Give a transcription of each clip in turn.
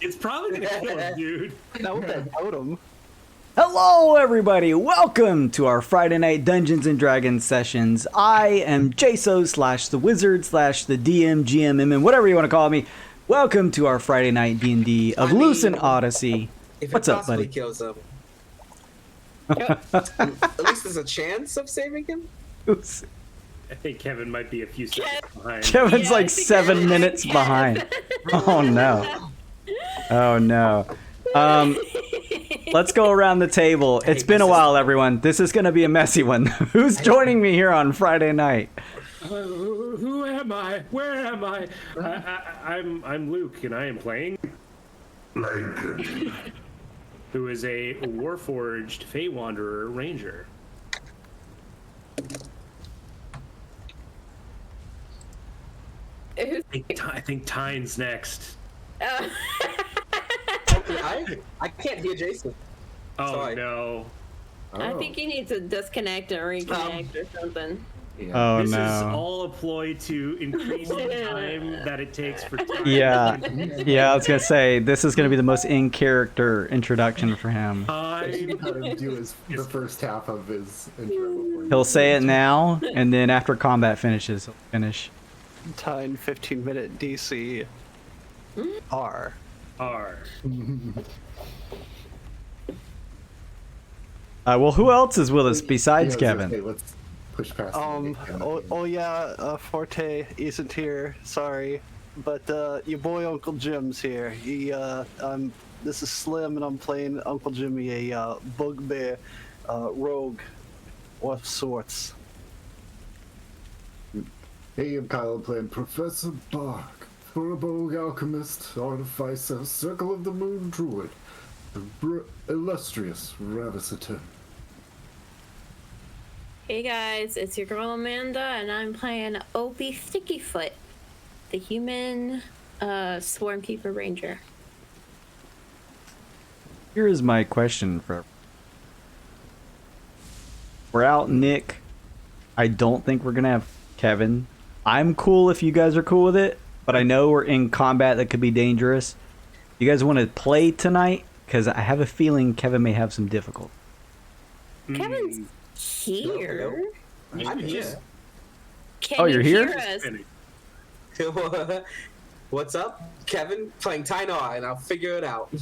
It's probably gonna kill him, dude. Not with that totem. Hello, everybody. Welcome to our Friday night Dungeons and Dragons sessions. I am Jaso / the Wizard / the DM, GM, whatever you want to call me. Welcome to our Friday night D&D of Lucent Odyssey. What's up, buddy? Kills him. At least there's a chance of saving him. I think Kevin might be a few seconds behind. Kevin's like 7 minutes behind. Oh no. Oh no. Let's go around the table. It's been a while, everyone. This is going to be a messy one. Who's joining me here on Friday night? Who am I? Where am I? I'm Luke, and I am playing Lincoln, who is a Warforged Fey Wanderer Ranger. I think Tyne's next. I can't be adjacent. Oh, Sorry. no. I think you need to disconnect and reconnect or something. Yeah. Oh This no. is all a ploy to increase the time that it takes for time. Yeah. Yeah, I was going to say, this is going to be the most in-character introduction for him. Let him do the first half of his intro. He'll say it now, and then after combat finishes, he'll finish. Time 15-minute DC. R. R. Well, who else is with us besides Kevin? Okay, let's push past. Forte isn't here. Sorry, but your boy Uncle Jim's here. This is Slim, and I'm playing Uncle Jimmy, a bugbear rogue of sorts. Hey, I'm Kyle. I'm playing Professor Bark, Thorabogue Alchemist, Artificer, Circle of the Moon Druid, the illustrious Ravisitor. Hey guys, it's your girl Amanda, and I'm playing Opie Stickyfoot, the human Swarm Keeper Ranger. Here is my question for... We're out Nick. I don't think we're going to have Kevin. I'm cool if you guys are cool with it, but I know we're in combat that could be dangerous. You guys want to play tonight? Because I have a feeling Kevin may have some difficulty. Kevin's here. I'm here. Can Oh, you're you here? hear us? What's up? Kevin playing Tynar, and I'll figure it out.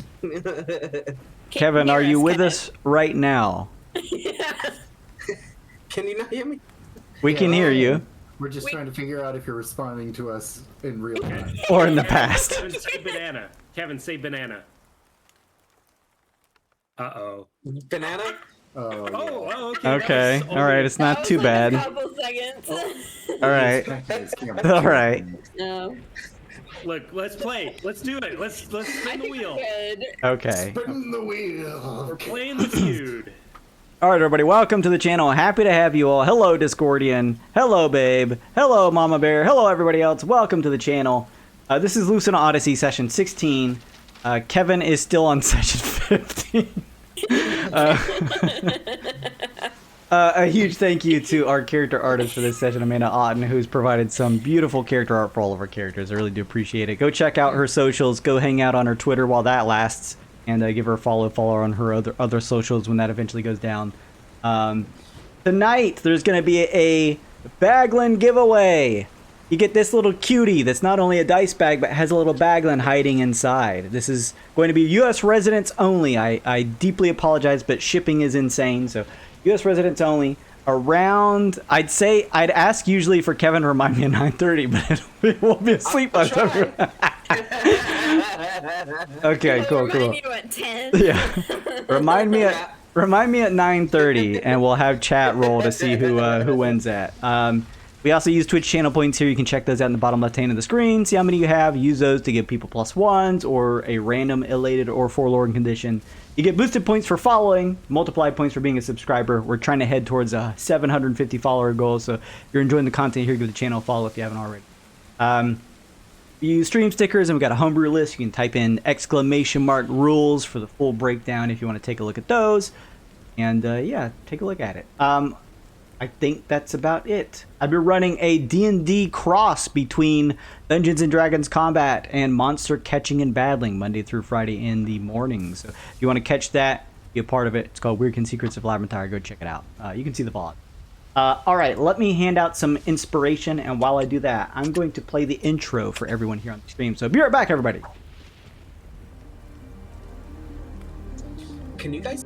Kevin, are you with us right now? Can you not hear me? We can hear you. We're just trying to figure out if you're responding to us in real time. Or in the past. Kevin, say banana. Kevin, say banana. Uh-oh. Banana? Oh, yeah. Oh, okay. Okay. All right. It's not too That bad. was like a couple seconds. All right. All right. No. Look, let's play. Let's do it. Let's I spin the think wheel. we're good. Okay. Spin the wheel. We're playing the feud. All right, everybody. Welcome to the channel. Happy to have you all. Hello, Discordian. Hello, Babe. Hello, Mama Bear. Hello, everybody else. Welcome to the channel. This is Lucent Odyssey, session 16. Kevin is still on session 15. A huge thank you to our character artist for this session, Amanda Otten, who's provided some beautiful character art for all of our characters. I really do appreciate it. Go check out her socials. Go hang out on her Twitter while that lasts, and give her a follow her on her other socials when that eventually goes down. Tonight, there's going to be a Baglin giveaway. You get this little cutie that's not only a dice bag, but has a little Baglin hiding inside. This is going to be U.S. residents only. I deeply apologize, but shipping is insane, so U.S. residents only. Around, I'd ask usually for Kevin to remind me at 9:30, but it won't be asleep by the time. Okay, cool. Remind you at 10. Yeah, remind me at 9:30, and we'll have chat roll to see who wins that. We also use Twitch channel points here. You can check those out in the bottom left hand of the screen. See how many you have. Use those to give people +1s or a random elated or forlorn condition. You get boosted points for following, multiplied points for being a subscriber. We're trying to head towards a 750 follower goal. So if you're enjoying the content here, give the channel a follow if you haven't already. We use stream stickers, and we've got a homebrew list. You can type in !rules for the full breakdown if you want to take a look at those. And yeah, take a look at it. I think that's about it. I've been running a D&D cross between Dungeons & Dragons combat and monster catching and battling Monday through Friday in the mornings. So if you want to catch that, be a part of it. It's called Weird Secrets of Laventire. Go check it out. You can see the VOD. All right, let me hand out some inspiration, and while I do that, I'm going to play the intro for everyone here on the stream. So be right back, everybody. Can you guys?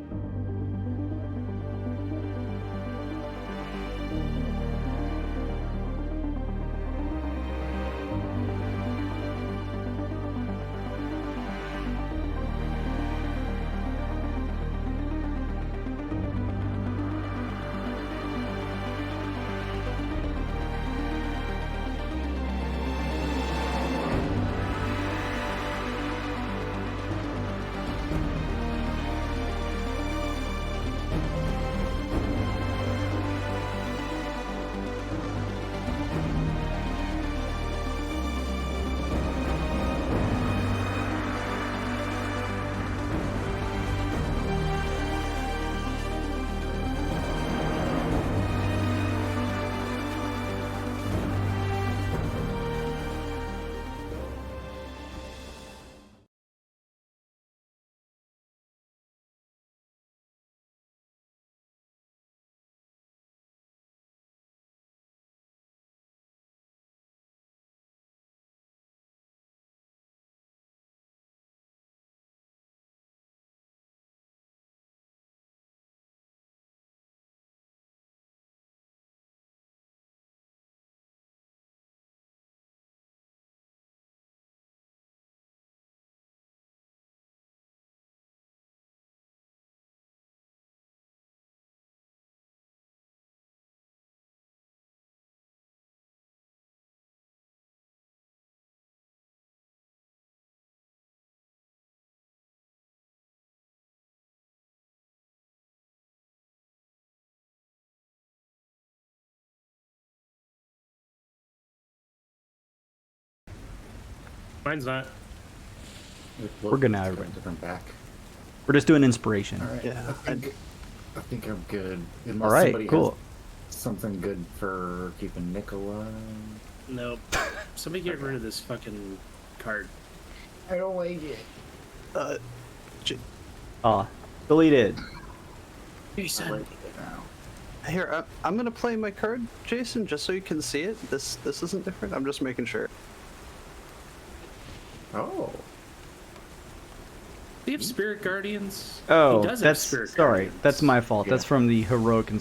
Mine's not. We're good now, everybody. Different back. We're just doing inspiration. All right. Yeah, I think I'm good. Unless All right, somebody cool. has something good for keeping Nicola. Nope. Somebody get rid of this fucking card. I don't like it. Deleted. You I said. like it now. Here, I'm gonna play my card, Jason, just so you can see it. This isn't different. I'm just making sure. Oh. Do you have spirit guardians? Oh, He does have that's spirit sorry. guardians. That's my fault. Yeah. That's from the heroic.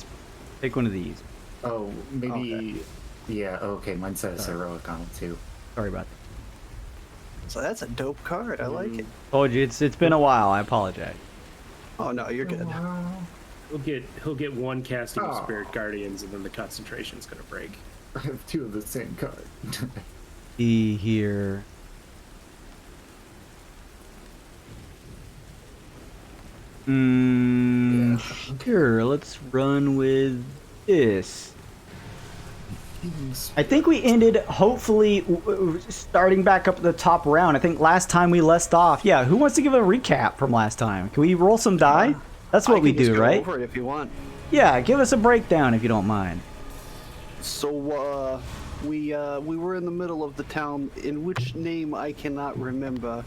Take one of these. Oh, maybe. Yeah. Okay. Mine says heroic on it too. Sorry about that. So that's a dope card. I like it. Told you it's been a while. I apologize. Oh no, you're good. He'll get one casting of Oh. spirit guardians, and then the concentration's gonna break. I have two of the same card. See here. Sure. Let's run with this. I think we ended, hopefully, starting back up at the top round. I think last time we left off. Yeah, who wants to give a recap from last time? Can we roll some die? That's what we I can just do, go right? over it if you want. Yeah, give us a breakdown if you don't mind. So we were in the middle of the town, in which name I cannot remember,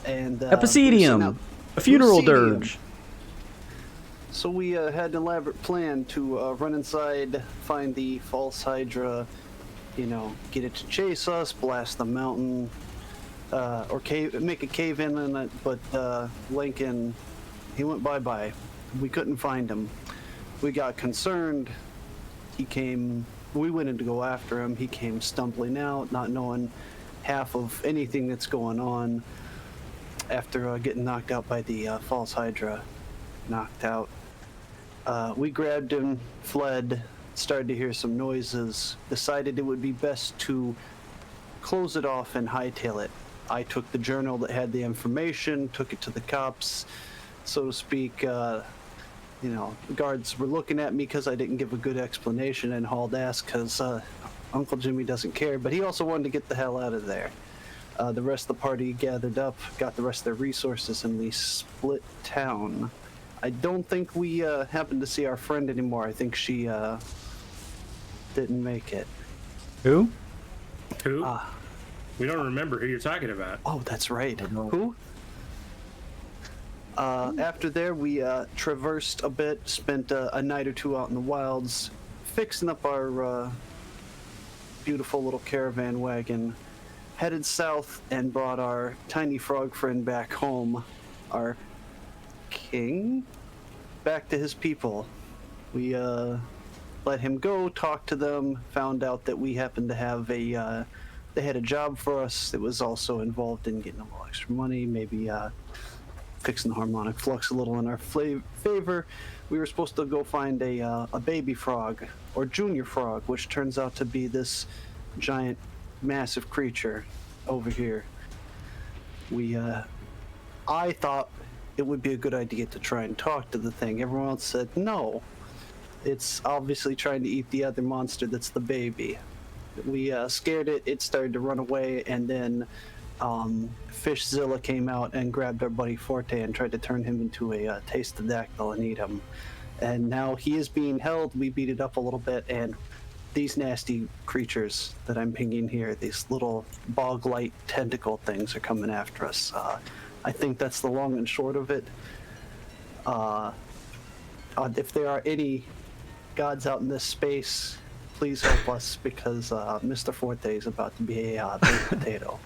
and Epicedium, a funeral Lucedium. dirge. So we had an elaborate plan to run inside, find the false Hydra, get it to chase us, blast the mountain, or make a cave in it. But Lincoln, he went bye-bye. We couldn't find him. We got concerned. He came. We went in to go after him. He came stumbling out, not knowing half of anything that's going on. After getting knocked out by the false Hydra, knocked out. We grabbed him, fled, started to hear some noises, decided it would be best to close it off and hightail it. I took the journal that had the information, took it to the cops, so to speak. The guards were looking at me because I didn't give a good explanation and hauled ass because Uncle Jimmy doesn't care, but he also wanted to get the hell out of there. The rest of the party gathered up, got the rest of their resources, and we split town. I don't think we happened to see our friend anymore. I think she didn't make it. Who? Who? We don't remember who you're talking about. Oh, that's right. Who? After there, we traversed a bit, spent a night or two out in the wilds, fixing up our beautiful little caravan wagon, headed south and brought our tiny frog friend back home, our king, back to his people. We let him go, talked to them, found out that we happened to have they had a job for us that was also involved in getting a little extra money, maybe fixing the harmonic flux a little in our favor. We were supposed to go find a baby frog, or junior frog, which turns out to be this giant, massive creature over here. I thought it would be a good idea to try and talk to the thing. Everyone else said no. It's obviously trying to eat the other monster that's the baby. We scared it, it started to run away, and then Fishzilla came out and grabbed our buddy Forte and tried to turn him into a tastodactyl and eat him. And now he is being held. We beat it up a little bit, and these nasty creatures that I'm pinging here, these little bog-light tentacle things, are coming after us. I think that's the long and short of it. If there are any gods out in this space, please help us, because Mr. Forte is about to be a baked potato.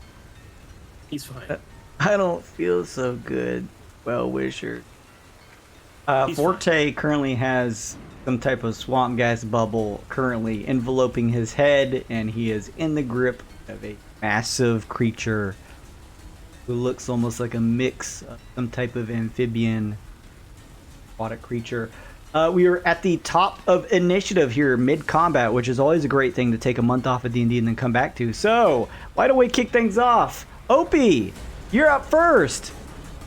He's fine. I don't feel so good, well-wisher. Forte currently has some type of swamp gas bubble currently enveloping his head, and he is in the grip of a massive creature who looks almost like a mix of some type of amphibian aquatic creature. We are at the top of initiative here, mid-combat, which is always a great thing to take a month off of D&D and then come back to. So, why don't we kick things off? Opie, you're up first.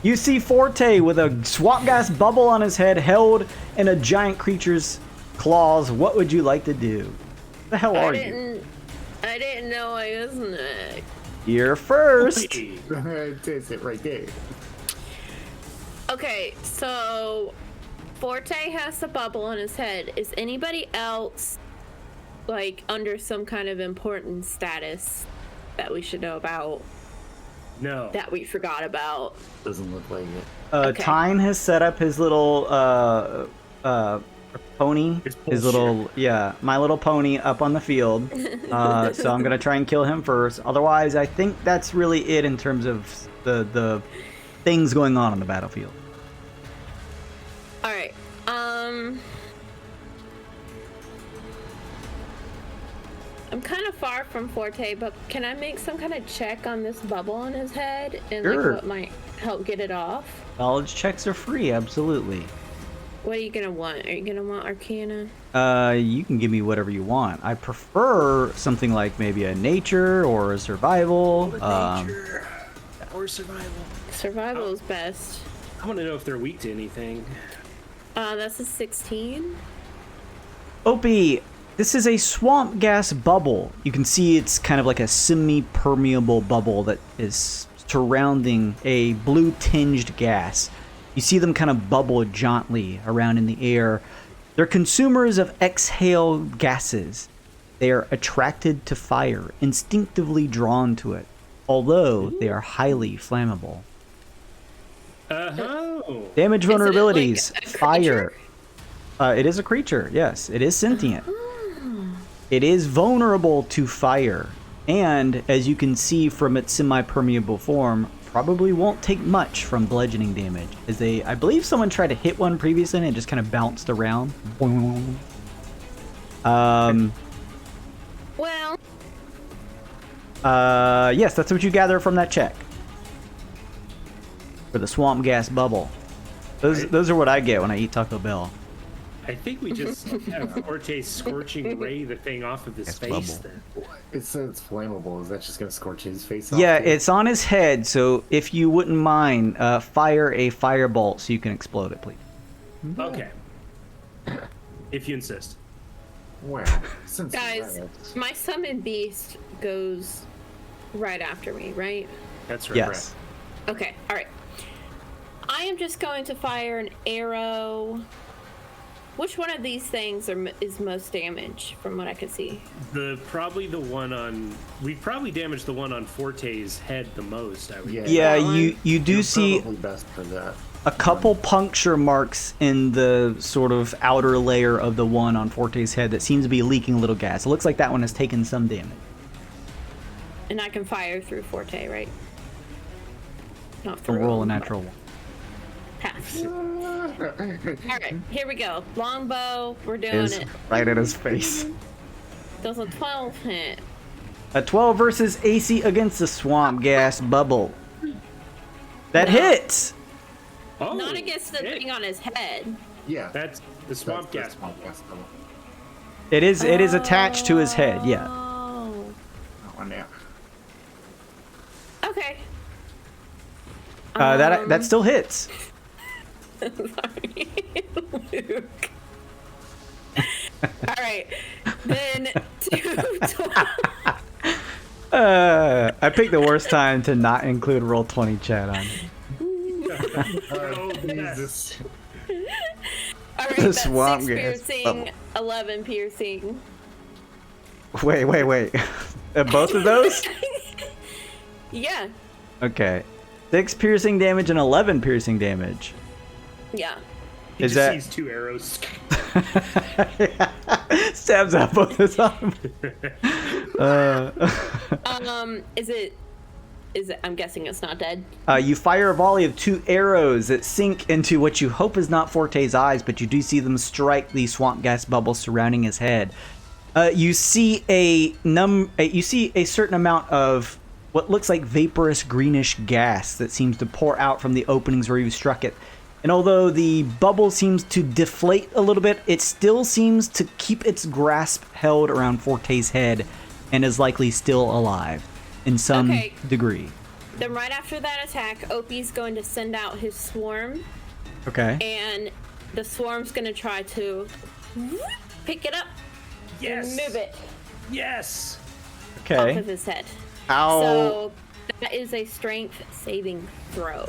You see Forte with a swamp gas bubble on his head, held in a giant creature's claws. What would you like to do? What the hell are you? I didn't know I was next. You're first. It is it right there. Okay, so Forte has the bubble on his head. Is anybody else like under some kind of important status that we should know about? No. That we forgot about? Doesn't look like it. Okay. Tyne has set up his little pony. His little, yeah, My Little Pony up on the field. So I'm gonna try and kill him first. Otherwise, I think that's really it in terms of the things going on the battlefield. All right. I'm kind of far from Forte, but can I make some kind of check on this bubble on his head and Sure. like what might help get it off? Knowledge checks are free, absolutely. What are you gonna want? Are you gonna want Arcana? You can give me whatever you want. I prefer something like maybe a nature or a survival. Or survival. Survival is best. I want to know if they're weak to anything. That's a 16. Opie, this is a swamp gas bubble. You can see it's kind of like a semi-permeable bubble that is surrounding a blue-tinged gas. You see them kind of bubble jauntily around in the air. They're consumers of exhale gases. They are attracted to fire, instinctively drawn to it, although they are highly flammable. Damage vulnerabilities, like a fire. It is a creature, yes. It is sentient. It is vulnerable to fire. And, as you can see from its semi-permeable form, probably won't take much from bludgeoning damage. I believe someone tried to hit one previously and it just kind of bounced around. Well. Yes, that's what you gather from that check. For the swamp gas bubble. Those are what I get when I eat Taco Bell. I think we just have Forte scorching ray the thing off of his face. Then. It says it's flammable. Is that just gonna scorch his face off? Yeah, it's on his head, so if you wouldn't mind, fire a firebolt so you can explode it, please. Okay. If you insist. Well, since Guys, my summon beast goes right after me, right? That's right. Yes. Okay, alright. I am just going to fire an arrow Which one of these things is most damage from what I could see? Probably the one on. We probably damaged the one on Forte's head the most. I would. Yeah. guess. Yeah, That you do see Probably best for that. a couple puncture marks in the sort of outer layer of the one on Forte's head that seems to be leaking a little gas. It looks like that one has taken some damage. And I can fire through Forte, right? Not To through. roll a natural one. Pass. All right, here we go. Longbow, we're doing Is it. right at his face. Does a 12 hit? A 12 versus AC against the swamp gas bubble. That hits. Oh, Not against the shit. thing on his head. Yeah. That's the swamp gas. Swamp gas. It is attached to his head. Yeah. Oh. That one there. Okay. That still hits. Sorry, Luke. All right, then 212. I picked the worst time to not include Roll20 chat on. Oh, Jesus. All right, The that's swamp 6 gas piercing, bubble. 11 piercing. Wait. Both of those? Yeah, Okay. 6 piercing damage and 11 piercing damage. yeah. He Is just that- sees 2 arrows. Stabs out both the time. Is it? I'm guessing it's not dead. You fire a volley of 2 arrows that sink into what you hope is not Forte's eyes, but you do see them strike the swamp gas bubble surrounding his head. You see you see a certain amount of what looks like vaporous greenish gas that seems to pour out from the openings where you struck it. And although the bubble seems to deflate a little bit, it still seems to keep its grasp held around Forte's head and is likely still alive in some Okay. degree. Then right after that attack, Opie's going to send out his swarm, Okay. and the swarm's going to try to pick it up Yes. and move it Yes. off Okay. of his head. How? So that is a strength saving throw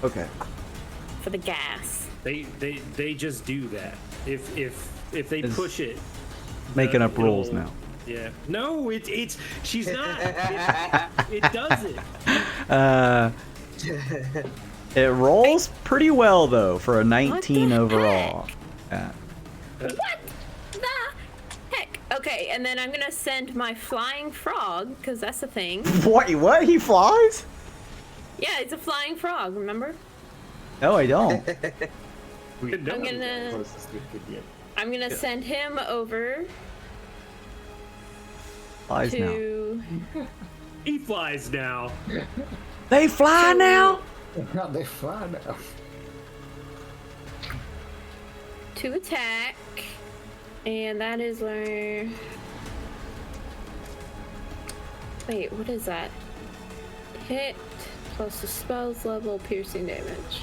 Okay. for the gas. They just do that. If they Is- push it. Making up it'll- rules now. Yeah. No, it's she's not. It does it. It rolls pretty well though for a 19 heck? overall. Yeah. What the heck? Okay, and then I'm gonna send my flying frog, because that's a thing. What? He flies? Yeah, it's a flying frog, remember? No, I don't. We- I'm gonna- Closest we could get. I'm gonna send him over Flies now. to He flies now. They fly now? They fly now. attack, and that is where. Wait, what is that? Hit plus the spell's level, piercing damage.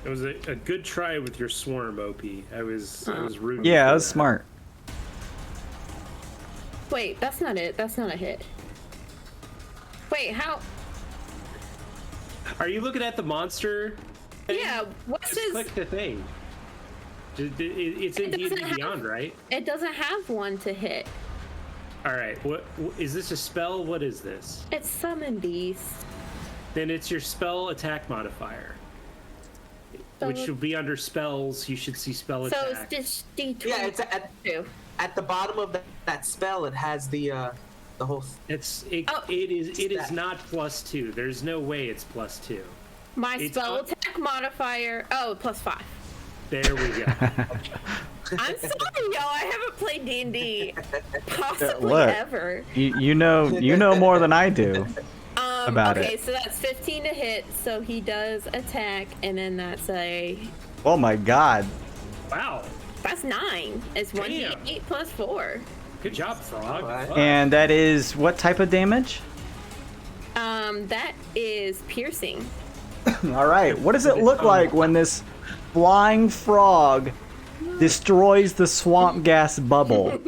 It was a good try with your swarm, OP. I was rooting. Yeah, for that was that. smart. Wait, that's not it. That's not a hit. Wait, how? Are you looking at the monster? Yeah, what's Just his? click the thing. It's in It doesn't D&D have- Beyond, right? It doesn't have one to hit. All right. What is this a spell? What is this? It's summon beast. Then it's your spell attack modifier, which So- should be under spells. You should see spell So attack. it's just D20. Yeah, it's at the bottom of that spell. It has the whole. Oh. It is Stat. not +2. There's no way it's +2. My it's spell on- attack modifier. Oh, +5. There we go. I'm sorry, y'all. I haven't played D&D possibly Look. ever. You know more than I do. About okay, it. so that's 15 to hit. So he does attack, and then that's Oh my god. Wow. that's 9. It's Damn. 1d8 plus 4. Good job, Frog. Alright. Fuck. And that is what type of damage? That is piercing. All right. What does it look like when this flying frog destroys the swamp gas bubble?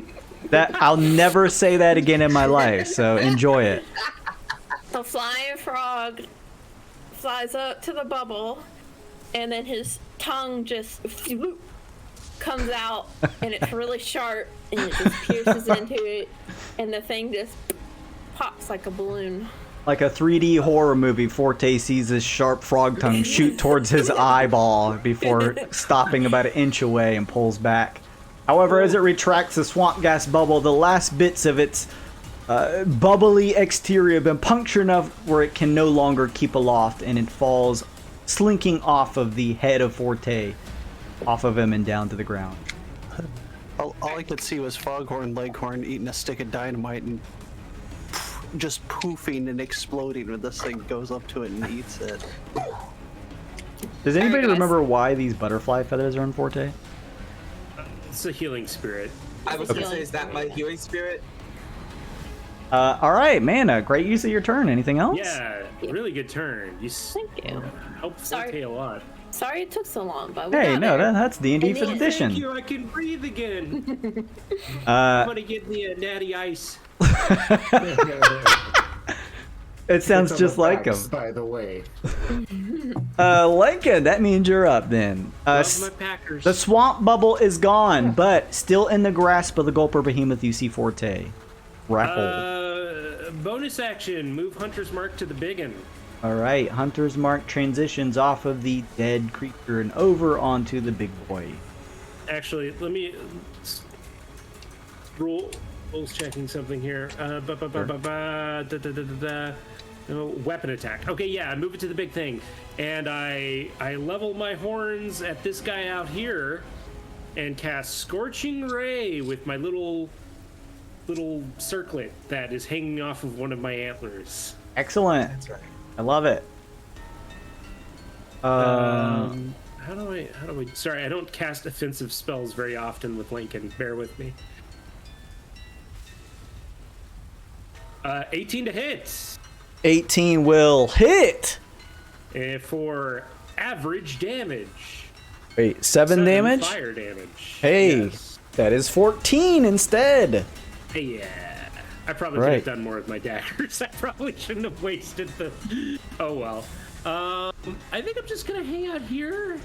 That I'll never say that again in my life. So enjoy it. The flying frog flies up to the bubble and then his tongue just comes out, and it's really sharp, and it just pierces into it, and the thing just pops like a balloon. Like a 3D horror movie, Forte sees this sharp frog tongue shoot towards his eyeball before stopping about an inch away and pulls back. However, as it retracts the swamp gas bubble, the last bits of its bubbly exterior have been punctured enough where it can no longer keep aloft, and it falls slinking off of the head of Forte, off of him and down to the ground. All I could see was Foghorn Leghorn eating a stick of dynamite and just poofing and exploding when this thing goes up to it and eats it. Does anybody remember why these butterfly feathers are in Forte? It's a healing spirit. I was gonna say, is that my healing spirit? All right, Mana, great use of your turn. Anything else? Yeah, really good turn. Thank you. Helped Sorry. Forte a lot. Sorry it took so long, but we Hey, got no, there. that's D&D And 5th then- edition. Thank you, I can breathe again. I'm gonna get me a natty ice. It sounds It's on just the like him. backs, by the way. Lincoln, that means you're up then. Love my Packers. The swamp bubble is gone, but still in the grasp of the Gulper Behemoth you see Forte. Grapple. Bonus action, move Hunter's Mark to the biggin. All right, Hunter's Mark transitions off of the dead creature and over onto the big boy. Actually, let me rules checking something here. No, weapon attack. Okay, yeah, I move it to the big thing, and I level my horns at this guy out here, and cast Scorching Ray with my little circlet that is hanging off of one of my antlers. Excellent. That's right. I love it. How do I? Sorry, I don't cast offensive spells very often with Lincoln. Bear with me. 18 to hit. 18 will hit. For average damage. Wait, 7 damage? Fire damage. Hey, Yes. that is 14 instead. Hey, yeah. I probably could have done more with my daggers. I probably shouldn't have wasted the. Oh well. I think I'm just gonna hang out here.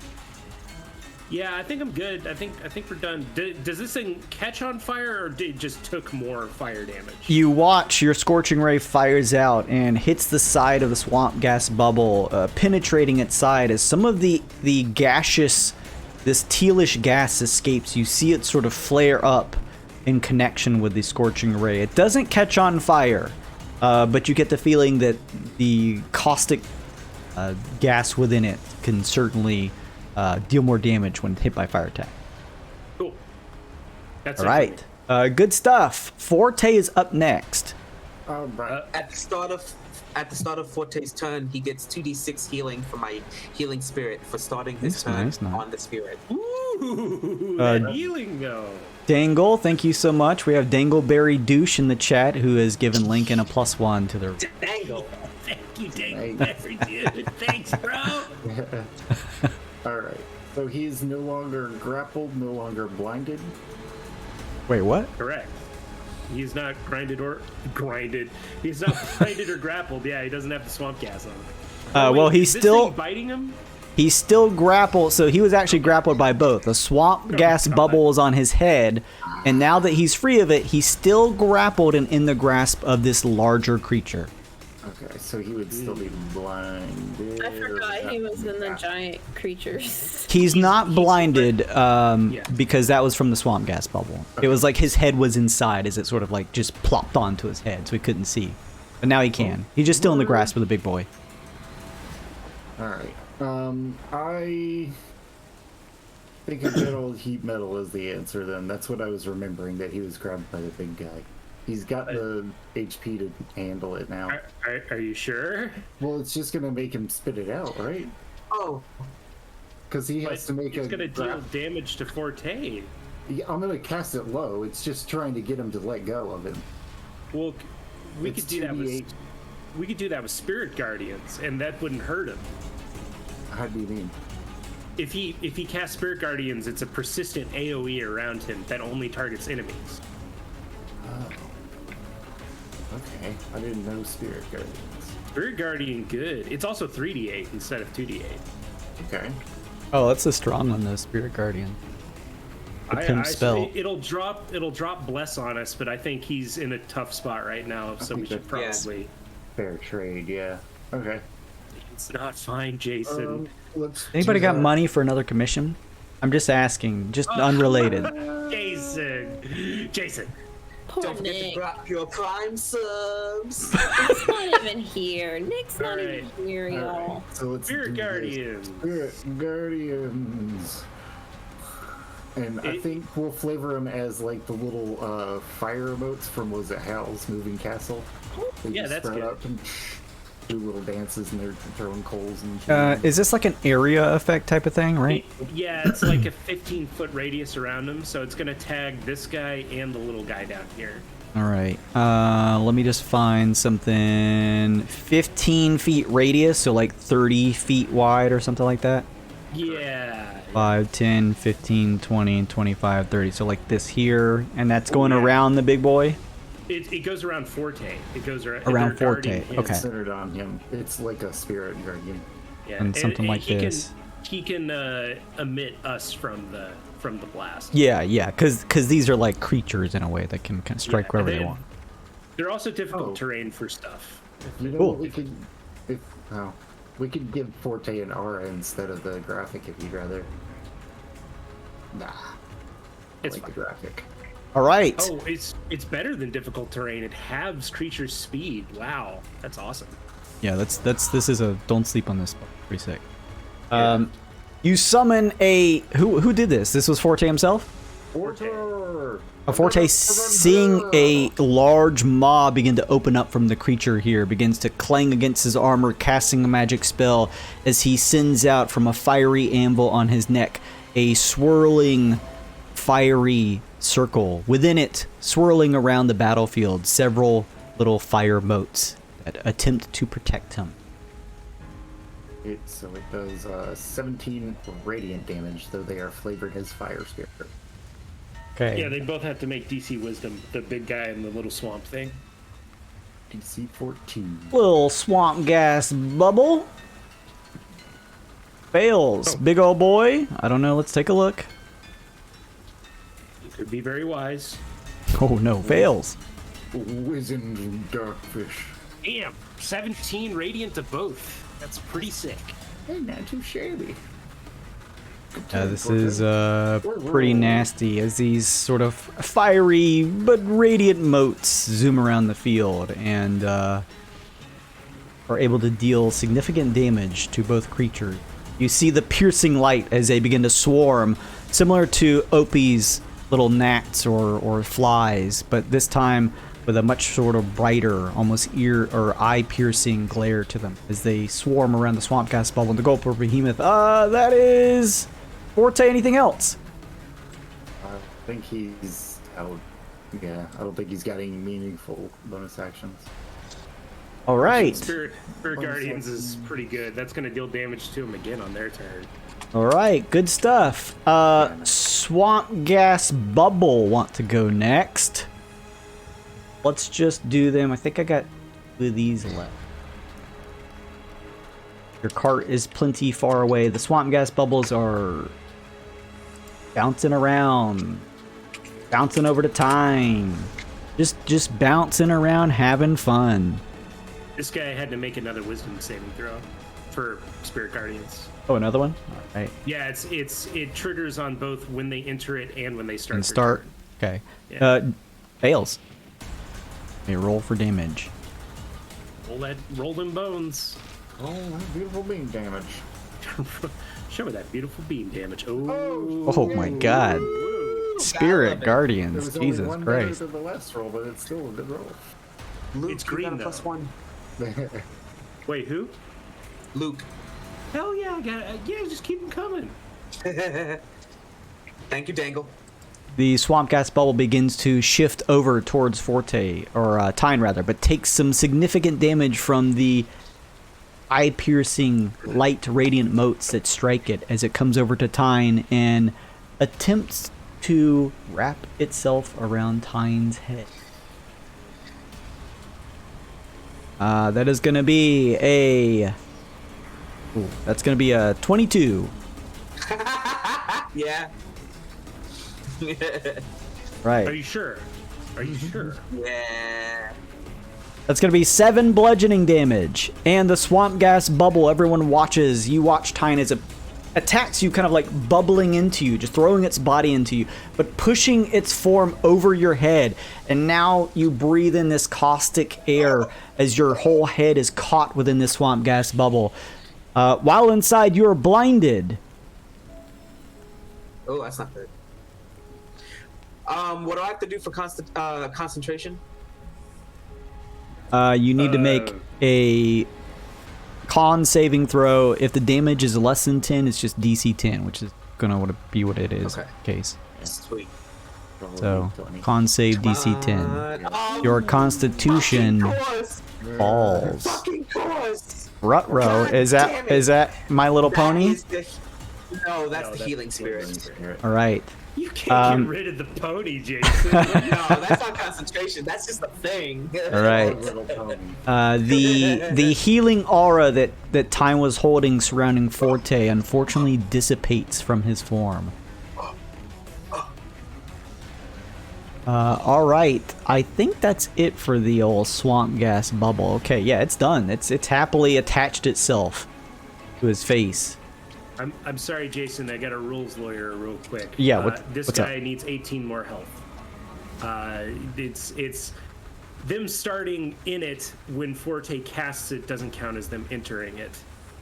Yeah, I think I'm good. I think we're done. Does this thing catch on fire, or did it just took more fire damage? You watch your Scorching Ray fires out and hits the side of the swamp gas bubble, penetrating its side as some of the gaseous, this tealish gas escapes. You see it sort of flare up in connection with the Scorching Ray. It doesn't catch on fire, but you get the feeling that the caustic gas within it can certainly deal more damage when hit by fire attack. Cool. That's All right. Good stuff. Forte is up next. Right. At the start of Forte's turn, he gets 2d6 healing for my healing spirit for starting his Nice, turn nice. on the spirit. Ooh, that healing though. Dangle, thank you so much. We have Dangleberry Douche in the chat who has given Lincoln a +1 to their. Dangle. Thank you, Dangleberry, dude. Thanks, bro. Alright. So he's no longer grappled, no longer blinded. Wait, what? Correct. He's not grinded. He's not blinded or grappled. Yeah, he doesn't have the swamp gas on him. Well, he's is this still thing biting him. he's still grappled. So he was actually grappled by both. The swamp gas bubble is on his head, and now that he's free of it, he's still grappled and in the grasp of this larger creature. Okay, so he would still be blinded. I forgot he was in the giant creatures. He's not blinded because that was from the swamp gas bubble. It was like his head was inside as it sort of like just plopped onto his head, so he couldn't see. But now he can. He's just still in the grasp of the big boy. Alright. I think a good old heat metal is the answer then. That's what I was remembering, that he was grabbed by the big guy. He's got the HP to handle it now. Are you sure? Well, it's just gonna make him spit it out, right? Oh, Because he has to make It's a gonna deal damage to Forte. Yeah, I'm gonna cast it low. It's just trying to get him to let go of him. Well, we It's could do that with 2d8. we could do that with Spirit Guardians, and that wouldn't hurt him. How do you mean? If he casts Spirit Guardians, it's a persistent AOE around him that only targets enemies. Oh. Okay, I didn't know Spirit Guardians. Spirit Guardian, good. It's also 3d8 instead of 2d8. Okay. Oh, that's a strong one though, Spirit Guardian. I spell. say it'll drop bless on us, but I think he's in a tough spot right now, so we should probably fair trade. Yeah. Okay. It's not fine, Jason. Let's. Anybody got money for another commission? I'm just asking, just unrelated. Jason. Poor Don't forget to Nick. drop your Prime subs. Nick's not even here. Nick's not Alright. even here, y'all. So let's Spirit do this. Guardians. Spirit Guardians. And I think we'll flavor them as like the little fire emotes from, was it Hal's Moving Castle? They Yeah, just that's sprout good. up and do little dances and they're throwing coals and Is this like an area effect type of thing, right? Yeah, it's like a 15-foot radius around him, so it's gonna tag this guy and the little guy down here. All right. Let me just find something. 15 feet radius, so like 30 feet wide or something like that. Yeah. 5, 10, 15, 20, 25, 30. So like this here, and that's going yeah. around the big boy. It goes around Forte. It goes around Around they're guarding Forte, him. okay. centered on him. It's like a spirit guardian. Yeah, And something like he this. He can emit us from the blast. Yeah, because these are like creatures in a way that can strike Yeah, wherever they want. They're also difficult Oh. terrain for stuff. You know Cool. what we could, we could give Forte an aura instead of the graphic if you'd rather. Nah, I It's like fine. the graphic. All right. Oh, it's better than difficult terrain. It halves creatures' speed. Wow, that's awesome. Yeah, this is a don't sleep on this. Pretty sick. You summon a who did this? This was Forte himself. Forte. A Forte, seeing a large maw begin to open up from the creature here, begins to clang against his armor, casting a magic spell as he sends out from a fiery anvil on his neck a swirling, fiery circle. Within it, swirling around the battlefield, several little fire motes that attempt to protect him. It does 17 radiant damage, though they are flavored as fire spirit. Okay. Yeah, they both have to make DC Wisdom. The big guy and the little swamp thing. DC 14. Little swamp gas bubble. Fails. Big old boy. I don't know. Let's take a look. You could be very wise. Oh no, fails. Wizened darkfish. Damn, 17 radiant to both. That's pretty sick. Hey, not too shabby. This is pretty nasty as these sort of fiery but radiant motes zoom around the field and are able to deal significant damage to both creatures. You see the piercing light as they begin to swarm, similar to Opie's little gnats or flies, but this time with a much sort of brighter, almost ear or eye piercing glare to them as they swarm around the swamp gas bubble and the Gulper Behemoth. That is Forte. Anything else? I think he's out. Yeah, I don't think he's got any meaningful bonus actions. All right. Spirit Guardians is pretty good. That's going to deal damage to him again on their turn. All right, good stuff. Swamp Gas Bubble want to go next. Let's just do them. I think I got 2 of these left. Your cart is plenty far away. The Swamp Gas Bubbles are bouncing around, bouncing over to time. Just bouncing around, having fun. This guy had to make another Wisdom saving throw for Spirit Guardians. Oh, another one? All right. Yeah, it triggers on both when they enter it and when they start. And their start. turn. Okay. Yeah. Fails. Okay, roll for damage. Roll them bones. Oh, beautiful beam damage. Show me that beautiful beam damage. Oh, Oh my god. Woo. Spirit There Guardians. was only Jesus one better Christ. than the last roll, but it's still a good roll. Luke, It's you green, got a though. +1. Wait, who? Luke. Hell yeah, I got yeah. Just keep them coming. Thank you, Dangle. The swamp gas bubble begins to shift over towards Forte, or Tyne rather, but takes some significant damage from the eye-piercing light radiant motes that strike it as it comes over to Tyne and attempts to wrap itself around Tyne's head. That is going to be a... Ooh, that's going to be a 22. Yeah. Right. Are you sure? Are you sure? Yeah. That's going to be 7 bludgeoning damage. And the swamp gas bubble, everyone watches. You watch Tyne as it attacks you, kind of like bubbling into you, just throwing its body into you, but pushing its form over your head. And now you breathe in this caustic air as your whole head is caught within this swamp gas bubble. While inside, you are blinded. Oh, that's not good. What do I have to do for concentration? You need to make a con saving throw. If the damage is less than 10, it's just DC 10, which is gonna be what it is. Okay. Case. Sweet. So con save DC 10. Your Constitution falls. Fucking course. Rutro, is that My Little Pony? No, that's the healing spirit. All right. You can't get rid of the pony, Jason. No, that's not concentration. That's just a thing. All right. The healing aura that Tyne was holding surrounding Forte unfortunately dissipates from his form. All right. I think that's it for the old swamp gas bubble. Okay, yeah, it's done. It's happily attached itself to his face. I'm sorry, Jason. I got a rules lawyer real quick. Yeah, this what's guy up? needs 18 more health. It's them starting in it when Forte casts it doesn't count as them entering it.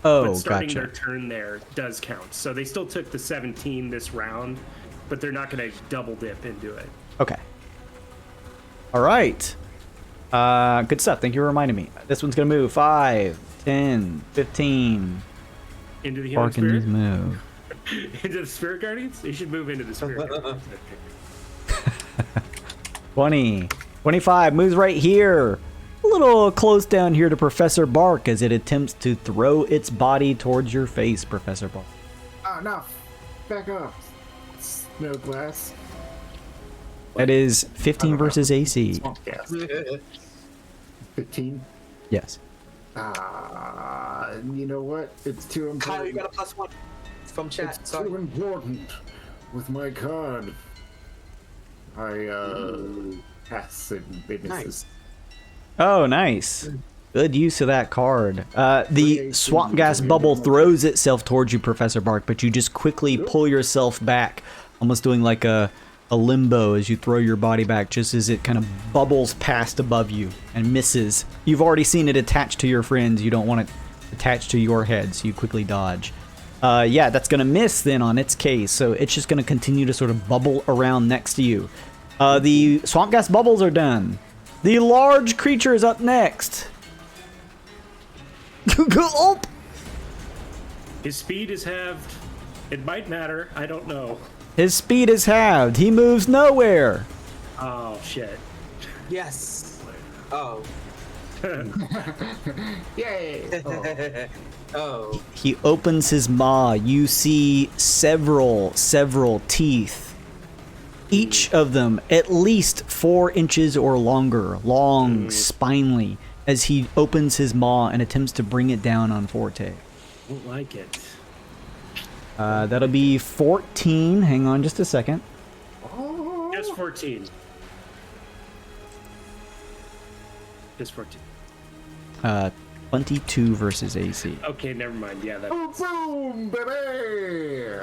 Oh, but starting gotcha. their turn there does count. So they still took the 17 this round, but they're not going to double dip into it. Okay. All right. Good stuff. Thank you for reminding me. This one's going to move 5, 10, 15. Into the healing Barkin' spirit? move. Into the spirit guardians? You should move into the spirit guardians. 20. 25 moves right here. A little close down here to Professor Bark as it attempts to throw its body towards your face, Professor Bark. Oh, no. Back up. No glass. That is 15 versus AC. Yes. 15? Yes. You know what? It's too important. Kyle, you got a +1 from chat. It's Sorry. too important with my card. I pass it misses. Nice. Oh, nice. Good use of that card. The swamp gas bubble throws itself towards you, Professor Bark, but you just quickly pull yourself back, almost doing like a limbo as you throw your body back just as it kind of bubbles past above you and misses. You've already seen it attached to your friends. You don't want it attached to your head, so you quickly dodge. Yeah, that's going to miss then on its case, so it's just going to continue to sort of bubble around next to you. The swamp gas bubbles are done. The large creature is up next. Oh! His speed is halved. It might matter. I don't know. His speed is halved. He moves nowhere. Oh, shit. Yes. Oh. Yay! Oh. He opens his maw. You see several teeth. Each of them at least 4 inches or longer, long, spinely, as he opens his maw and attempts to bring it down on Forte. Don't like it. That'll be 14. Hang on just a second. Just 14. Just 14. 22 versus AC. Okay, never mind. Yeah, that. Boom, baby!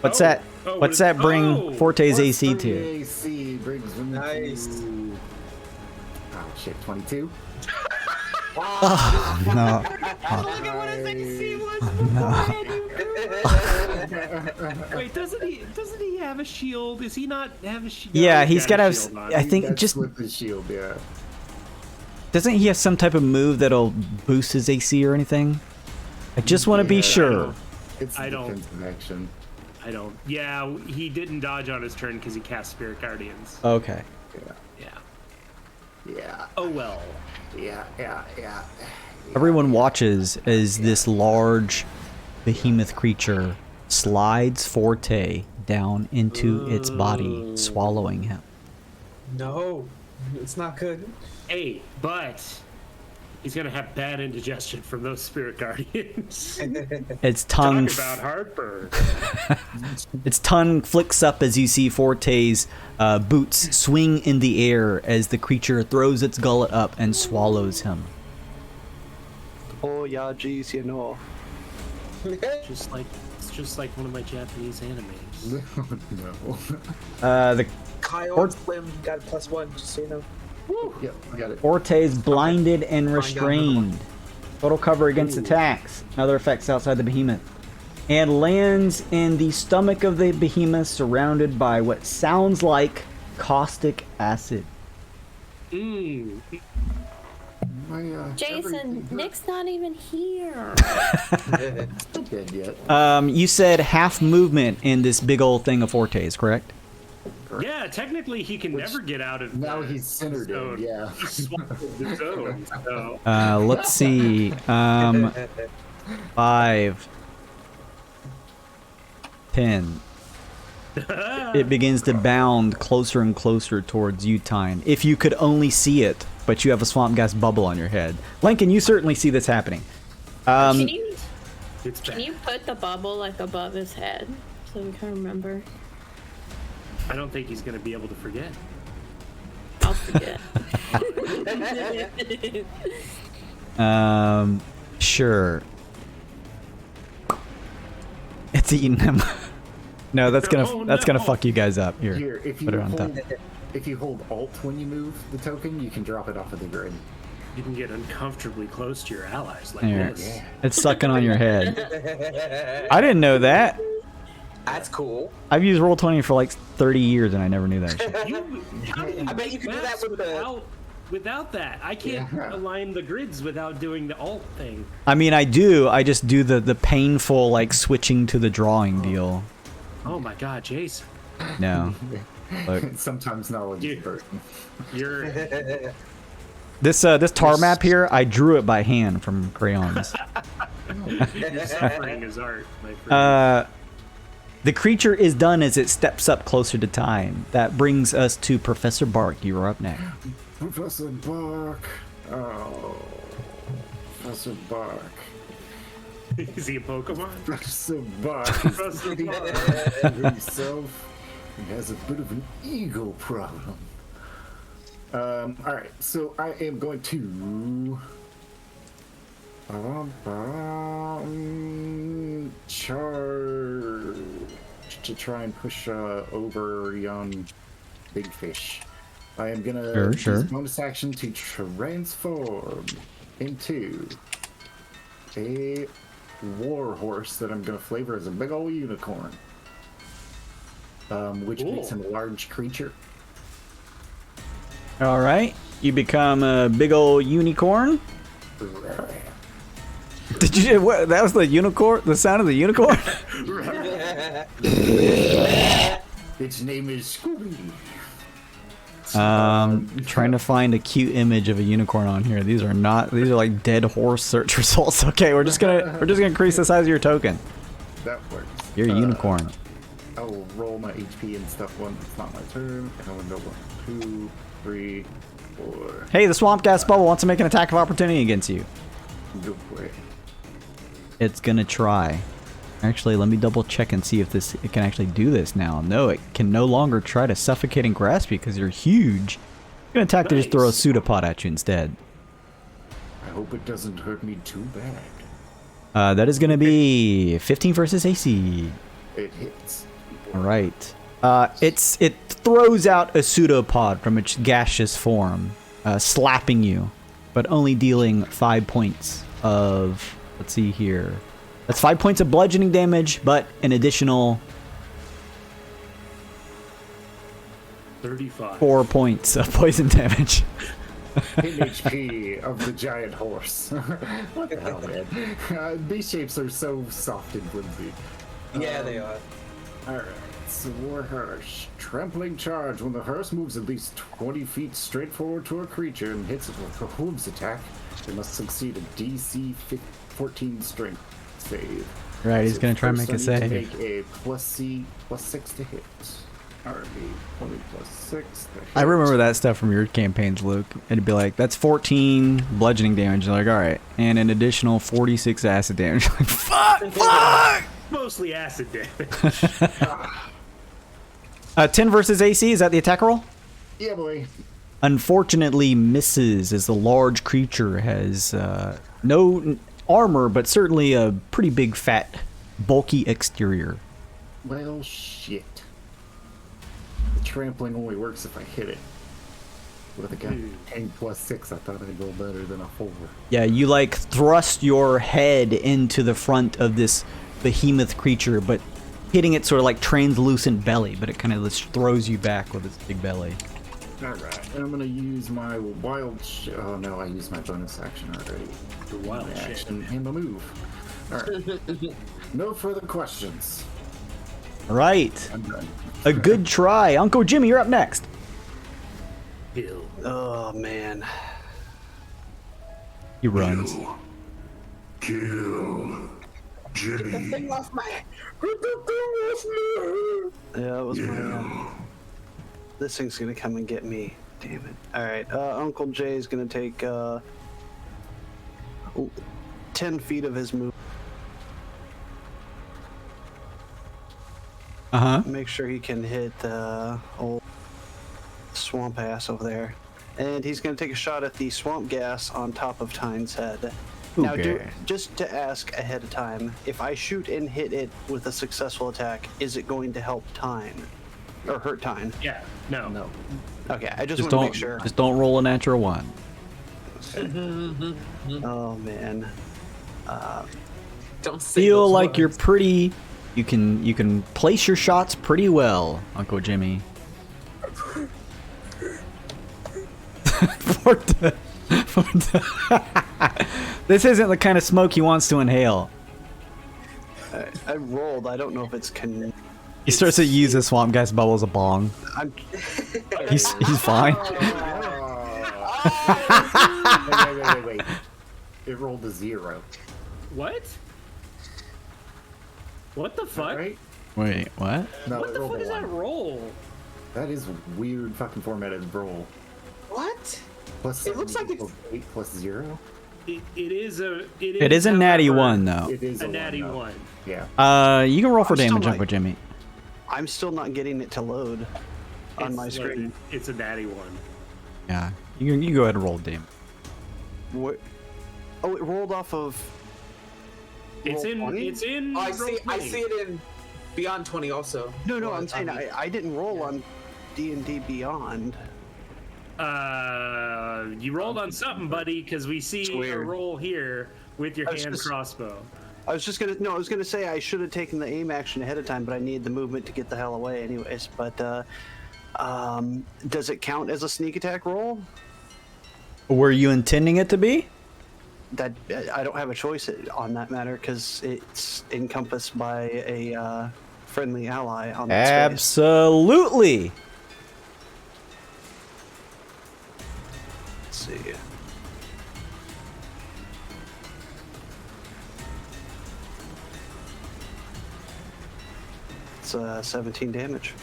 What's that? Oh, What's that bring oh, Forte's Plus AC 3 to? AC brings him Nice. to... Oh shit, 22? No. Look at what his AC was. Wait, doesn't he have a shield? Does he not have a shield? Yeah, he's got to shield on. have. I think That's just with the shield, yeah. doesn't he have some type of move that'll boost his AC or anything? I just want to be sure. It's I the don't- defensive action. I don't. Yeah, he didn't dodge on his turn because he cast Spirit Guardians. Okay. Yeah. Yeah, Oh well. yeah. Everyone watches as this large behemoth creature slides Forte down into its body, swallowing him. No, it's not good. Hey, but He's gonna have bad indigestion from those spirit guardians. Its tongue, Talk about heartburn. its tongue flicks up as you see Forte's boots swing in the air as the creature throws its gullet up and swallows him. Oh yeah, geez, you know. It's just like one of my Japanese animes. No. The Kyle Slim got a +1, just so you know. Yep, I got it. Forte's blinded and restrained. Total cover against attacks and other effects outside the behemoth. And lands in the stomach of the behemoth surrounded by what sounds like caustic acid. Mmm. Jason, Nick's not even here. Still dead yet. You said half movement in this big old thing of Forte's, correct? Yeah, technically he can never get out of Now the he's centered zone. in, yeah. He swallowed the zone. So. Let's see. 5, 10. It begins to bound closer and closer towards Utine. If you could only see it, but you have a swamp gas bubble on your head. Lincoln, you certainly see this happening. Can you It's bad. put the bubble like above his head so we can remember? I don't think he's gonna be able to forget. I'll forget. Sure. It's eating him. No, that's gonna fuck you guys up. Here, If put it on top. you hold Alt when you move the token, you can drop it off of the grid. You can get uncomfortably close to your allies like There. this. It's sucking on your head. I didn't know that. That's cool. I've used Roll20 for like 30 years and I never knew that shit. I bet you can do that with the... Without that. I can't Yeah. align the grids without doing the alt thing. I mean, I do. I just do the painful like switching to the drawing deal. Oh my god, Jason. No. Look. Sometimes knowledge is You- burden. You're This tar map here, I drew it by hand from crayons. you're suffering as art, my friend. The creature is done as it steps up closer to time. That brings us to Professor Bark. You are up next. Professor Bark. Oh. Professor Bark. Is he a Pokemon? Professor Bark is Professor pretty Bark. for himself. He has a bit of an ego problem. Alright, so I am going to charge to try and push over yon big fish. I am gonna use Sure. bonus action to transform into a war horse that I'm gonna flavor as a big old unicorn. Which makes him a large creature. All right. You become a big old unicorn. Did you? What, that was the unicorn. The sound of the unicorn. Its name is Scooby. Trying to find a cute image of a unicorn on here. These are not. These are like dead horse search results. Okay, we're just gonna increase the size of your token. That works. You're a unicorn. I will roll my HP and stuff when it's not my turn. And I will go 1, 2, 3, 4. Hey, the swamp gas bubble wants to make an attack of opportunity against you. Go for it. It's gonna try. Actually, let me double check and see if it can actually do this now. No, it can no longer try to suffocate and grasp you because you're huge. It's gonna attack to just throw a pseudopod at you instead. I hope it doesn't hurt me too bad. That is gonna be 15 versus AC. It hits. All right. It throws out a pseudopod from its gaseous form, slapping you, but only dealing 5 points of. Let's see here. That's 5 points of bludgeoning damage, but an additional 35. 4 points of poison damage. Hit HP of the giant horse. What the hell, man? These shapes are so soft and flimsy. Yeah, they are. Alright, so War Hearse. Trampling charge. When the hearse moves at least 20 feet straight forward to a creature and hits it with a hooves attack, they must succeed a DC 14 strength save. Right, he's So gonna try and first make a I need to save. make a +6 to hit. Alright, 20 plus 6. I remember that stuff from your campaigns, Luke. It'd be like, that's 14 bludgeoning damage. You're like, all right. And an additional 46 acid damage. Like, fuck! Mostly acid damage. 10 versus AC, is that the attack roll? Yeah, boy. Unfortunately misses, as the large creature has no armor, but certainly a pretty big, fat, bulky exterior. Well, shit. The trampling only works if I hit it. With a guy 10 plus 6, I thought I'd roll better than a 4. Yeah, you like thrust your head into the front of this behemoth creature, but hitting it sort of like translucent belly, but it kind of just throws you back with its big belly. Alright, I'm gonna use my wild oh no, I used my bonus action already. The wild shit. Action and the move. Alright. No further questions. All right. I'm done. A good try. Uncle Jimmy, you're up next. Kill. Oh man. He runs. Kill. Jimmy. Thing off my. Yeah, it was my. This thing's gonna come and get me. Damn it. Alright, Uncle Jay's gonna take 10 feet of his move. Uh-huh. Make sure he can hit old swamp ass over there. And he's gonna take a shot at the swamp gas on top of Tyne's head. Now, just to ask ahead of time, if I shoot and hit it with a successful attack, is it going to help Tyne? Or hurt Tyne? Yeah, no. No. Okay, I just Just want to don't make sure. just don't roll a natural one. Oh man. Don't say Feel those like words. you're pretty. You can place your shots pretty well, Uncle Jimmy. This isn't the kind of smoke he wants to inhale. I rolled. I don't know if it's He starts to use the swamp gas bubble as a bong. I'm. He's fine. Wait. It rolled a 0. What? What the fuck? Right? Wait, what? No, What it the rolled fuck a is that 1. roll? That is weird fucking formatted roll. What? Plus It looks 7 like it's- equals 8 plus 0? It is a. It is a natty however, one though. It is A natty though. one. Yeah. You can roll for I'm still damage, like- Uncle Jimmy. I'm still not getting it to load on It's my like- screen. It's a natty one. Yeah, you go ahead and roll damage. What? Oh, it rolled off of. It's roll in. 20? It's in. Oh, I roll see 20. it in Beyond 20 also. No, Well, I'm saying I didn't roll on D&D Beyond. You rolled on something, buddy, because we see a weird. roll here with your I was hand just- crossbow. I was gonna say I should have taken the aim action ahead of time, but I needed the movement to get the hell away, anyways. But does it count as a sneak attack roll? Were you intending it to be? That I don't have a choice on that matter because it's encompassed by a friendly ally on that space. Absolutely. Let's see. It's 17 damage.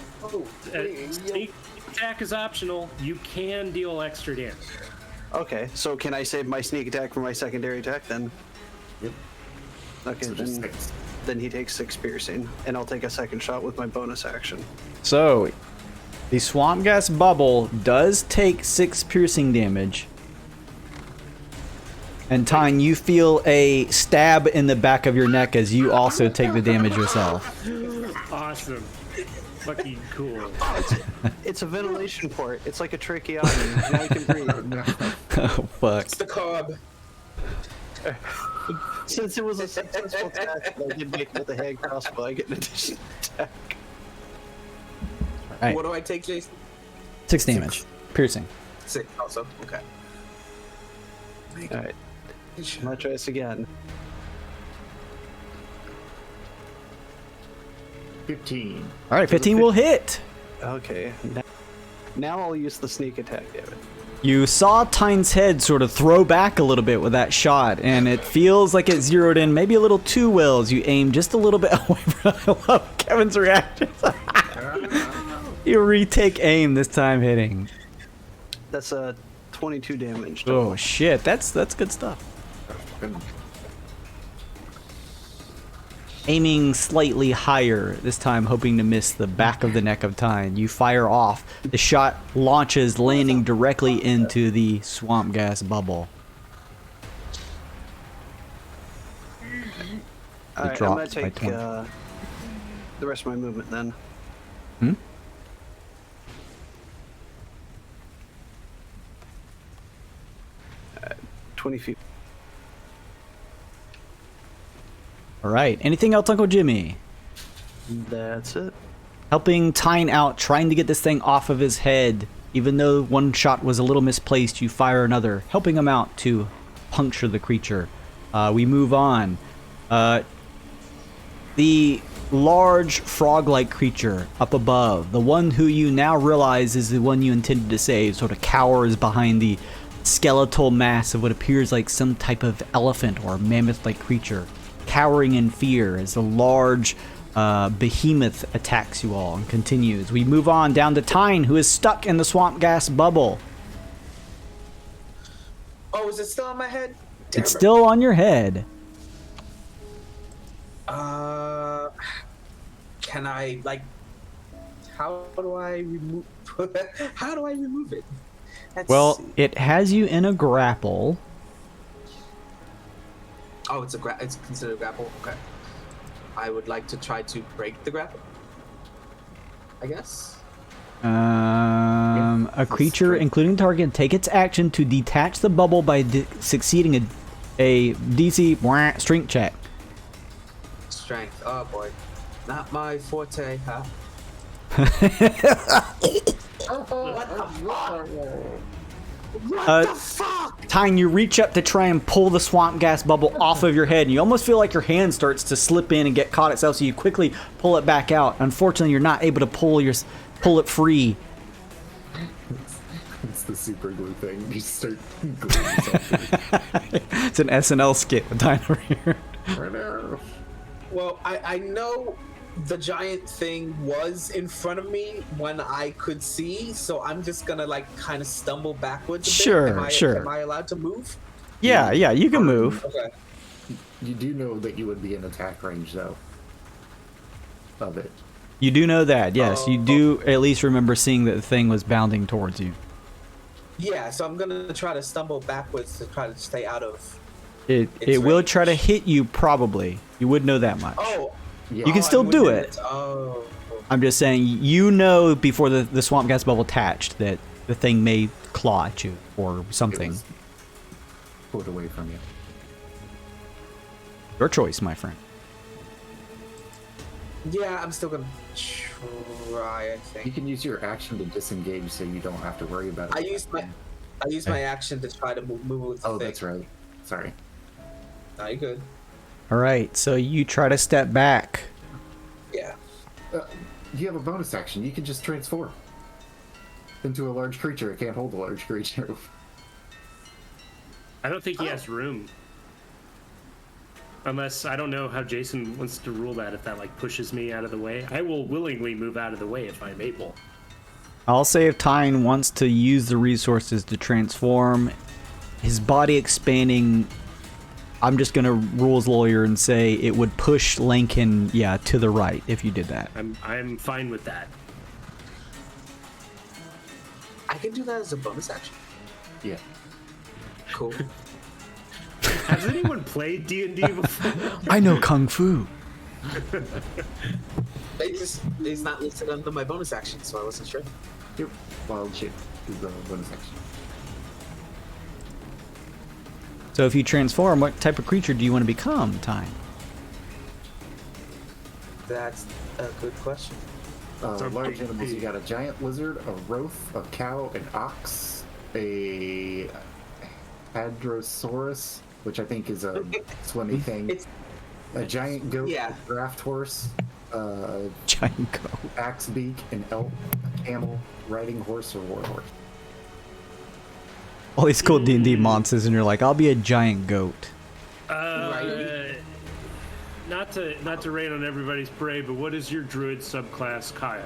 Sneak attack is optional. You can deal extra damage. Okay, so can I save my sneak attack for my secondary attack then? Yep. Okay, So just then, 6. then he takes 6 piercing, and I'll take a second shot with my bonus action. So, the swamp gas bubble does take 6 piercing damage. And Tyne, you feel a stab in the back of your neck as you also take the damage yourself. Awesome. Fucking cool. It's a ventilation port. It's like a tracheotomy. Now you can breathe. Oh, fuck. It's the cob. Since it was a successful attack, I did make it with a hand crossbow. I get an additional attack. Right. What do I take, Jason? 6 damage. Piercing. 6 also. Okay. All right, my choice again. 15. Alright, 15 will hit. Okay, now I'll use the sneak attack, damn it. You saw Tyne's head sort of throw back a little bit with that shot, and it feels like it zeroed in maybe a little too well as you aim just a little bit away from I love Kevin's reaction. You retake aim this time hitting. That's a 22 damage. Oh shit, that's good stuff. Aiming slightly higher, this time hoping to miss the back of the neck of Tyne. You fire off. The shot launches, landing directly into the swamp gas bubble. Alright, I'm gonna take the rest of my movement then. 20 feet. All right. Anything else, Uncle Jimmy? That's it. Helping Tyne out, trying to get this thing off of his head. Even though one shot was a little misplaced, you fire another, helping him out to puncture the creature. We move on. The large frog-like creature up above, the one who you now realize is the one you intended to save, sort of cowers behind the skeletal mass of what appears like some type of elephant or mammoth-like creature, cowering in fear as the large behemoth attacks you all and continues. We move on down to Tyne, who is stuck in the swamp gas bubble. Oh, is it still on my head? It's still on your head. Can I, like, how do I remove it? Well, it has you in a grapple. Oh, it's considered a grapple? Okay. I would like to try to break the grapple, I guess. A creature, including target, take its action to detach the bubble by succeeding a DC strength check. Strength. Oh boy, not my forte, huh? What the fuck? Tyne, you reach up to try and pull the swamp gas bubble off of your head, and you almost feel like your hand starts to slip in and get caught itself, so you quickly pull it back out. Unfortunately, you're not able to pull it free. It's the super glue thing. You start gluing yourself. It's an SNL skit with Tyne over here. Right now. Well, I know the giant thing was in front of me when I could see, so I'm just gonna like kind of stumble backwards a bit. Sure. Am I allowed to move? Yeah, you can move. Okay. You do know that you would be in attack range, though, of it. You do know that, yes. You do at least remember seeing that the thing was bounding towards you. Yeah, so I'm gonna try to stumble backwards to try to stay out of. It will try to hit you, probably. You would know that much. Oh. Yeah. You can still do it. Oh. I'm just saying, you know before the swamp gas bubble attached that the thing may claw at you or something. Pulled away from you. Your choice, my friend. Yeah, I'm still gonna try, I think. You can use your action to disengage, so you don't have to worry about it. I used my action to try to move with the thing. That's right. Sorry. No, you're good. All right, so you try to step back. Yeah. You have a bonus action. You can just transform into a large creature. It can't hold a large creature. I don't think he has room. Unless, I don't know how Jason wants to rule that, if that like pushes me out of the way. I will willingly move out of the way if I'm able. I'll say if Tyne wants to use the resources to transform, his body expanding, I'm just gonna rules lawyer and say it would push Lincoln, to the right if you did that. I'm fine with that. I can do that as a bonus action. Yeah. Cool. Has anyone played D&D before? I know Kung Fu. It's not listed under my bonus action, so I wasn't sure. Yep. Wild shape is the bonus action. So if you transform, what type of creature do you want to become, Tyne? That's a good question. Large animals, you got a giant lizard, a roth, a cow, an ox, a hadrosaurus, which I think is a swimming thing, a giant goat, a draft horse, giant goat, axe beak, an elk, a camel, riding horse, or warhorse. All these cool D&D monsters, and you're like, I'll be a giant goat. Not to rain on everybody's parade, but what is your druid subclass, Kyle?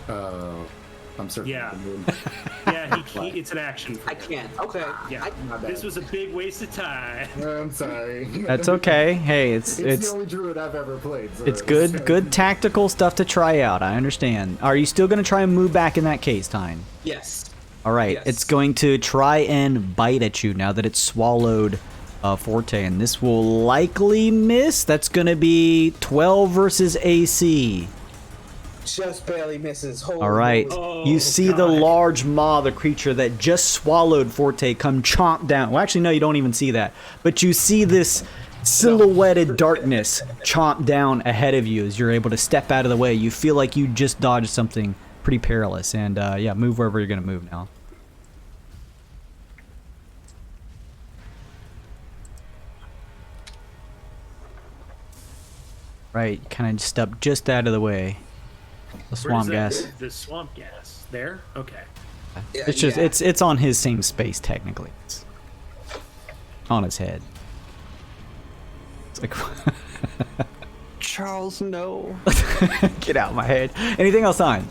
I'm certain. Yeah. I can move. Yeah, it's an action. I can't. Okay. Yeah, this was a big waste of time. I'm sorry. That's okay. Hey, it's the only druid I've ever played. So it's good tactical stuff to try out. I understand. Are you still gonna try and move back in that case, Tyne? Yes. All right. Yes. It's going to try and bite at you now that it's swallowed Forte, and this will likely miss. That's gonna be 12 versus AC. Just barely misses. Holy All right. Oh, You see the large maw, the creature that just swallowed Forte, come chomp down. Well, actually, no, you don't even see that. But you see this silhouetted darkness chomp down ahead of you as you're able to step out of the way. You feel like you just dodged something pretty perilous. And, yeah, move wherever you're going to move now. Right. Kind of step just out of the way. The swamp gas. The swamp gas. There? Okay. It's just it's on his same space technically. It's on his head. It's like Charles, no. get out of my head. Anything else on?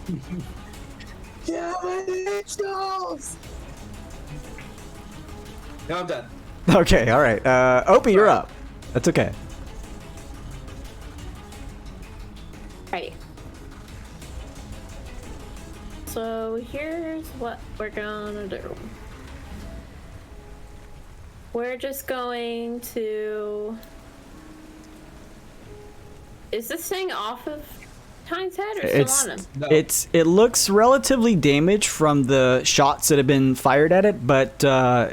Yeah, my Charles. No, I'm done. Okay, all right. Opie, you're up. That's okay. Right. So here's what we're gonna do. We're just going to... Is this thing off of Tyne's head or still on him? No. It looks relatively damaged from the shots that have been fired at it, but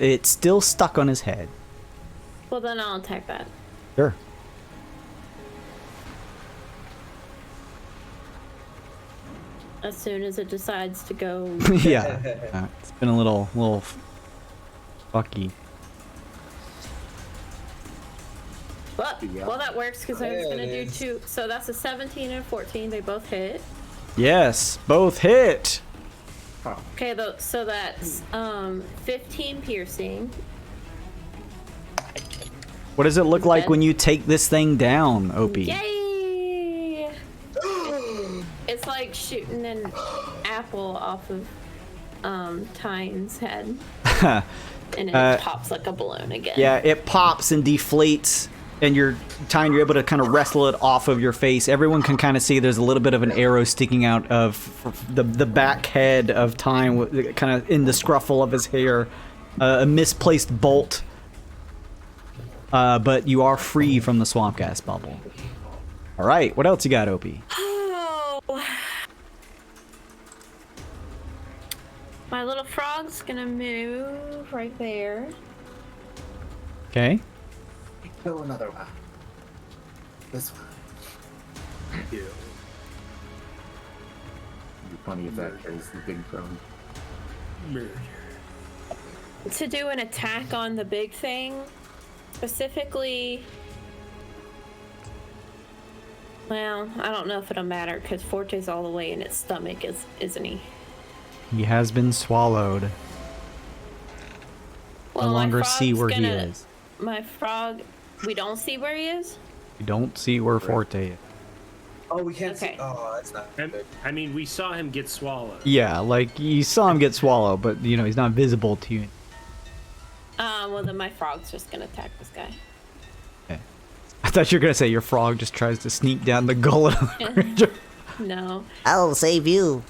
it's still stuck on his head. Well, then I'll attack that. Sure. As soon as it decides to go. Yeah. It's been a little fucky. Well, that works because I was There gonna it do is. 2. So that's a 17 and 14. They both hit. Yes, both hit. Okay, so that's 15 piercing. What does it look like dead. when you take this thing down, Opie? Yay! It's like shooting an apple off of Tyne's head, and it pops like a balloon again. Yeah, it pops and deflates, and you're able to kind of wrestle it off of your face. Everyone can kind of see there's a little bit of an arrow sticking out of the back head of Tyne, kind of in the scruffle of his hair. A misplaced bolt. But you are free from the swamp gas bubble. All right, what else you got, Opie? Oh. My little frog's gonna move right there. Okay. Go another one. This one. Yeah. It'd be funny if that is the big phone. Murder. To do an attack on the big thing, specifically. Well, I don't know if it'll matter because Forte's all the way in its stomach, isn't he? He has been swallowed. Well, No my longer see frog's where he gonna- is. My frog, we don't see where he is? You don't see where Forte is. Oh, we can't Okay. see. Oh, that's not good. I mean, we saw him get swallowed. Yeah, like you saw him get swallowed, but you know he's not visible to you. Well then my frog's just gonna attack this guy. I thought you were gonna say your frog just tries to sneak down the gullet of the creature. No. I'll save you.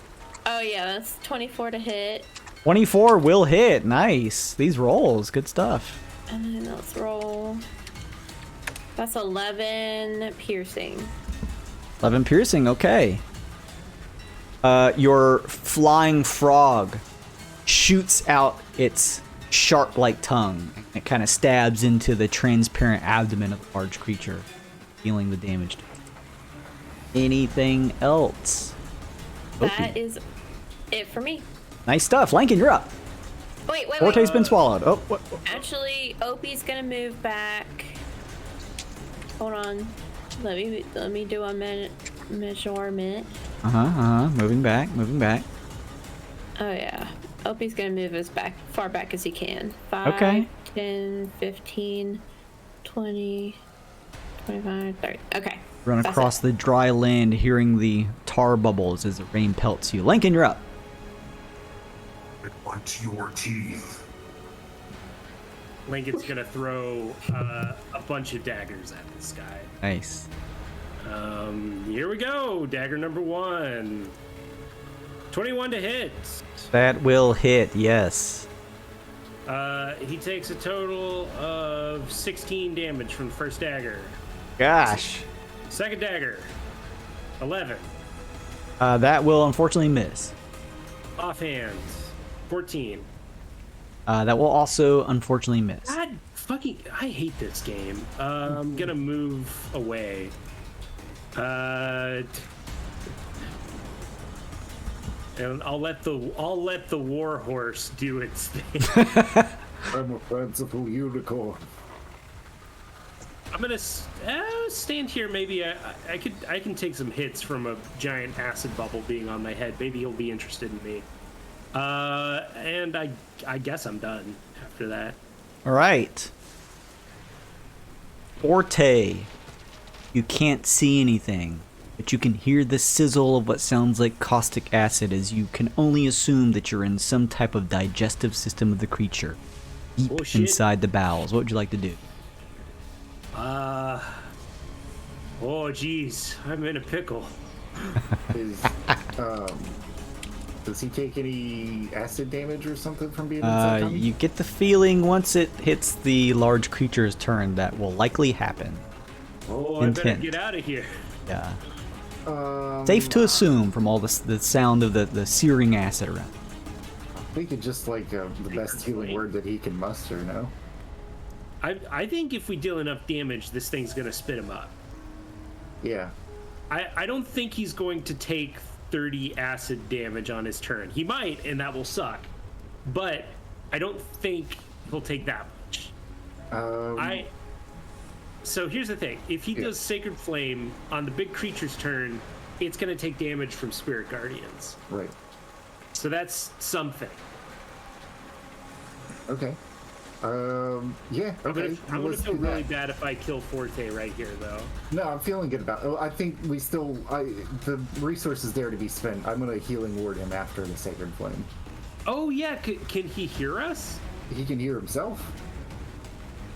Oh yeah, that's 24 to hit. 24 will hit. Nice. These rolls, good stuff. And then let's roll. That's 11 piercing. 11 piercing, okay. Your flying frog shoots out its shark-like tongue. It kind of stabs into the transparent abdomen of the large creature, dealing the damage to it. Anything else? That is it for me. Nice stuff. Lincoln, you're up. Wait. Forte's been swallowed. Oh, what? Actually, Opie's gonna move back. Hold on. Let me do a measurement. Moving back. Oh yeah. Opie's gonna move as far back as he can. 5, Okay. 10, 15, 20, 25, 30. Okay. Run across the dry land, hearing the tar bubbles as the rain pelts you. Lincoln, you're up. What's your teeth? Lincoln's gonna throw a bunch of daggers at this guy. Nice. Here we go. Dagger number 1. 21 to hit. That will hit, yes. He takes a total of 16 damage from the first dagger. Gosh. Second dagger, 11. That will unfortunately miss. Offhand, 14. That will also unfortunately miss. God fucking, I hate this game. I'm gonna move away. And I'll let the war horse do its thing. I'm a fanciful unicorn. I'm gonna stand here. Maybe I can take some hits from a giant acid bubble being on my head. Maybe he'll be interested in me. And I guess I'm done after that. All right. Forte. You can't see anything, but you can hear the sizzle of what sounds like caustic acid, as you can only assume that you're in some type of digestive system of the creature, deep inside the bowels. What would you like to do? Oh geez, I'm in a pickle. Does he take any acid damage or something from being inside Tommy? You get the feeling once it hits the large creature's turn that will likely happen. Oh, I better get out of here. Yeah. Safe to assume from all the sound of the searing acid around. We could just the best healing word that he can muster, no? I think if we deal enough damage, this thing's gonna spit him up. Yeah. I don't think he's going to take 30 acid damage on his turn. He might, and that will suck. But I don't think he'll take that much. So here's the thing. If he does Sacred Flame on the big creature's turn, it's going to take damage from Spirit Guardians. Right. So that's something. Okay. Yeah. Okay. I'm gonna feel really bad if I kill Forte right here, though. No, I'm feeling good about it. I think the resource is there to be spent. I'm gonna healing ward him after the Sacred Flame. Oh yeah, can he hear us? He can hear himself.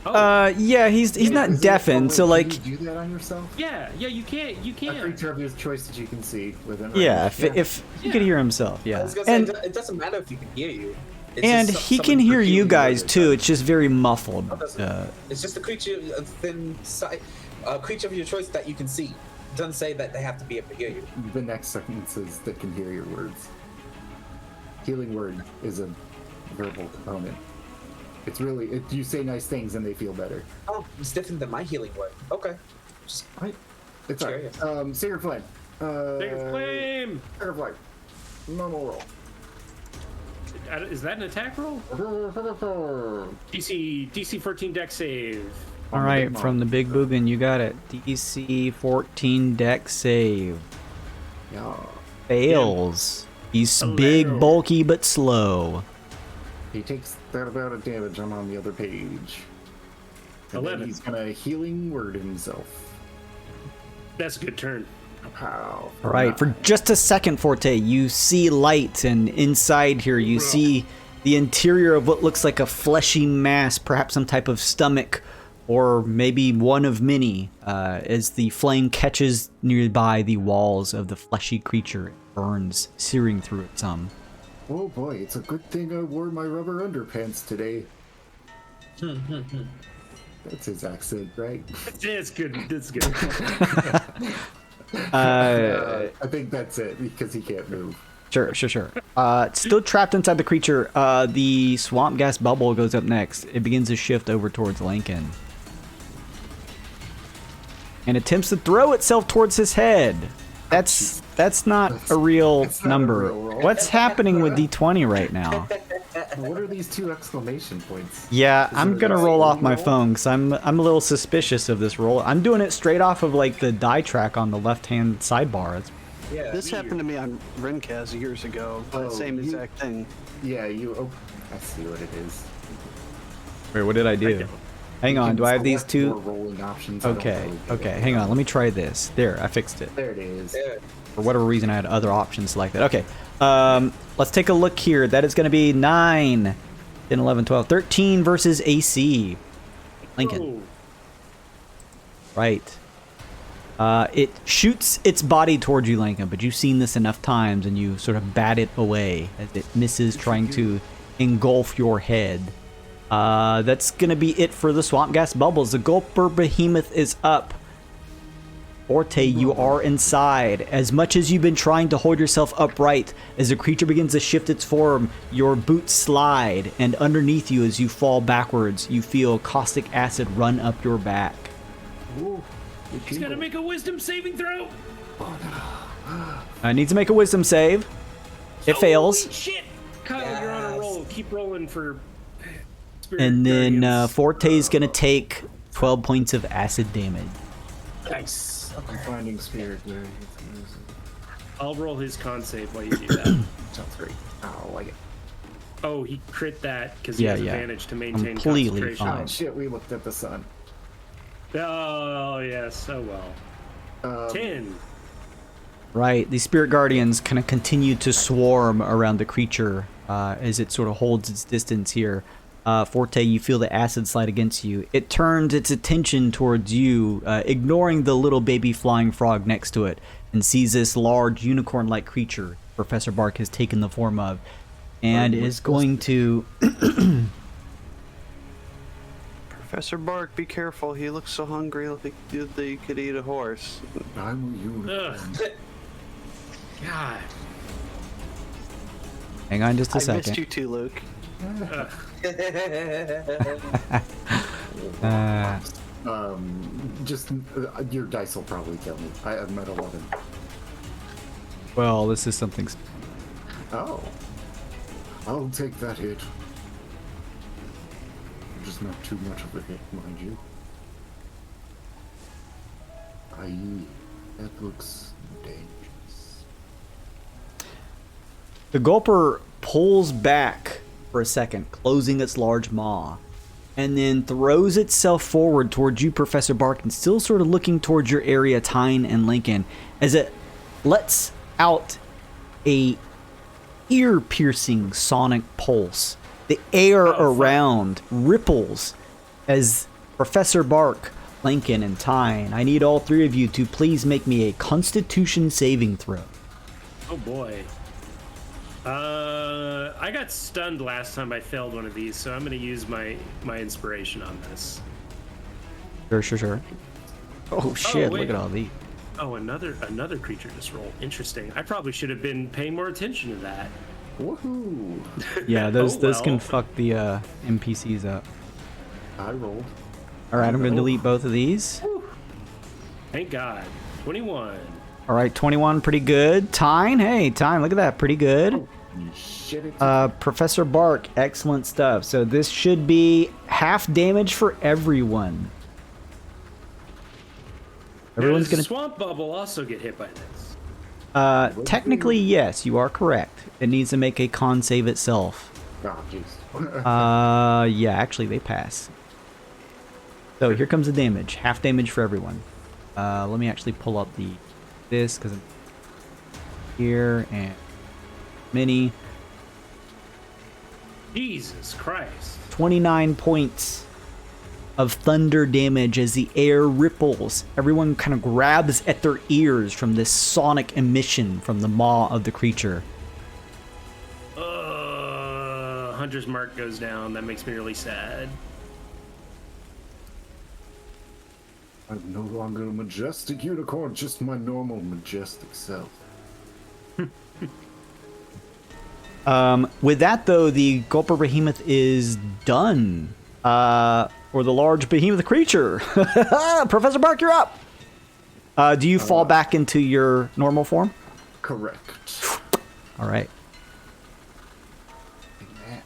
Oh. Yeah, he's not deafened, so like. Can you do that on yourself? Yeah, you can't. A creature of his choice that you can see within. Yeah, if he could hear himself, yeah. I was gonna say, it doesn't matter if he can hear you. It's and just he can hear you guys too. It's just very muffled. It's just a creature, a creature of your choice that you can see. It doesn't say that they have to be able to hear you. The next sentence is that can hear your words. Healing word is a verbal component. It's really you say nice things and they feel better. Oh, it's different than my healing word. Okay. Right. It's alright. Sacred Flame. Sacred Flame. Sacred Flame. Normal roll. Is that an attack roll? DC 14 dex save. All right, from the big boogan, you got it. DC 14 dex save. Yeah. Fails. He's big, bulky, but slow. He takes that amount of damage. I'm on the other page. And 11. Then he's gonna healing word himself. That's a good turn. Wow. All right, for just a second, Forte, you see light, and inside here you see the interior of what looks like a fleshy mass, perhaps some type of stomach, or maybe one of many, as the flame catches nearby the walls of the fleshy creature. It burns, searing through it some. Oh boy, it's a good thing I wore my rubber underpants today. That's his accent, right? It's good. That's good. I think that's it, because he can't move. Sure. Still trapped inside the creature. The swamp gas bubble goes up next. It begins to shift over towards Lincoln. And attempts to throw itself towards his head. That's not a real number. A real roll. What's happening with D20 right now? What are these 2 exclamation points? Yeah, Is I'm it gonna a roll off saving my roll? phone because I'm a little suspicious of this roll. I'm doing it straight off of like the die track on the left-hand sidebar. Yeah. This happened to me on Rencast years ago. The same exact thing. Yeah, I see what it is. Wait, what did I do? Hang on, do I have these Select two? more rolling options. I don't Okay, really okay, care. hang on, let me try this. There, I fixed it. There it is. Yeah. For whatever reason, I had other options like that. Okay, let's take a look here. That is going to be 9, 10, 11, 12, 13 versus AC. Lincoln. Oh, Right. It shoots its body towards you, Lincoln, but you've seen this enough times and you sort of bat it away as it misses trying to engulf your head. That's going to be it for the Swamp Gas Bubbles. The Gulper Behemoth is up. Forte, you are inside. As much as you've been trying to hold yourself upright, as the creature begins to shift its form, your boots slide, and underneath you as you fall backwards, you feel caustic acid run up your back. he's got to make a wisdom saving throw. I need to make a wisdom save. It fails. Holy shit! Kyle, you're on a roll. Keep rolling for Spirit And then Guardians. Forte is going to take 12 points of acid damage. Nice. I'm finding spirit there. I'll roll his con save while you do that. Sounds great. I like it. Oh, he crit that because he Yeah, has yeah. advantage to maintain Completely concentration. fine. Oh shit, we looked at the sun. Oh, yes. Oh, well. 10. Right, the Spirit Guardians kind of continue to swarm around the creature as it sort of holds its distance here. Forte, you feel the acid slide against you. It turns its attention towards you, ignoring the little baby flying frog next to it, and sees this large unicorn-like creature Professor Bark has taken the form of, and is going to... Professor Bark, be careful. He looks so hungry like he could eat a horse. I'm a unicorn. Ugh. God. Hang on just a I second. missed you too, Luke. Just your dice will probably kill me. I'm at 11. Well, this is something... Oh. I'll take that hit. Just not too much of a hit, mind you. That looks dangerous. The Gulper pulls back for a second, closing its large maw, and then throws itself forward towards you, Professor Bark, and still sort of looking towards your area, Tyne and Lincoln, as it lets out a ear-piercing sonic pulse. The air around ripples as Professor Bark, Lincoln, and Tyne, I need all three of you to please make me a Constitution saving throw. Oh, boy. I got stunned last time I failed one of these, so I'm going to use my inspiration on this. Sure. Oh shit, wait. look at all these. Oh, another creature just rolled. Interesting. I probably should have been paying more attention to that. Woohoo! Yeah, those Oh, can well. fuck the NPCs up. I rolled. Alright, I'm gonna delete both of these. Thank God. 21. Alright, 21, pretty good. Tyne, hey, Tyne, look at that, pretty good. Shit, it's Professor Bark, excellent stuff. So this should be half damage for everyone. Everyone's Does gonna... the swamp bubble also get hit by this? Technically, yes, you are correct. It needs to make a con save itself. oh, jeez. Yeah, actually, they pass. So here comes the damage. Half damage for everyone. Let me actually pull up this because I'm here and mini. Jesus Christ. 29 points of thunder damage as the air ripples. Everyone kind of grabs at their ears from this sonic emission from the maw of the creature. Hunter's mark goes down. That makes me really sad. I'm no longer a majestic unicorn, just my normal majestic self. With that, though, the Gulper Behemoth is done. Or the large behemoth creature. Professor Bark, you're up. Do you fall back into your normal form? Correct. All right. That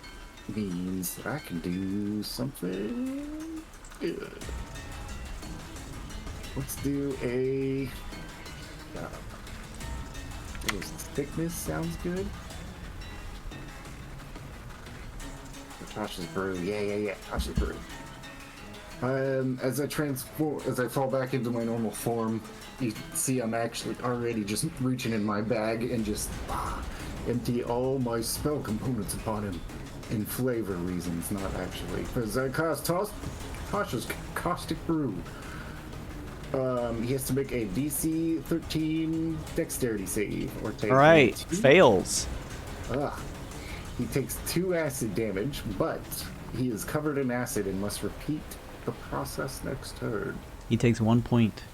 means that I can do something good. Let's do a... thickness sounds good. Josh's brew. Yeah. Josh's brew. As I fall back into my normal form, you see I'm actually already just reaching in my bag and just empty all my spell components upon him. In flavor reasons, not actually. Because I cast Tasha's Caustic Brew. He has to make a DC 13 dexterity save or take. All right, fails. He takes 2 acid damage, but he is covered in acid and must repeat the process next turn. He takes 1 point.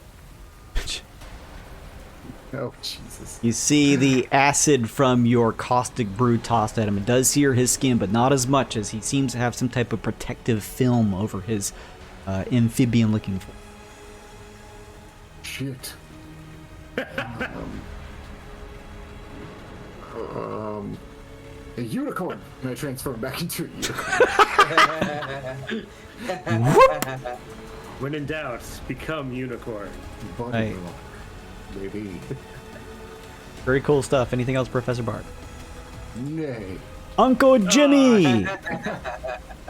Oh, Jesus. You see the acid from your caustic brew tossed at him. It does sear his skin, but not as much, as he seems to have some type of protective film over his amphibian-looking form. Shit. A unicorn. And I transform back into a unicorn. When in doubt, become unicorn. Right. Maybe. Very cool stuff. Anything else, Professor Bart? Nay. Uncle Jimmy!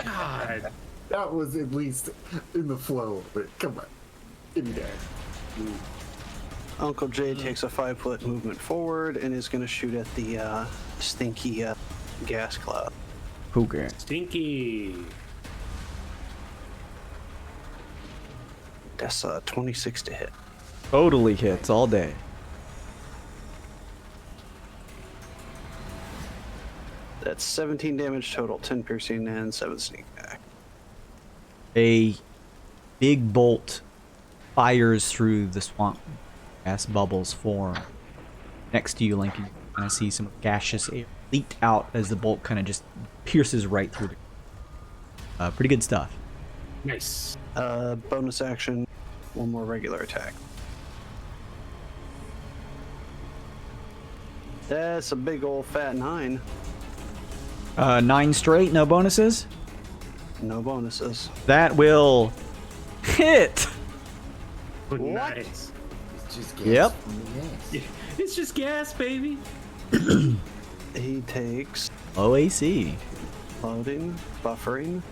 God. That was at least in the flow, but come on. Give me that. Uncle Jay takes a 5-foot movement forward and is going to shoot at the stinky gas cloud. Okay. Stinky. That's 26 to hit. Totally hits all day. That's 17 damage total, 10 piercing and 7 sneak back. A big bolt fires through the swamp. Gas bubbles form next to you, Lincoln. And I see some gaseous air leak out as the bolt kind of just pierces right through the... pretty good stuff. Nice. Bonus action, 1 more regular attack. That's a big old fat 9. 9 straight, no bonuses? No bonuses. That will hit! Nice. It's just gas. Yep. It's just gas, baby. He takes OAC. loading, buffering.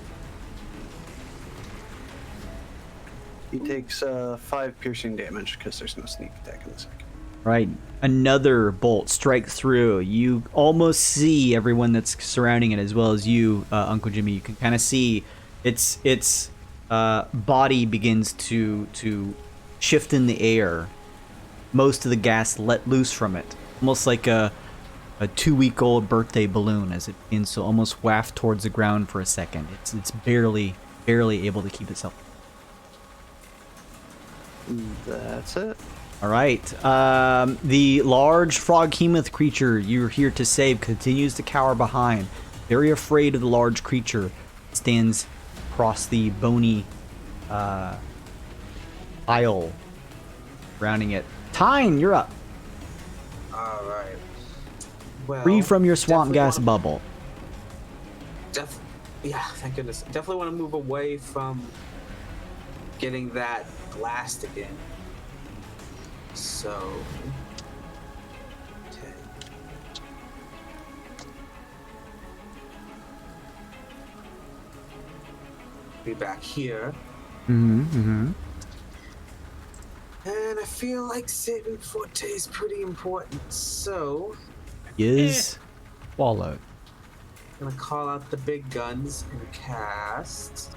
He takes 5 piercing damage because there's no sneak attack in the second. Right. Another bolt strikes through. You almost see everyone that's surrounding it, as well as you, Uncle Jimmy. You can kind of see its body begins to shift in the air. Most of the gas let loose from it, almost like a 2-week-old birthday balloon, as it begins to almost waft towards the ground for a second. It's barely able to keep itself. That's it. All right. The large frog-hemoth creature you're here to save continues to cower behind. Very afraid of the large creature. Stands across the bony aisle surrounding it. Tyne, you're up. All right. Well, Free from your swamp gas definitely bubble. Yeah, thank goodness. Definitely want to move away from getting that blast again. So, okay. Be back here. Mm-hmm. And I feel like saving Forte is pretty important, so Is swallowed. I'm gonna call out the big guns and cast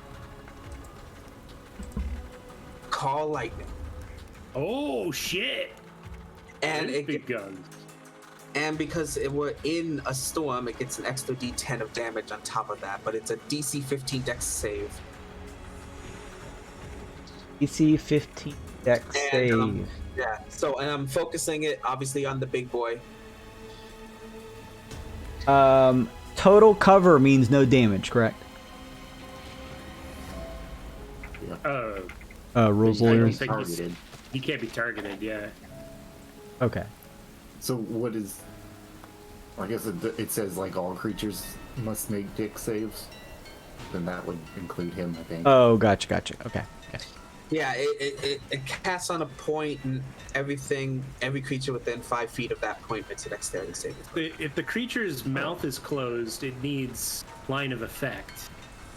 Call Lightning. Oh shit! And Those it big guns. And because we're in a storm, it gets an extra D10 of damage on top of that, but it's a DC 15 Dex save. DC 15 Dex save. Yeah, so and I'm focusing it obviously on the big boy. Total cover means no damage, correct? Rules I don't lawyers. think Targeted. he can't be targeted. Yeah. Okay. So what is? I guess it says like all creatures must make Dex saves. Then that would include him, I think. Oh, gotcha. Okay. Yeah, it casts on a point, and every creature within 5 feet of that point makes a dexterity saving throw. If the creature's mouth is closed, it needs line of effect.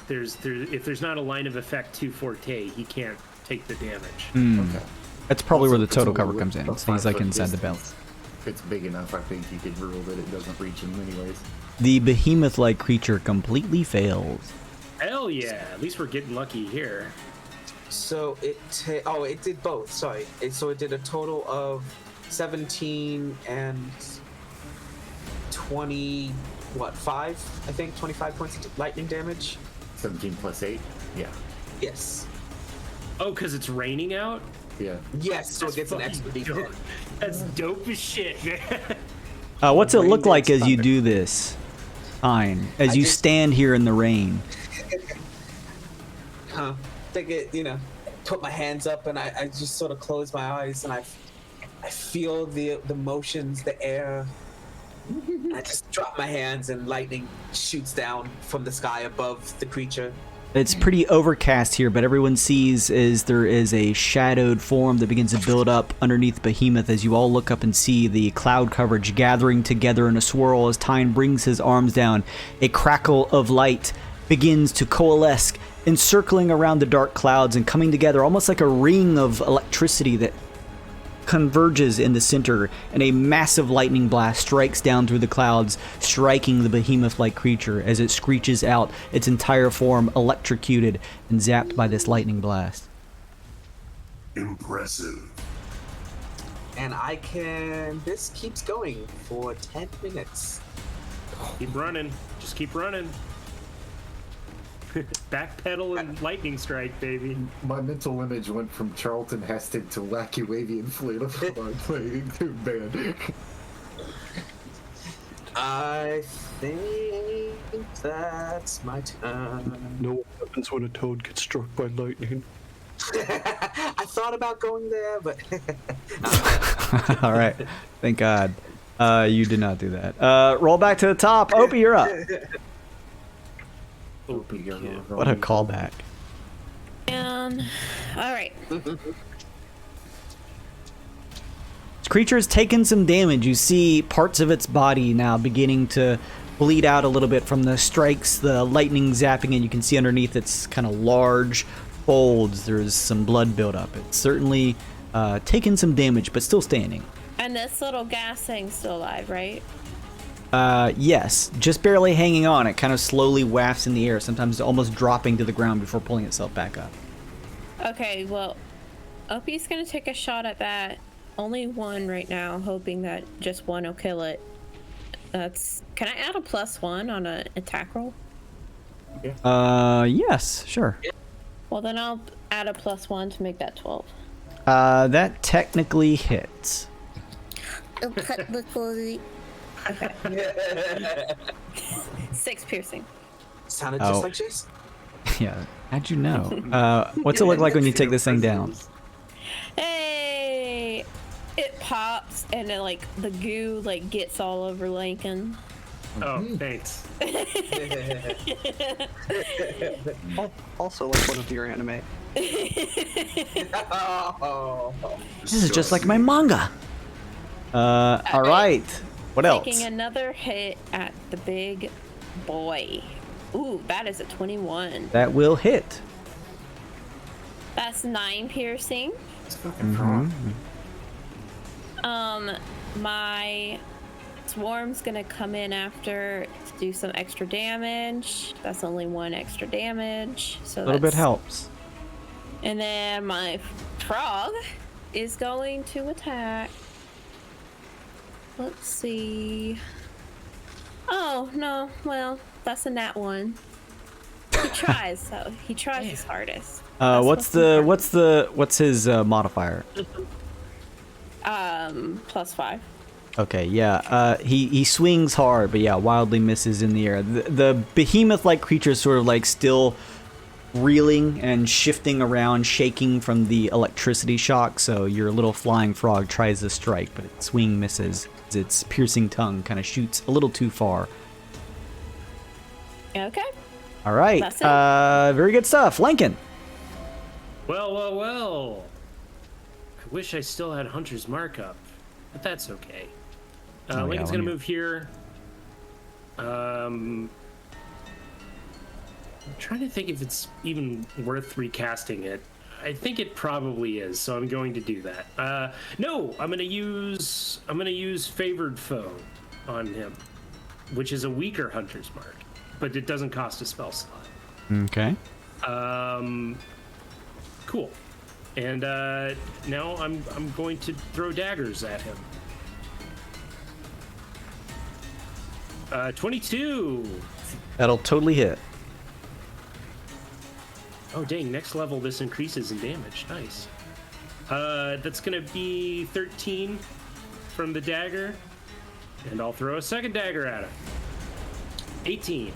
if there's not a line of effect to Forte, he can't take the damage. Okay. That's probably where the It's total only cover with comes in. a So he's like 5 foot inside the belt. distance. If it's big enough, I think you could rule that it doesn't reach him anyways. The behemoth-like creature completely fails. Hell yeah! At least we're getting lucky here. So it did both. Sorry. So it did a total of 17 and 20. What? 5? I think 25 points of lightning damage. 17 plus 8? Yeah. Yes. Oh, because it's raining out? Yeah. Yes. So it gets an fucking extra dope. d10. That's dope as shit, man. What's it look Rain like dance as you thunder. do this, Fine, as I you just- stand here in the rain? Take it, put my hands up and I just sort of close my eyes and I feel the motions, the air. I just drop my hands and lightning shoots down from the sky above the creature. It's pretty overcast here, but everyone sees is there is a shadowed form that begins to build up underneath Behemoth as you all look up and see the cloud coverage gathering together in a swirl as Tyne brings his arms down. A crackle of light begins to coalesce, encircling around the dark clouds and coming together almost like a ring of electricity that converges in the center, and a massive lightning blast strikes down through the clouds, striking the behemoth-like creature as it screeches out, its entire form electrocuted and zapped by this lightning blast. Impressive. And this keeps going for 10 minutes. Keep running. Just keep running. Backpedal and lightning strike, baby. My mental image went from Charlton Heston to Wacky Wavy Inflatable playing to band. I think that's my turn. Know what happens when a toad gets struck by lightning? I thought about going there, but All right, thank God. You did not do that. Roll back to the top. Opie, you're up. What a callback. All right. This creature has taken some damage. You see parts of its body now beginning to bleed out a little bit from the strikes, the lightning zapping, and you can see underneath its kind of large folds there's some blood buildup. It's certainly taken some damage, but still standing. And this little gas thing's still alive, right? Yes, just barely hanging on. It kind of slowly wafts in the air, sometimes almost dropping to the ground before pulling itself back up. Okay, well, Opie's gonna take a shot at that. Only one right now, hoping that just one will kill it. Can I add a +1 on an attack roll? Yes, sure. Well, then I'll add a +1 to make that 12. That technically hits. Technically. Okay. 6 piercing. sounded Oh. just like Jason. Yeah, how'd you know? What's it look like when you take this thing down? Hey! It pops and then the goo gets all over Lincoln. Oh, thanks. Also, like one of your anime. Oh. This is just like my manga. All right. What else? Taking another hit at the big boy. Ooh, that is a 21. That will hit. That's 9 piercing. My swarm's gonna come in after to do some extra damage. That's only 1 extra damage. So A little bit that's- helps. And then my frog is going to attack. Let's see. Oh, no. Well, that's a nat 1. He tries, so he tries his hardest. What's his modifier? +5. Okay, yeah. He swings hard, but yeah, wildly misses in the air. The behemoth-like creature is sort of still reeling and shifting around, shaking from the electricity shock. So your little flying frog tries to strike, but its swing misses. Its piercing tongue kind of shoots a little too far. Okay. All right. That's it. Very good stuff, Lincoln. Well. I wish I still had Hunter's Markup, but that's okay. Oh, yeah, Lincoln's when gonna you- move here. trying to think if it's even worth recasting it. I think it probably is, so I'm going to do that. No, I'm gonna use Favored Foe on him, which is a weaker Hunter's Mark, but it doesn't cost a spell slot. Okay. Cool. And now I'm going to throw daggers at him. 22. That'll totally hit. Oh dang! Next level, this increases in damage. Nice. That's gonna be 13 from the dagger, and I'll throw a second dagger at him. 18.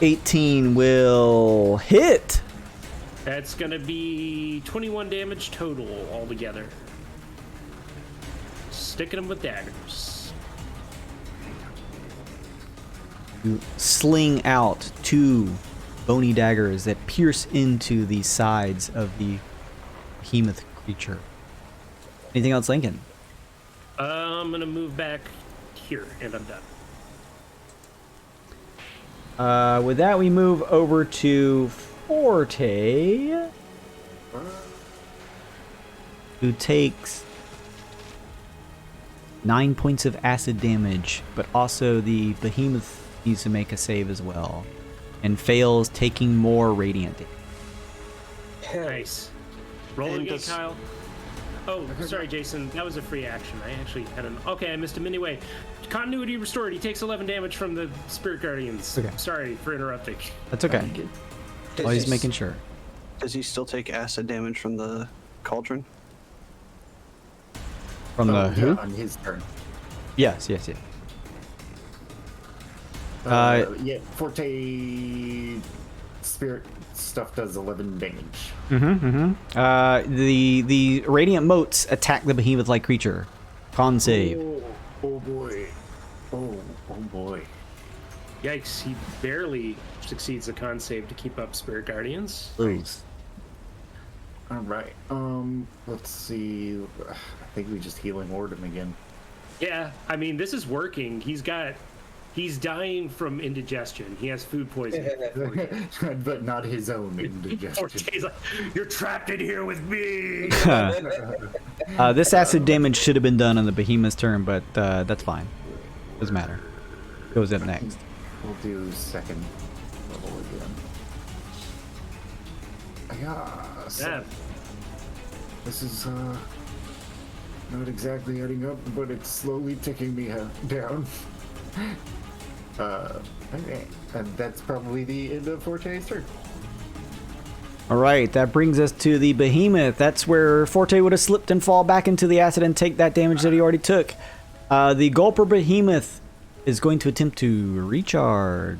18 will hit. That's gonna be 21 damage total altogether. Sticking them with daggers. You sling out 2 bony daggers that pierce into the sides of the behemoth creature. Anything else, Lincoln? I'm gonna move back here, and I'm done. With that, we move over to Forte, who takes 9 points of acid damage, but also the behemoth needs to make a save as well, and fails, taking more radiant damage. Nice. Roll And again, does- Kyle. Oh, sorry, Jason. That was a free action. I actually had an... Okay, I missed him anyway. Continuity restored. He takes 11 damage from the Spirit Guardians. Okay. Sorry for interrupting. That's okay. Always making sure. Does he still take acid damage from the cauldron? From the who? On his turn. Yes. Yeah, Forte spirit stuff does 11 damage. The radiant motes attack the behemoth-like creature. Con save. Oh boy. Oh boy. Yikes, he barely succeeds a con save to keep up Spirit Guardians. Lose. All right. Let's see. I think we just healing ward him again. Yeah, I mean, this is working. He's dying from indigestion. He has food poisoning. But not his own indigestion. Forte's like, you're trapped in here with me. This acid damage should have been done on the behemoth's turn, but that's fine. Doesn't matter. Goes up next. We'll do second level again. Yeah. This is not exactly heading up, but it's slowly ticking me down. Okay, and that's probably the end of Forte's turn. All right, that brings us to the behemoth. That's where Forte would have slipped and fall back into the acid and take that damage that he already took. The Gulper behemoth is going to attempt to recharge.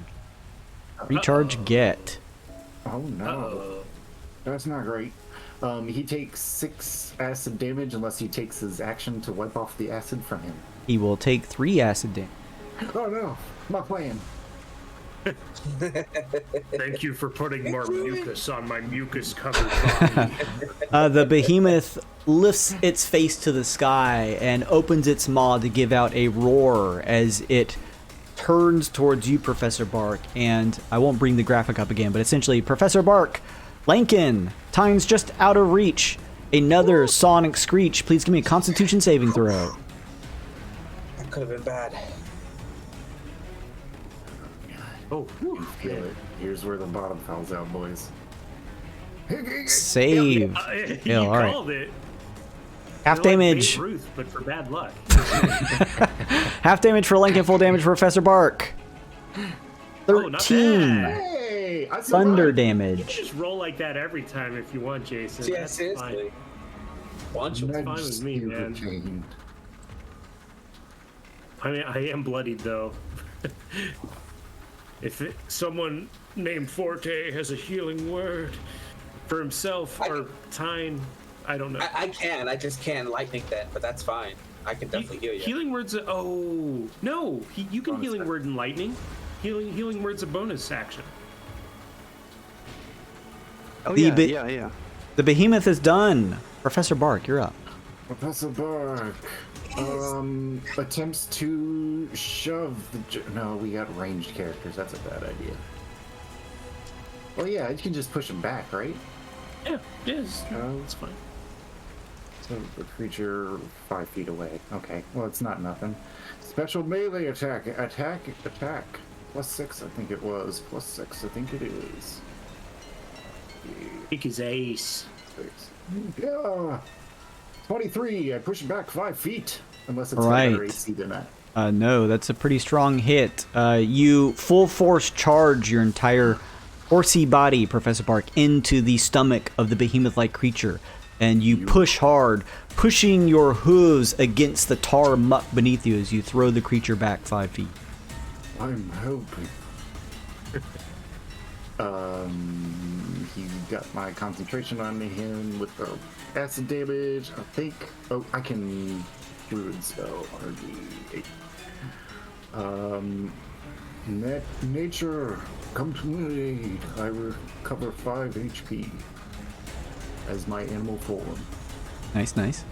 Recharge get. Oh no, that's not great. He takes 6 acid damage unless he takes his action to wipe off the acid from him. He will take 3 acid damage. Oh no, my plan. Thank you for putting more mucus on my mucus-covered body. The behemoth lifts its face to the sky and opens its maw to give out a roar as it turns towards you, Professor Bark. And I won't bring the graphic up again, but essentially, Professor Bark, Lankin, time's just out of reach. Another sonic screech. Please give me a Constitution saving throw. That could have been bad. Oh, Feel it. Here's where the bottom falls out, boys. Save. you Yeah, all right. called it. Half You're like damage. Babe Ruth, but for bad luck. Half damage for Lankin, full damage for Professor Bark. Oh, not 13. bad. Hey, I Thunder survived. You damage. can just roll like that every time if you want, Jason. Yeah, That's seriously. Bunch of fine with me, man. Chain. I mean, I am bloodied though. If someone named Forte has a healing word for himself or Tyne, I don't know. I just can lightning then, but that's fine. I can definitely heal you. Healing words. Oh no, you can Bonus healing action. word in lightning. Healing word's a bonus action. Oh The yeah, yeah. The behemoth is done. Professor Bark, you're up. Professor Bark attempts to shove the. No, we got ranged characters. That's a bad idea. Well, yeah, you can just push him back, right? Yeah, yes, that's fine. So the creature 5 feet away. Okay, well, it's not nothing. Special melee attack. Attack. +6, I think it was. +6, I think it is. Kick his ace. Yeah. 23. I push him back 5 feet. Unless it's Right. higher AC than that. No, that's a pretty strong hit. You full force charge your entire horsey body, Professor Park, into the stomach of the behemoth-like creature. And you push hard, pushing your hooves against the tar muck beneath you as you throw the creature back 5 feet. I'm hoping. He got my concentration on him with the acid damage. I think. Oh, I can druid spell RD8. Nature, come to my aid. I recover 5 HP as my animal form. Nice, nice.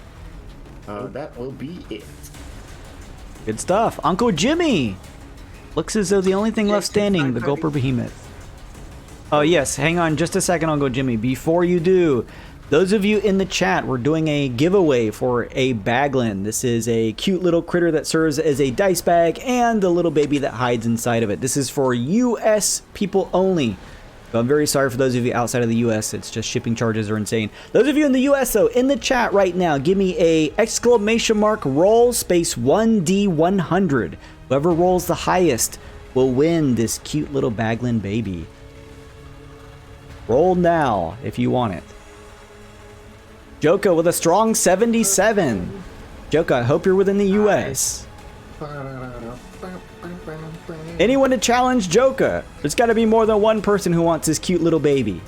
That will be it. Good stuff. Uncle Jimmy! Looks as though the only thing left standing, the Gulper Behemoth. Oh, yes. Hang on just a second, Uncle Jimmy. Before you do, those of you in the chat, we're doing a giveaway for a Baglin. This is a cute little critter that serves as a dice bag and the little baby that hides inside of it. This is for U.S. people only. So I'm very sorry for those of you outside of the U.S. It's just shipping charges are insane. Those of you in the U.S., though, in the chat right now, give me a !roll space 1D100. Whoever rolls the highest will win this cute little Baglin baby. Roll now if you want it. Joka with a strong 77. Joka, I hope you're within the U.S. Anyone to challenge Joka? There's got to be more than one person who wants this cute little baby.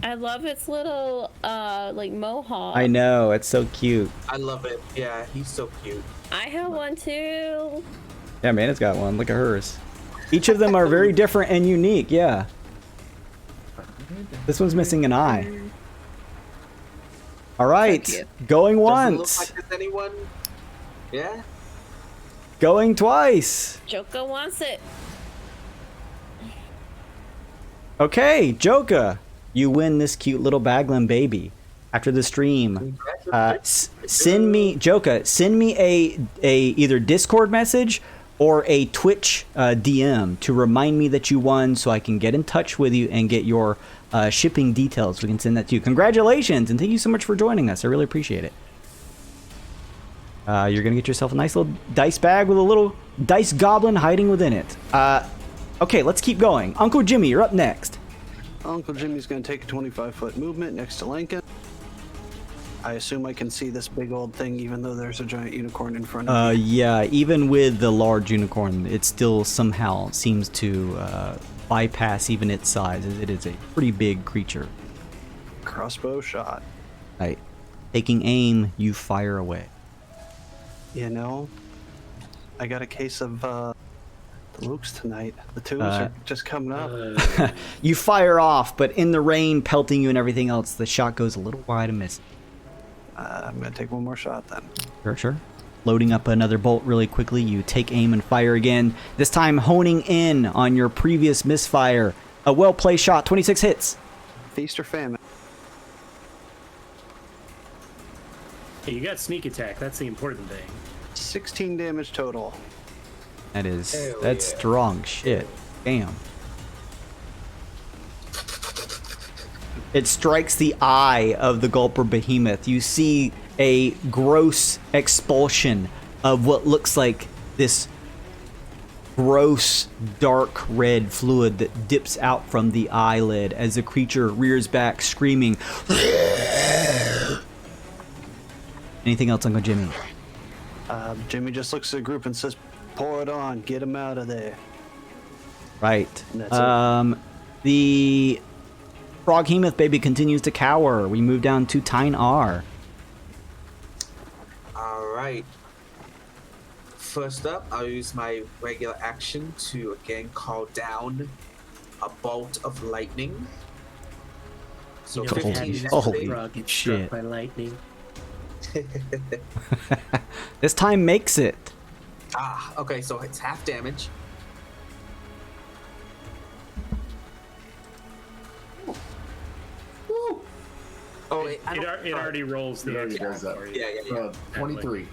I love its little, like, mohawk. I know, it's so cute. I love it. Yeah, he's so cute. I have one too. Yeah, man, it's got one. Look at hers. Each of them are very different and unique, yeah. This one's missing an eye. All right, going Doesn't once. look like there's anyone. Yeah. Going twice. Joka wants it. Okay, Joka, you win this cute little Baglin baby. After the stream, send me Joka. Send me a either Discord message or a Twitch DM to remind me that you won, so I can get in touch with you and get your shipping details. We can send that to you. Congratulations, and thank you so much for joining us. I really appreciate it. You're gonna get yourself a nice little dice bag with a little dice goblin hiding within it. Okay, let's keep going. Uncle Jimmy, you're up next. Uncle Jimmy's going to take a 25-foot movement next to Lincoln. I assume I can see this big old thing even though there's a giant unicorn in front of me. Yeah, even with the large unicorn, it still somehow seems to bypass even its size. It is a pretty big creature. Crossbow shot. Right. Taking aim, you fire away. You know, I got a case of the Lukes tonight. The twos are just coming up. You fire off, but in the rain pelting you and everything else, the shot goes a little wide and misses. I'm going to take one more shot then. Sure. Loading up another bolt really quickly, you take aim and fire again. This time honing in on your previous misfire. A well-placed shot, 26 hits. Feast or famine. Hey, you got sneak attack. That's the important thing. 16 damage total. That's yeah. strong shit. Damn. It strikes the eye of the Gulper Behemoth. You see a gross expulsion of what looks like this gross, dark red fluid that dips out from the eyelid as the creature rears back, screaming. Anything else, Uncle Jimmy? Jimmy just looks at the group and says, pour it on, get him out of there. Right. And that's The Froghemoth baby continues to cower. We move down to Tyne R. Alright. First up, I'll use my regular action to again call down a bolt of lightning. So You know, 15 Patty, hits that's holy the frog gets shit. struck by lightning. This time makes it. Okay, so it's half damage. Oh, It already rolls the It already extra does that. for you. Yeah. 23.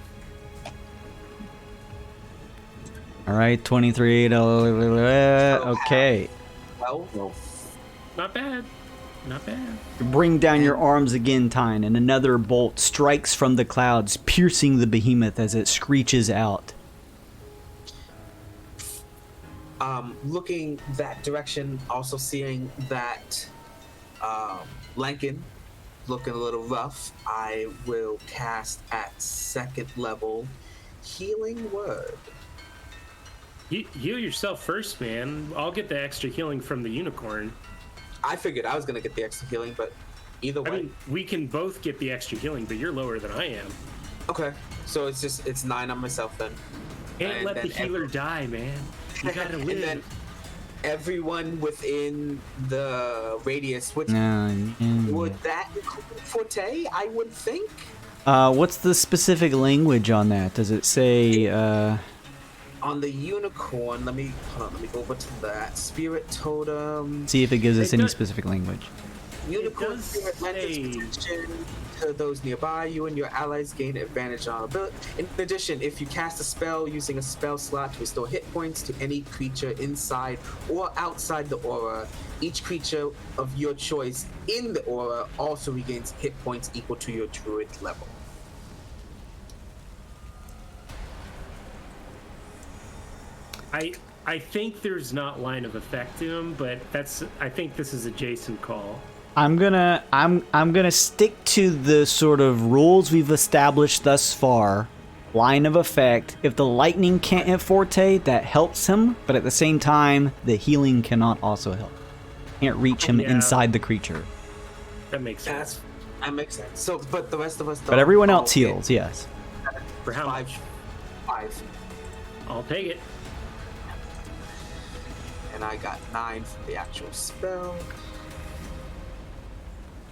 All right, 23. Okay. Well, Not bad. Not bad. Bring down your arms again, Tyne, and another bolt strikes from the clouds, piercing the behemoth as it screeches out. looking that direction, also seeing that Lankin looking a little rough, I will cast at second level Healing Word. Heal yourself first, man. I'll get the extra healing from the unicorn. I figured I was going to get the extra healing, but either way. I mean, we can both get the extra healing, but you're lower than I am. Okay, so it's 9 on myself then. Can't let the healer die, man. You gotta live. And then everyone within the radius, which would that include Forte? I would think. What's the specific language on that? Does it say? On the unicorn, let me go over to that spirit totem. See if it gives us any specific language. Unicorn spirit lends protection to those nearby. You and your allies gain advantage on ability. In addition, if you cast a spell using a spell slot to restore hit points to any creature inside or outside the aura, each creature of your choice in the aura also regains hit points equal to your druid level. I think there's not line of effect to him, but I think this is a Jason call. I'm gonna stick to the sort of rules we've established thus far. Line of effect. If the lightning can't hit Forte, that helps him, but at the same time, the healing cannot also help. Can't reach him inside the creature. That makes sense. That makes sense. So, but the rest of us. But everyone else heals. Yes. For how much? 5. I'll take it. And I got 9 for the actual spell.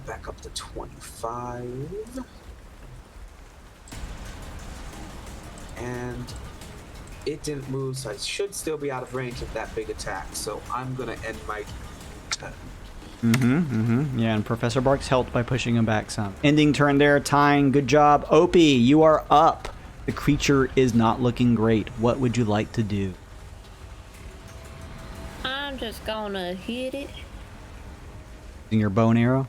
Back up to 25. And it didn't move, so I should still be out of range of that big attack. So I'm gonna end my turn. Yeah, and Professor Bark's helped by pushing him back some. Ending turn there, tying. Good job. Opie, you are up. The creature is not looking great. What would you like to do? I'm just gonna hit it. Using your bow and arrow?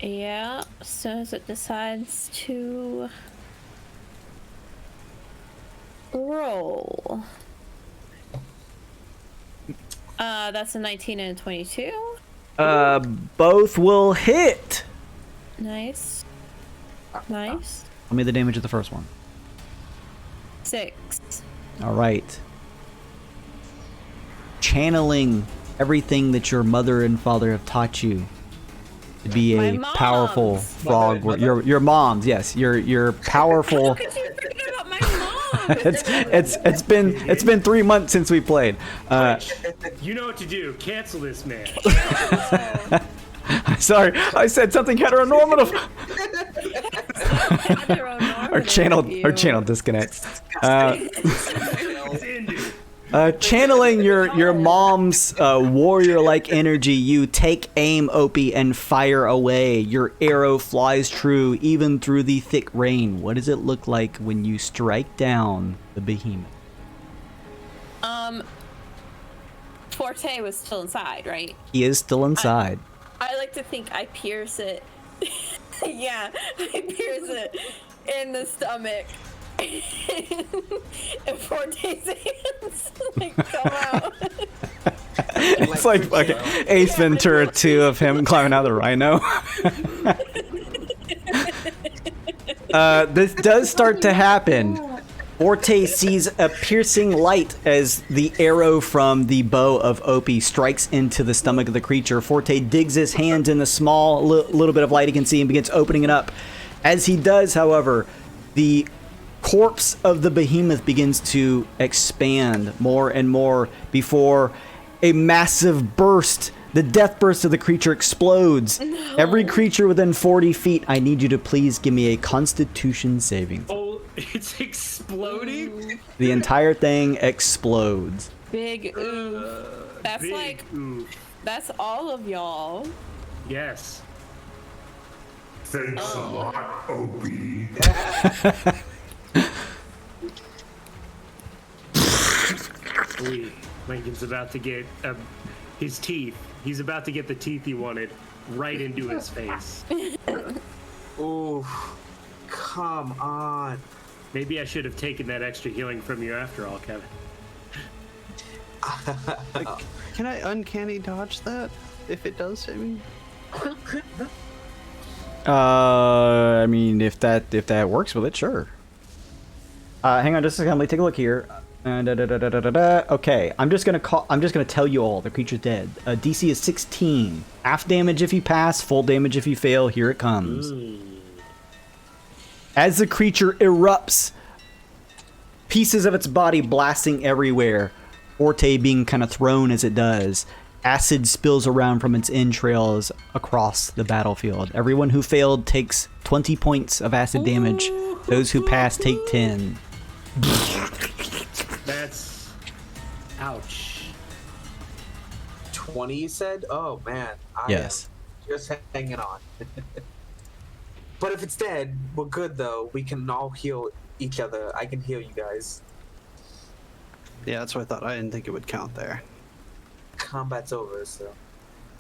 Yeah, so as it decides to roll. That's a 19 and a 22. Both will hit. Nice. Nice. Tell me the damage of the first one. 6. All right. Channeling everything that your mother and father have taught you to be a powerful frog. Your moms, yes. Your powerful. How could you forget about my mom? it's been 3 months since we played. You know what to do. Cancel this man. Sorry, I said something heteronormative. Our channel disconnects. Channeling your mom's warrior-like energy, you take aim, Opie, and fire away. Your arrow flies true, even through the thick rain. What does it look like when you strike down the behemoth? Forte was still inside, right? He is still inside. I like to think I pierce it. Yeah, I pierce it in the stomach. And Forte's hands come out. It's like fucking Ace Ventura 2 of him climbing out of the rhino. This does start to happen. Forte sees a piercing light as the arrow from the bow of Opie strikes into the stomach of the creature. Forte digs his hands in the small little bit of light he can see and begins opening it up. As he does, however, the corpse of the behemoth begins to expand more and more before a massive burst. The death burst of the creature explodes. No. Every creature within 40 feet, I need you to please give me a Constitution saving. Oh, it's exploding? The entire thing explodes. Big oof. That's big oof. That's all of y'all. Yes. Thanks a lot, Opie. Lincoln's about to get his teeth. He's about to get the teeth he wanted right into his face. Ooh, come on. Maybe I should have taken that extra healing from you after all, Kevin. Can I uncanny dodge that if it does hit me? I mean, if that works with it, sure. Hang on just a second. Let me take a look here. Okay, I'm just gonna tell you all the creature's dead. DC is 16. Half damage if you pass, full damage if you fail. Here it comes. As the creature erupts, pieces of its body blasting everywhere. Forte being kind of thrown as it does. Acid spills around from its entrails across the battlefield. Everyone who failed takes 20 points of acid damage. Those who pass take 10. That's... ouch. 20, you said? Oh, man. Yes. I am just hanging on. But if it's dead, we're good, though. We can all heal each other. I can heal you guys. Yeah, that's what I thought. I didn't think it would count there. Combat's over, so...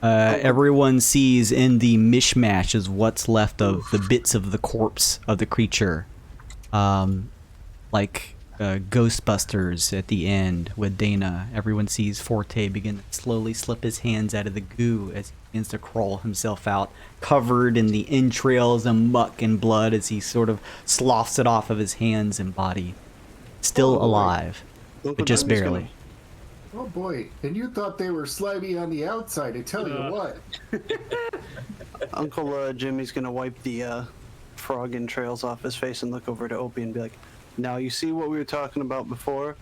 Everyone sees in the mishmash is what's left of the bits of the corpse of the creature. Like Ghostbusters at the end with Dana. Everyone sees Forte begin to slowly slip his hands out of the goo as he begins to crawl himself out, covered in the entrails and muck and blood as he sort of sloughs it off of his hands and body. Still alive, but just barely. Oh boy, and you thought they were slimy on the outside, I tell you what. Uncle Jimmy's gonna wipe the frog entrails off his face and look over to Opie and be like, now you see what we were talking about before?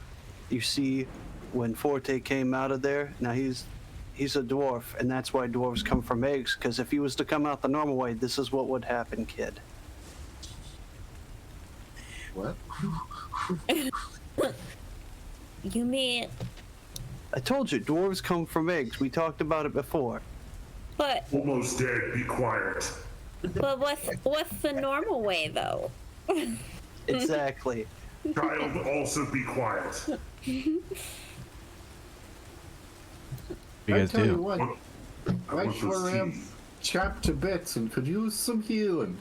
You see when Forte came out of there? Now he's a dwarf, and that's why dwarves come from eggs, because if he was to come out the normal way, this is what would happen, kid. What? You mean... I told you, dwarves come from eggs. We talked about it before. But Almost dead, be quiet. what's the normal way, though? Exactly. Child, also be quiet. What do you guys tell you do? what, I I want sure those am teeth. chapped to bits and could use some healing.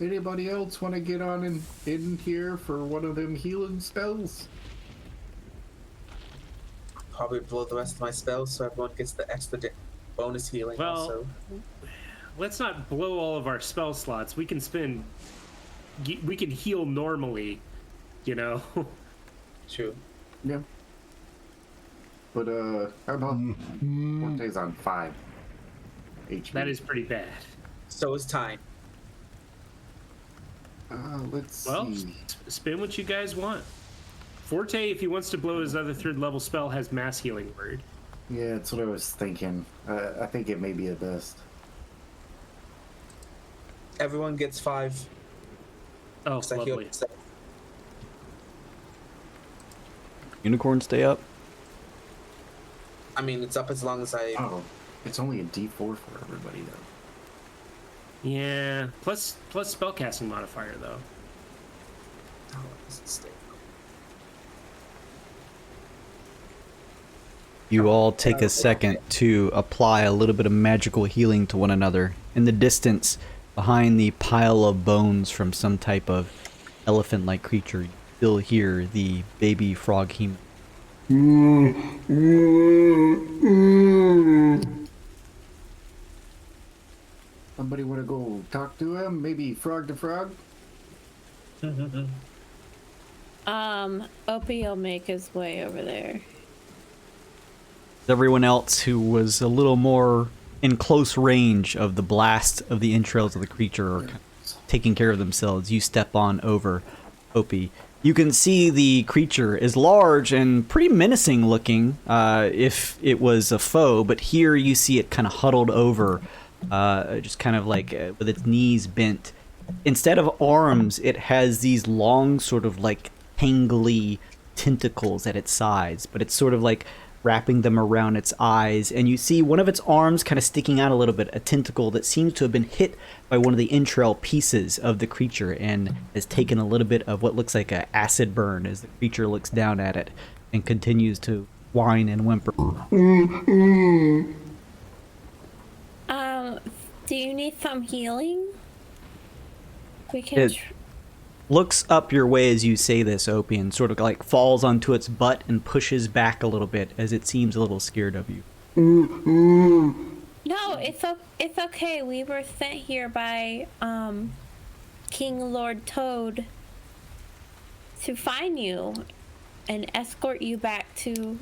Anybody else want to get on in here for one of them healing spells? Probably blow the rest of my spells so everyone gets the extra bonus healing Well, also. let's not blow all of our spell slots. We can heal normally, you know. True. Yeah. But how about Forte's on 5 HP? That is pretty bad. So is time. Let's Well, see. spin what you guys want. Forte, if he wants to blow his other 3rd level spell, has mass healing word. Yeah, that's what I was thinking. I think it may be the best. Everyone gets 5. Oh, I healed lovely. 7. Unicorn stay up? I mean, it's up as long as I... Oh, it's only a D4 for everybody though. Yeah, plus spellcasting modifier though. Oh, it doesn't stay. You all take a second to apply a little bit of magical healing to one another. In the distance, behind the pile of bones from some type of elephant-like creature, you still hear the baby frog human. Somebody want to go talk to him? Maybe frog to frog? Opie will make his way over there. Everyone else who was a little more in close range of the blast of the entrails of the creature are taking care of themselves. You step on over Opie. You can see the creature is large and pretty menacing looking if it was a foe, but here you see it kind of huddled over, just kind of like with its knees bent. Instead of arms, it has these long sort of like tangly tentacles at its sides, but it's sort of like wrapping them around its eyes, and you see one of its arms kind of sticking out a little bit, a tentacle that seems to have been hit by one of the entrail pieces of the creature and has taken a little bit of what looks like an acid burn as the creature looks down at it and continues to whine and whimper. Do you need some healing? We can. It looks up your way as you say this, Opie, and sort of like falls onto its butt and pushes back a little bit as it seems a little scared of you. No, it's okay. We were sent here by King Lord Toad to find you and escort you back to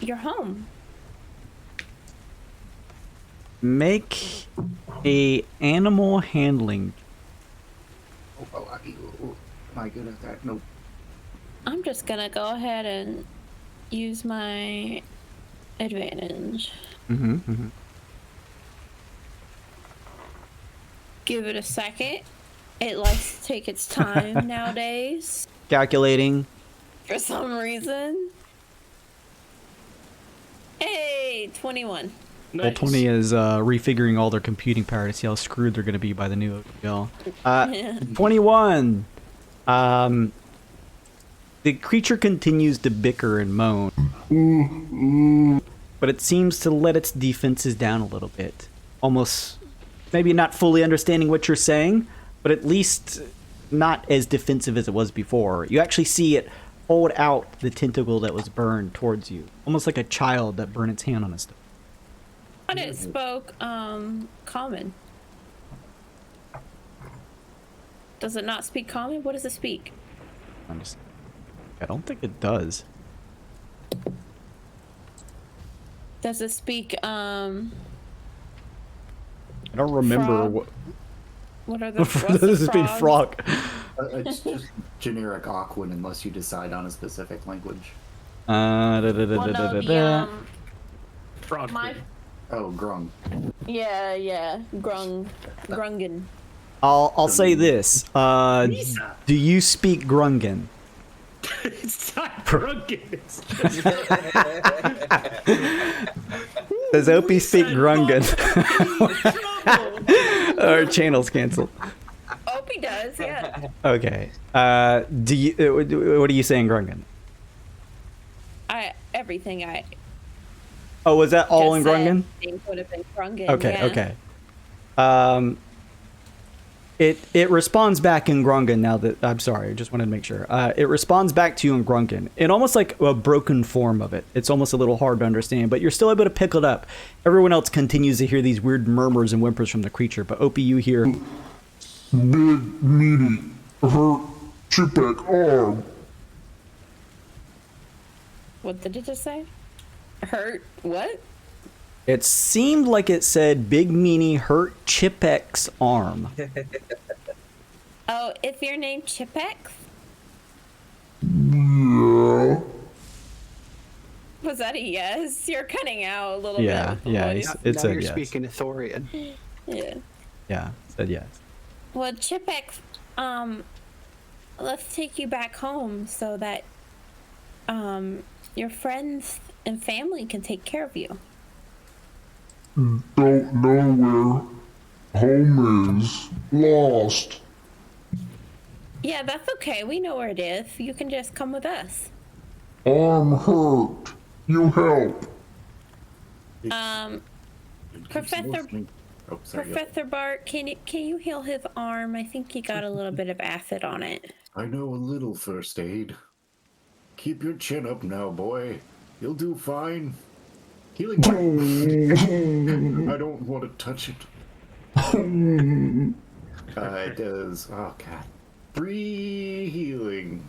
your home. Make a animal handling. Oh, am I good at that? Nope. I'm just gonna go ahead and use my advantage. Give it a second. It likes to take its time nowadays. Calculating. For some reason. Hey, 21. Nice. Well, 20 is refiguring all their computing power to see how screwed they're going to be by the new OPL. 21. The creature continues to bicker and moan. But it seems to let its defenses down a little bit. Almost, maybe not fully understanding what you're saying, but at least not as defensive as it was before. You actually see it hold out the tentacle that was burned towards you. Almost like a child that burned its hand on a stone. But it spoke common. Does it not speak common? What does it speak? I don't think it does. Does it speak I don't remember frog? What are the this has been frog. It's just generic Aquan unless you decide on a specific language. Frog. My Oh, Grung. yeah, Grungen. I'll say this. Do you speak Grungan? It's not drunken. Does Opie speak Grungan? Our channel's canceled. Opie does, yeah. Okay. Do you? What are you saying, Grungan? Everything I Oh, was that all in just Grungan? said, I think would have been Grungan. Okay, yeah. okay. It responds back in Grungan now that I'm sorry, I just wanted to make sure. It responds back to you in Grungan in almost like a broken form of it. It's almost a little hard to understand, but you're still able to pick it up. Everyone else continues to hear these weird murmurs and whimpers from the creature, but Opie, you hear. Big meaty hurt chipback arm. What did it just say? Hurt what? It seemed like it said Big Meanie hurt Chipek's arm. Oh, is your name Chipex? Yeah. Was that a yes? You're cutting out a little bit. Yeah, with the yeah, voice. it Now said you're yes. speaking Ithorian. Yeah. Yeah, said yes. Well, Chipex, let's take you back home so that your friends and family can take care of you. Don't know where home is. Lost. Yeah, that's okay. We know where it is. You can just come with us. Arm hurt. You help. Professor Oh, sorry. Professor Bart, can you heal his arm? I think he got a little bit of acid on it. I know a little first aid. Keep your chin up now, boy. You'll do fine. Healing. I don't want to touch it. It does. Oh, God. 3 healing.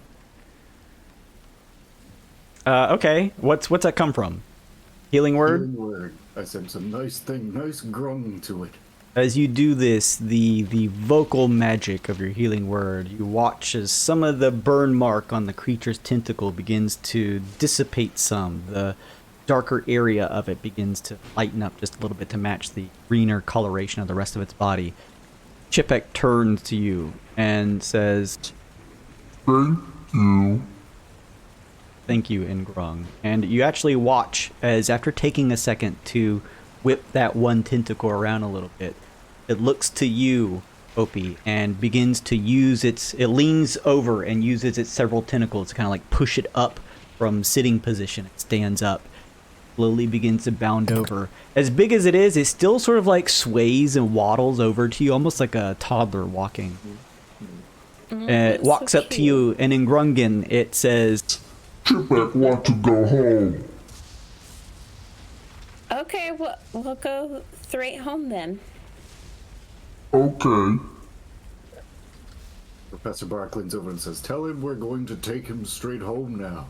Okay, what's that come from? Healing word? Healing word. I said some nice grung to it. As you do this, the vocal magic of your healing word, you watch as some of the burn mark on the creature's tentacle begins to dissipate some. The darker area of it begins to lighten up just a little bit to match the greener coloration of the rest of its body. Chipek turns to you and says, Thank you. Thank you, Ingrung. And you actually watch as, after taking a second to whip that one tentacle around a little bit, it looks to you, Opie, and begins to use it leans over and uses its several tentacles to kind of like push it up from sitting position. It stands up, slowly begins to bound over. As big as it is, it still sort of like sways and waddles over to you, almost like a toddler walking. It walks up to you, and in Grungan, it says, Chipek want to go home. Okay, we'll go straight home then. Okay. Professor Bark leans over and says, "Tell him we're going to take him straight home now."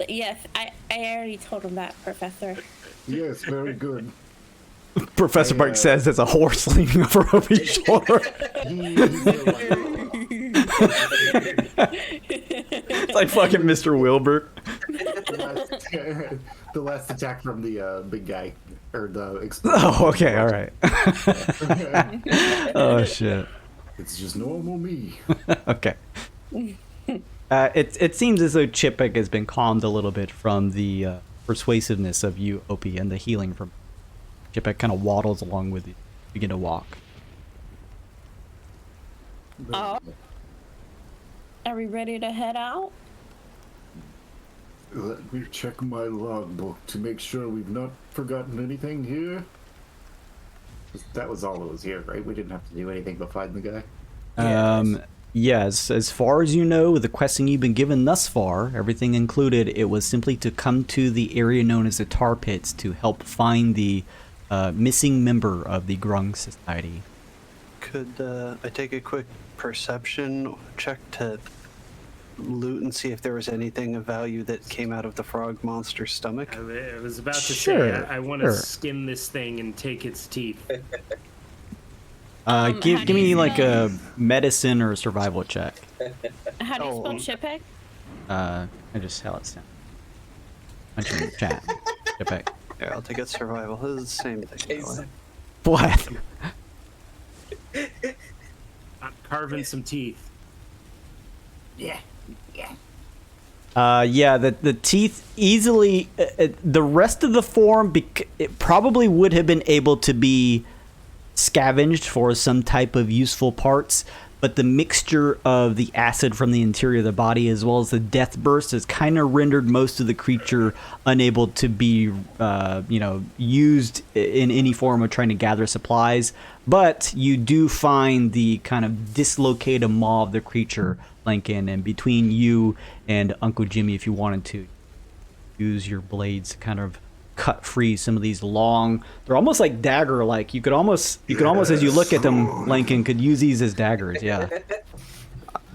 Yes, I already told him that, Professor. Yes, very good. Professor Bark says there's a horse leaning over Opie's shoulder. It's like fucking Mr. Wilbur. The last attack from the big guy, or the Oh, okay, all right. Oh shit. It's just normal me. Okay. It seems as though Chipek has been calmed a little bit from the persuasiveness of you, Opie, and the healing from Chipek. Kind of waddles along with you, begin to walk. Are we ready to head out? Let me check my logbook to make sure we've not forgotten anything here. That was all that was here, right? We didn't have to do anything but find the guy? Yes, as far as you know, with the questing you've been given thus far, everything included, it was simply to come to the area known as the Tar Pits to help find the missing member of the Grung Society. Could I take a quick perception check to loot and see if there was anything of value that came out of the frog monster's stomach? I was about to Sure, say, I want to skin this thing and take its teeth. Give me like a medicine or a survival check. How do you spell Chipek? I just how it's down. Mention in the chat. Chipek. Yeah, I'll take a survival. This is the same thing. Really. What? I'm carving some teeth. Yeah. The teeth easily. The rest of the form, it probably would have been able to be scavenged for some type of useful parts, but the mixture of the acid from the interior of the body as well as the death burst has kind of rendered most of the creature unable to be used in any form of trying to gather supplies. But you do find the kind of dislocated maw of the creature, Lincoln, and between you and Uncle Jimmy, if you wanted to use your blades to kind of cut free some of these long, they're almost like dagger like. You could almost as you look at them, Lincoln, could use these as daggers. Yeah.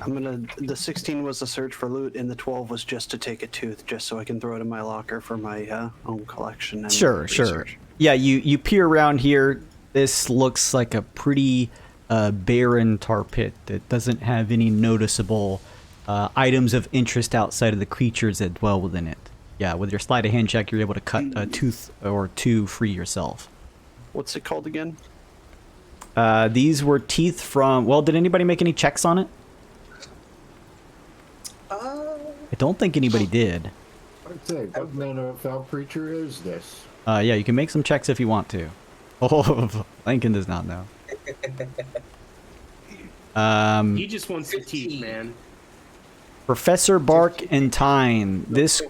The 16 was a search for loot, and the 12 was just to take a tooth, just so I can throw it in my locker for my own collection. And Sure. research. Yeah, you peer around here. This looks like a pretty barren tar pit that doesn't have any noticeable items of interest outside of the creatures that dwell within it. Yeah, with your sleight of hand check, you're able to cut a tooth or two free yourself. What's it called again? These were teeth from... Well, did anybody make any checks on it? I don't think anybody did. I'd say, what manner of foul creature is this? Yeah, you can make some checks if you want to. Oh, Lincoln does not know. He just wants the teeth, man. Professor Bark and Tyne. This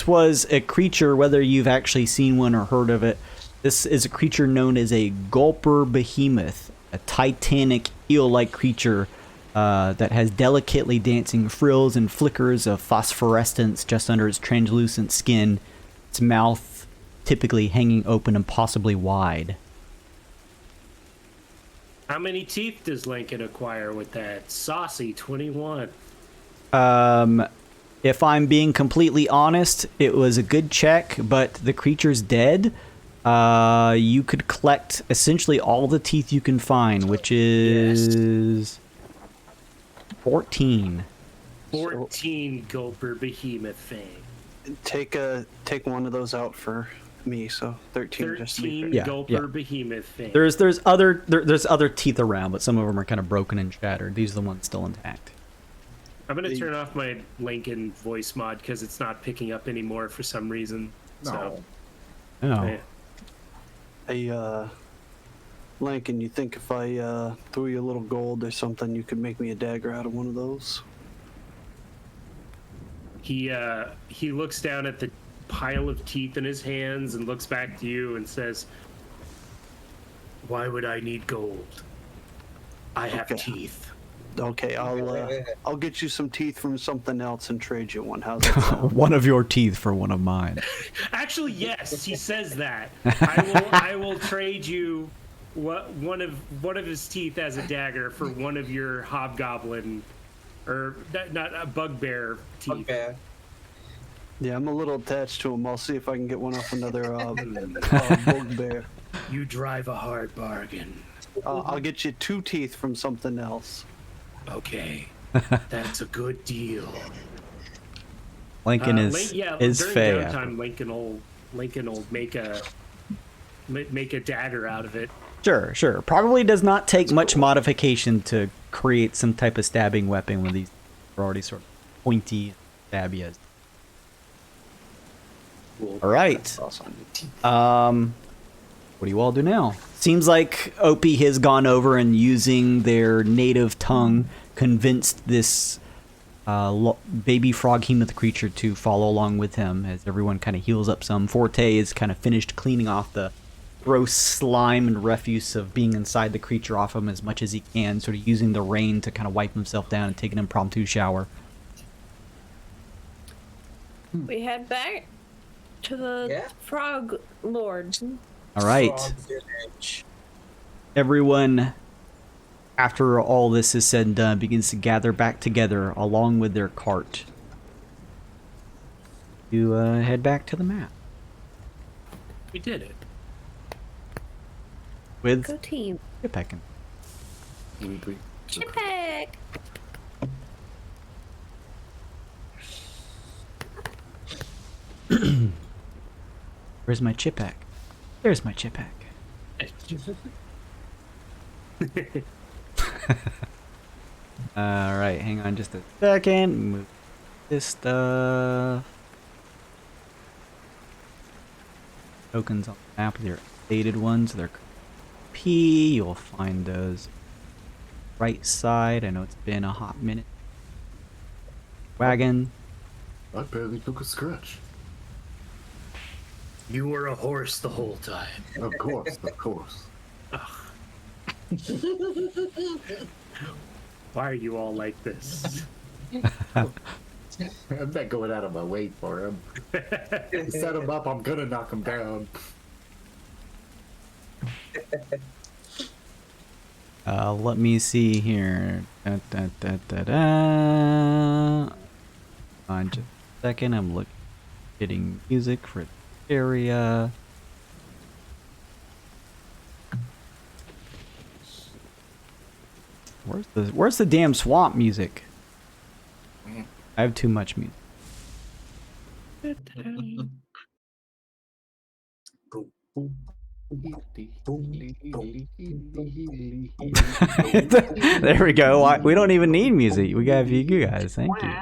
was a creature, whether you've actually seen one or heard of it. This is a creature known as a gulper behemoth, a titanic eel-like creature that has delicately dancing frills and flickers of phosphorescence just under its translucent skin, its mouth typically hanging open and possibly wide. How many teeth does Lincoln acquire with that saucy 21? If I'm being completely honest, it was a good check, but the creature's dead. You could collect essentially all the teeth you can find, which is 14. 14 gulper behemoth thing. Take one of those out for me, so 13 just to be 13 fair. gulper behemoth thing. There's other teeth around, but some of them are kind of broken and shattered. These are the ones still intact. I'm gonna turn off my Lincoln voice mod because it's not picking up anymore for some reason. So, Oh. yeah. Hey, Lincoln, you think if I threw you a little gold or something, you could make me a dagger out of one of those? He looks down at the pile of teeth in his hands and looks back to you and says, "Why would I need gold? I have teeth." Okay, I'll get you some teeth from something else and trade you one. How's that sound? One of your teeth for one of mine. Actually, yes, he says that. I will trade you one of his teeth as a dagger for one of your hobgoblin, or not a bugbear teeth. Bugbear. Yeah, I'm a little attached to him. I'll see if I can get one off another bugbear. You drive a hard bargain. I'll get you 2 teeth from something else. Okay, that's a good deal. Lincoln is during fey. downtime, Lincoln will make a dagger out of it. Sure. Probably does not take much modification to create some type of stabbing weapon when these are already sort of pointy, stabby as. Cool. All right. What do you all do now? Seems like Opie has gone over and using their native tongue convinced this baby frog-hemoth creature to follow along with him as everyone kind of heals up some. Forte is kind of finished cleaning off the gross slime and refuse of being inside the creature off him as much as he can, sort of using the rain to kind of wipe himself down and take an impromptu shower. We head back to the frog lord. All right. Everyone, after all this is said and done, begins to gather back together along with their cart to head back to the map. We did it. With Go team. Chipek. Chipek. Where's my Chipek? There's my Chipek. Alright, hang on just a second. Move this stuff. Tokens on the map, they're updated ones. They're P. You'll find those right side. I know it's been a hot minute. Wagon. I barely took a scratch. You were a horse the whole time. Of course. Why are you all like this? I'm not going out of my way for him. Set him up, I'm gonna knock him down. Let me see here. On just a second, I'm getting music for the area. Where's the damn swamp music? I have too much music. There we go. We don't even need music. We got you guys. Thank you.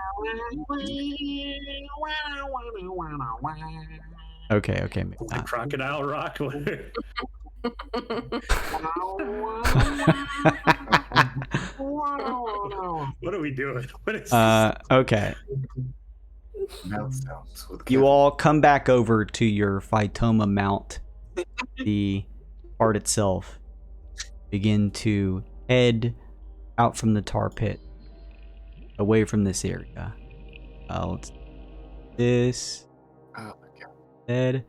Okay. Maybe not. Crocodile Rock. What are we doing? What is okay. Mouth sounds with You all come back over to your Phytoma mount. The part itself. Begin to head out from the tar pit. Away from this area. Let's this. Oh my god. Head.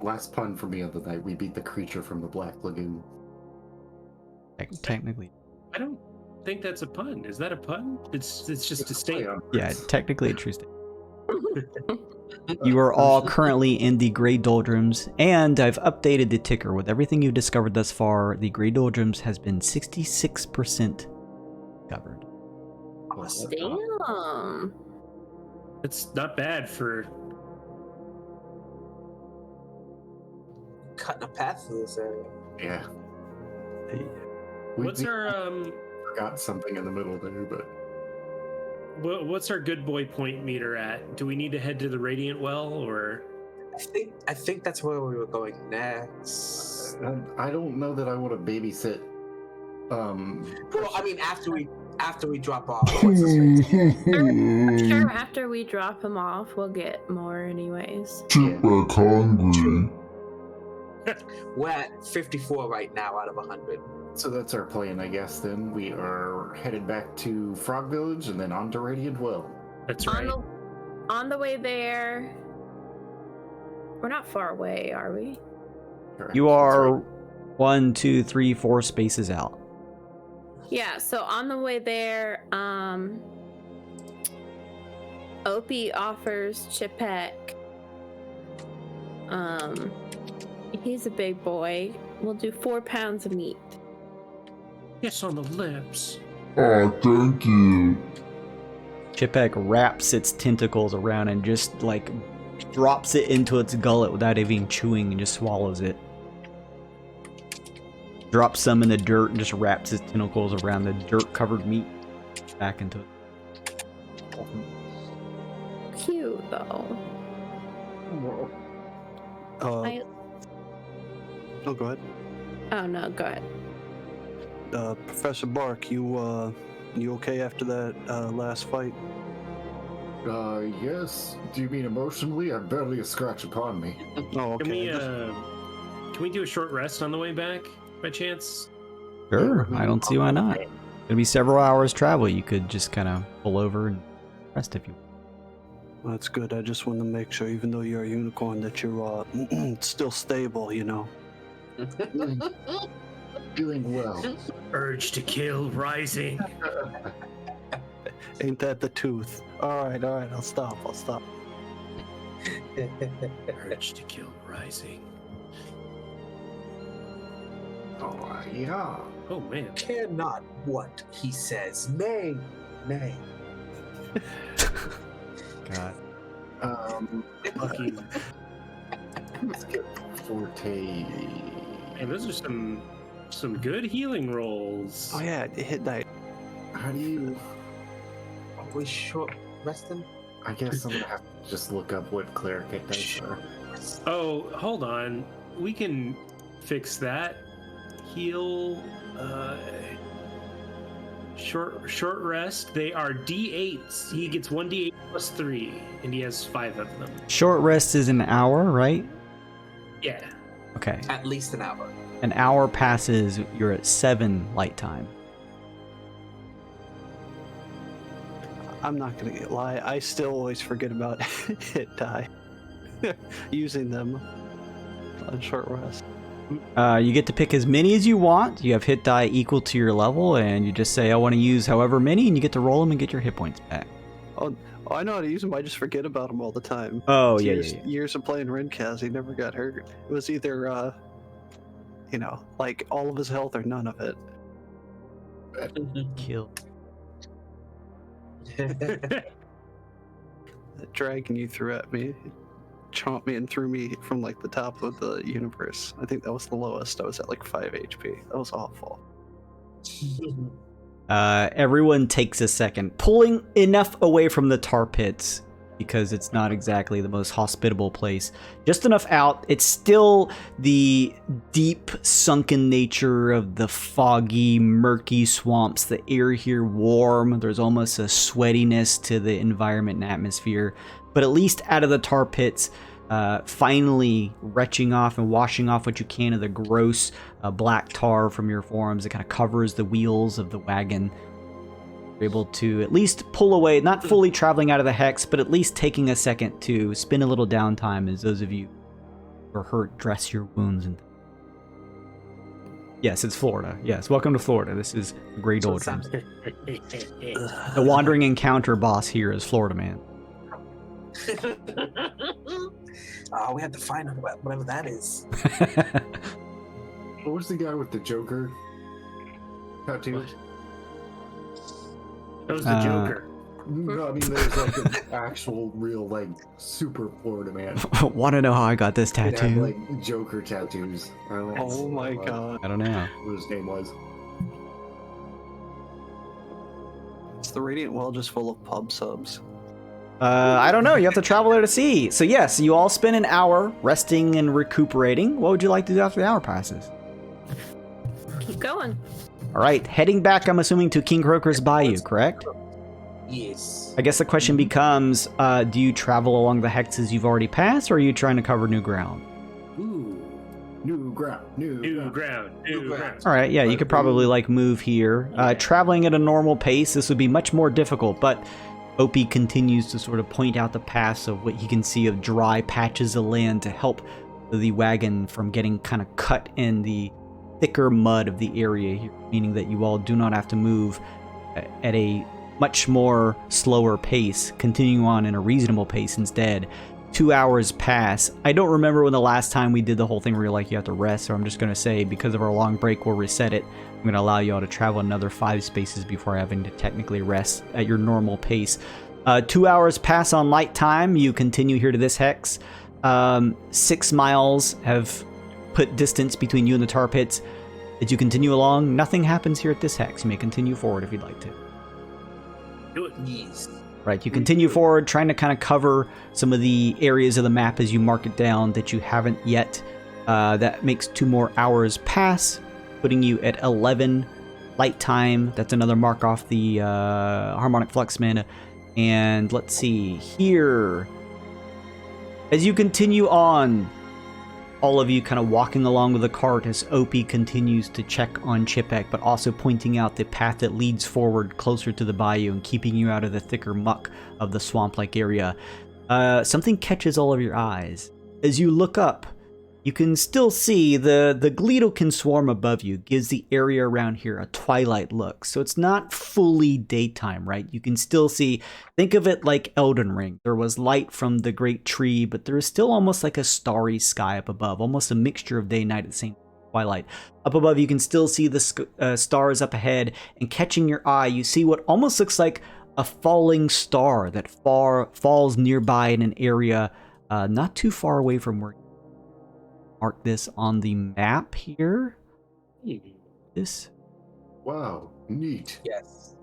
Last pun for me of the night. We beat the creature from the Black Lagoon. Technically. I don't think that's a pun. Is that a pun? It's just a statement. Yeah, technically a true statement. You are all currently in the Grey Doldrums, and I've updated the ticker. With everything you've discovered thus far, the Grey Doldrums has been 66% covered. Damn. It's not bad for Cutting a path through this area. Yeah. What's our Forgot something in the middle there, but What's our good boy point meter at? Do we need to head to the Radiant Well, or? I think that's where we were going next. I don't know that I want to babysit. Well, I mean, after we drop off. What's his face? Sure, after we drop him off, we'll get more anyways. Chipmunk hungry. We're at 54 right now out of 100. So that's our plan, I guess. Then we are headed back to Frog Village and then on to Radiant Well. That's right. On the way there, we're not far away, are we? Correct. You That's are right. 1, 2, 3, 4 spaces out. Yeah, so on the way there, Opie offers Chipek. He's a big boy. We'll do 4 pounds of meat. Yes, on the lips. Oh, thank you. Chipek wraps its tentacles around and just like drops it into its gullet without even chewing and just swallows it. Drops some in the dirt and just wraps his tentacles around the dirt-covered meat back into it. Cute though. Oh, go ahead. Oh no, go ahead. Professor Bark, you okay after that last fight? Yes. Do you mean emotionally? I've barely a scratch upon me. Oh, okay. Can we do a short rest on the way back, by chance? Sure, I don't see why not. It'll be several hours travel. You could just kind of pull over and rest if you want. Well, that's good. I just want to make sure, even though you're a unicorn, that you're still stable, you know. Feeling well. Urge to kill rising. Ain't that the tooth? All right, I'll stop. Urge to kill rising. Oh, yeah. Oh man. Cannot what he says. Nay. God. Fucking. Let's get Forte. Man, those are some good healing rolls. Oh yeah, hit that. How do you... Are we short resting? I guess I'm gonna have to just look up what cleric hit dice are. Oh, hold on. We can fix that. Heal. Short rest. They are D8s. He gets 1d8 plus 3, and he has 5 of them. Short rest is an hour, right? Yeah. Okay. At least an hour. An hour passes, you're at 7 light time. I'm not gonna lie. I still always forget about hit die. Using them on short rest. You get to pick as many as you want. You have hit die equal to your level, and you just say, I want to use however many, and you get to roll them and get your hit points back. Oh, I know how to use them. I just forget about them all the time. Oh, yeah. Years of playing Rinkaz, he never got hurt. It was either, like all of his health or none of it. Kill. That dragon you threw at me chomped me and threw me from like the top of the universe. I think that was the lowest. I was at like 5 HP. That was awful. Everyone takes a second, pulling enough away from the tar pits because it's not exactly the most hospitable place. Just enough out. It's still the deep, sunken nature of the foggy, murky swamps. The air here warm. There's almost a sweatiness to the environment and atmosphere. But at least out of the tar pits, finally retching off and washing off what you can of the gross black tar from your forearms. It kind of covers the wheels of the wagon. You're able to at least pull away, not fully traveling out of the hex, but at least taking a second to spend a little downtime as those of you who are hurt dress your wounds. And yes, it's Florida. Yes, welcome to Florida. This is Great Doldrums. The wandering encounter boss here is Florida Man. Oh, we have to find out whatever that is. What was the guy with the Joker tattoo? That was the Joker. No, I mean, there's like an actual, real, like, super Florida man. Want to know how I got this That had, tattoo? like, Joker tattoos. I don't know Oh my god. I don't know. what his name was. Is the Radiant Well just full of pub subs? I don't know. You have to travel there to see. So yes, you all spend an hour resting and recuperating. What would you like to do after the hour passes? Keep going. All right, heading back, I'm assuming, to King Croker's Bayou, correct? Yes. I guess the question becomes, do you travel along the hexes you've already passed, or are you trying to cover new ground? Ooh, new ground, new ground. All right, yeah, you could probably, like, move here. Traveling at a normal pace, this would be much more difficult, but Opie continues to sort of point out the paths of what he can see of dry patches of land to help the wagon from getting kind of cut in the thicker mud of the area here, meaning that you all do not have to move at a much more slower pace, continuing on in a reasonable pace instead. 2 hours pass. I don't remember when the last time we did the whole thing where you're like, you have to rest, so I'm just going to say, because of our long break, we'll reset it. I'm going to allow you all to travel another 5 spaces before having to technically rest at your normal pace. 2 hours pass on light time. You continue here to this hex. 6 miles have put distance between you and the tar pits. As you continue along, nothing happens here at this hex. You may continue forward if you'd like to. Do it. Yes. Right, you continue forward, trying to kind of cover some of the areas of the map as you mark it down that you haven't yet. That makes 2 more hours pass, putting you at 11 light time. That's another mark off the harmonic flux mana. And let's see here. As you continue on, all of you kind of walking along with the cart as Opie continues to check on Chipek, but also pointing out the path that leads forward closer to the bayou and keeping you out of the thicker muck of the swamp-like area. Something catches all of your eyes. As you look up, you can still see the Gleedokin swarm above you gives the area around here a twilight look. So it's not fully daytime, right? You can still see, think of it like Elden Ring. There was light from the great tree, but there is still almost like a starry sky up above, almost a mixture of day and night at the same twilight. Up above, you can still see the stars up ahead, and catching your eye, you see what almost looks like a falling star that falls nearby in an area not too far away from where mark this on the map here. This. Wow, neat. Yes.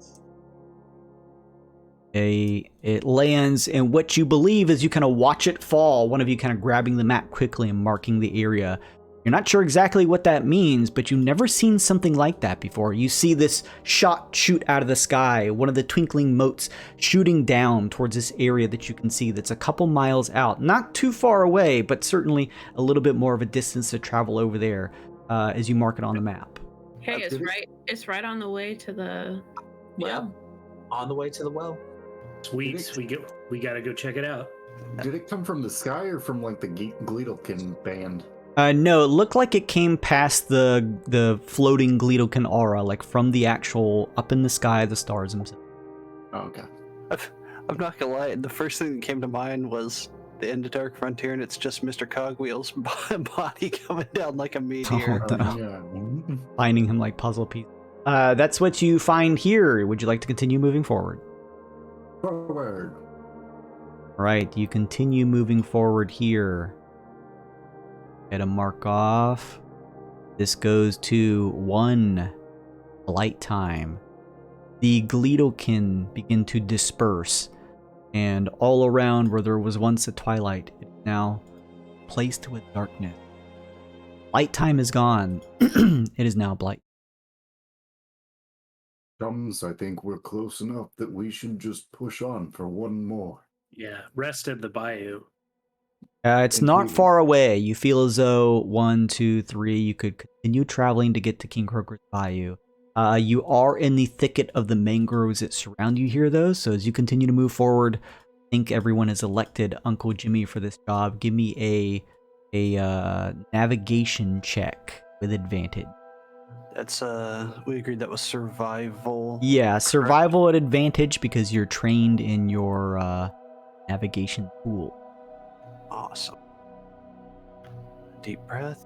It lands in what you believe as you kind of watch it fall. One of you kind of grabbing the map quickly and marking the area. You're not sure exactly what that means, but you've never seen something like that before. You see this shot shoot out of the sky, one of the twinkling motes shooting down towards this area that you can see that's a couple miles out. Not too far away, but certainly a little bit more of a distance to travel over there as you mark it on the map. Hey, it's right on the way to the well. On the way to the well. Sweet. We gotta go check it out. Did it come from the sky or from like the Gleedokin band? No, it looked like it came past the floating Gleedokin aura, like from the actual up in the sky, the stars themselves. Oh, okay. I'm not gonna lie, the first thing that came to mind was the End of Dark Frontier, and it's just Mr. Cogwheel's body coming down like a meteor. Oh, no. Yeah. Finding him like puzzle pieces. That's what you find here. Would you like to continue moving forward? Forward. Right, you continue moving forward here. Get a mark off. This goes to 1 light time. The Gleedokin begin to disperse, and all around where there was once a twilight, it is now placed with darkness. Light time is gone. It is now blight. Chums, I think we're close enough that we should just push on for one more. Yeah, rest at the bayou. It's not far away. You feel as though 1, 2, 3, you could continue traveling to get to King Croker's Bayou. You are in the thicket of the mangroves that surround you here, though, so as you continue to move forward, I think everyone has elected Uncle Jimmy for this job. Give me a navigation check with advantage. That's, we agreed that was survival. Yeah, survival at advantage because you're trained in your navigation tool. Awesome. Deep breath.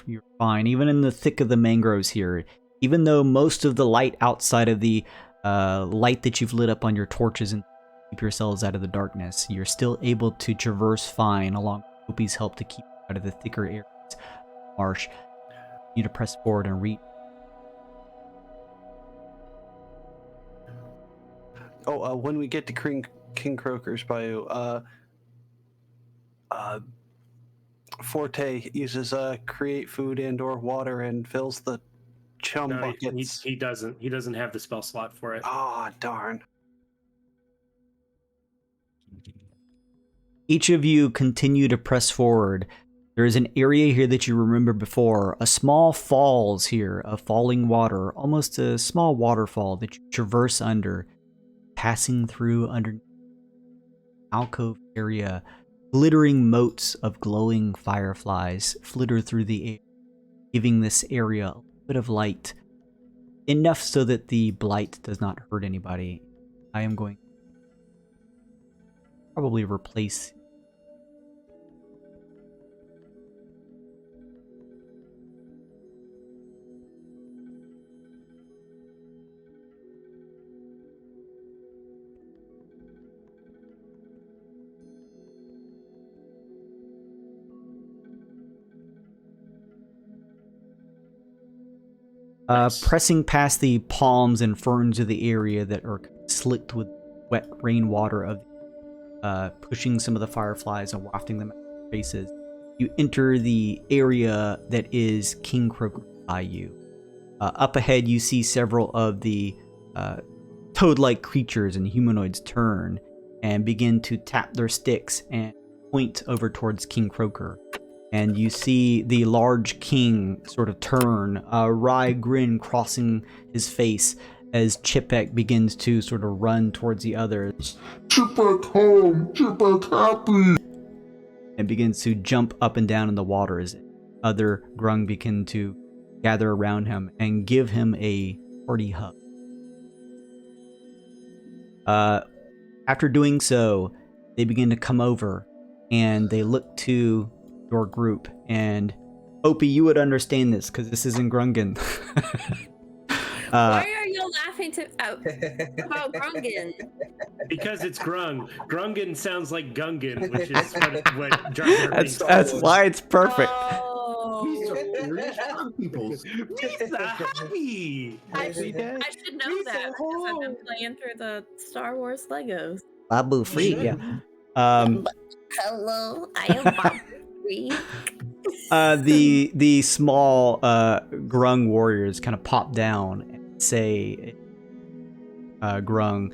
You're fine. Even in the thick of the mangroves here, even though most of the light outside of the light that you've lit up on your torches and keep yourselves out of the darkness, you're still able to traverse fine along with Opie's help to keep out of the thicker areas marsh. You to press forward and reach. When we get to King Croaker's bayou, Forte uses create food and/or water and fills the chum No, buckets. he doesn't. He doesn't have the spell slot for it. Ah, darn. Each of you continue to press forward. There is an area here that you remember before, a small falls here of falling water, almost a small waterfall that you traverse under, passing through under alcove area. Glittering motes of glowing fireflies flitter through the air, giving this area a little bit of light, enough so that the blight does not hurt anybody. I am going to probably replace pressing past the palms and ferns of the area that are slicked with wet rainwater of pushing some of the fireflies and wafting them at your faces. You enter the area that is King Croaker Bayou. Up ahead, you see several of the toad-like creatures and humanoids turn and begin to tap their sticks and point over towards King Croaker. And you see the large king sort of turn, a wry grin crossing his face as Chipek begins to sort of run towards the others. Chipek home! Chipek happy! And begins to jump up and down in the water as other grung begin to gather around him and give him a hearty hug. After doing so, they begin to come over and they look to your group. And Opie, you would understand this because this isn't Grungen. Why are you laughing about Grungen? Because it's Grung. Grungen sounds like Gungan, which is what Jar Jar Binks That's why it's perfect. Oh. He's happy. I should know that because I've been playing through the Star Wars Legos. Babu Freak, yeah. Hello, I am Babu Freak. The small grung warriors kind of pop down and say, grung,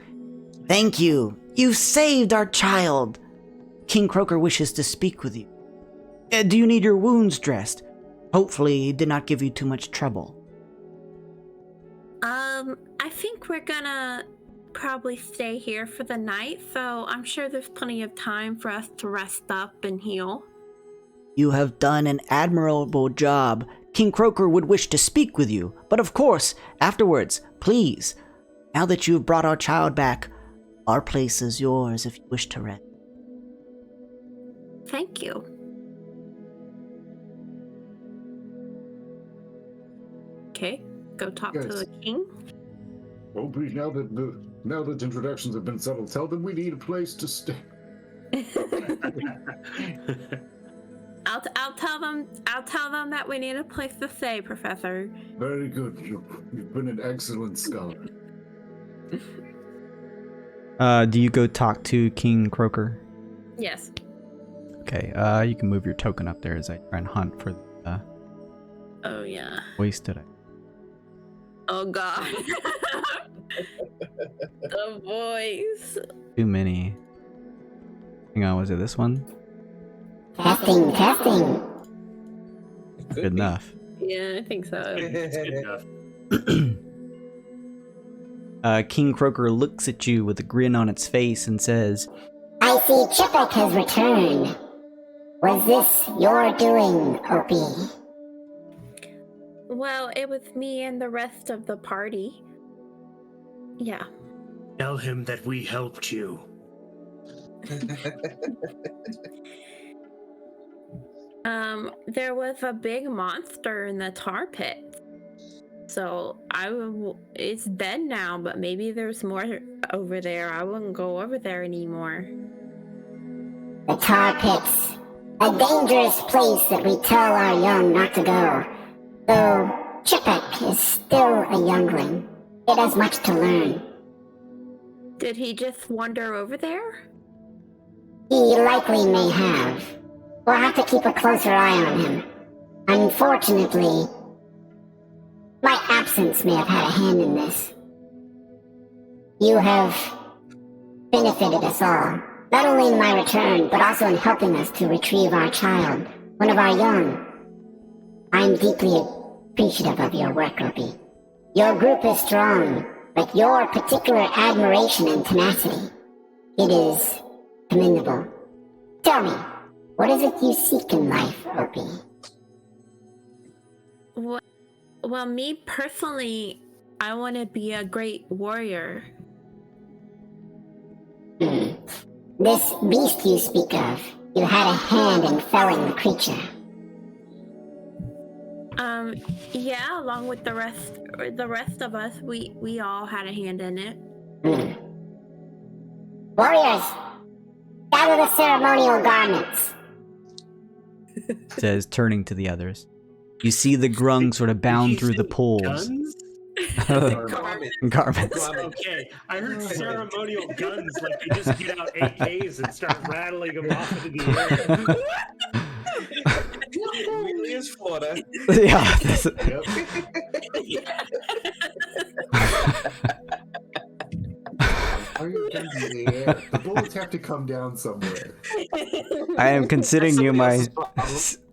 "Thank you. You saved our child. King Croaker wishes to speak with you. Do you need your wounds dressed? Hopefully he did not give you too much trouble." I think we're gonna probably stay here for the night, so I'm sure there's plenty of time for us to rest up and heal. You have done an admirable job. King Croaker would wish to speak with you, but of course, afterwards, please. Now that you've brought our child back, our place is yours if you wish to rest. Thank you. Okay, go talk to the king. Oh, please, now that introductions have been settled, tell them we need a place to stay. I'll tell them that we need a place to stay, Professor. Very good. You've been an excellent scholar. Do you go talk to King Croaker? Yes. Okay, you can move your token up there as I try and hunt for the Oh yeah. wasted. Oh god. The voice. Too many. Hang on, was it this one? Testing. Good enough. Yeah, I think so. It's good enough. King Croaker looks at you with a grin on its face and says, I see Chipek has returned. Was this your doing, Opie? Well, it was me and the rest of the party. Yeah. Tell him that we helped you. There was a big monster in the tar pit. So it's dead now, but maybe there's more over there. I wouldn't go over there anymore. The tar pits. A dangerous place that we tell our young not to go. Though Chipek is still a youngling, it has much to learn. Did he just wander over there? He likely may have. We'll have to keep a closer eye on him. Unfortunately, my absence may have had a hand in this. You have benefited us all, not only in my return, but also in helping us to retrieve our child, one of our young. I'm deeply appreciative of your work, Opie. Your group is strong, but your particular admiration and tenacity, it is commendable. Tell me, what is it you seek in life, Opie? Well, me personally, I want to be a great warrior. This beast you speak of, you had a hand in felling the creature. Yeah, along with the rest of us, we all had a hand in it. Warriors, gather the ceremonial garments. Says, turning to the others. You see the grung sort of bound through the pools. Guns? Garments. Okay, I heard ceremonial guns, like they just get out AKs and start rattling them off into the air. Really is Florida. Yeah. Are your guns in the air? The bullets have to come down somewhere. I am considering you my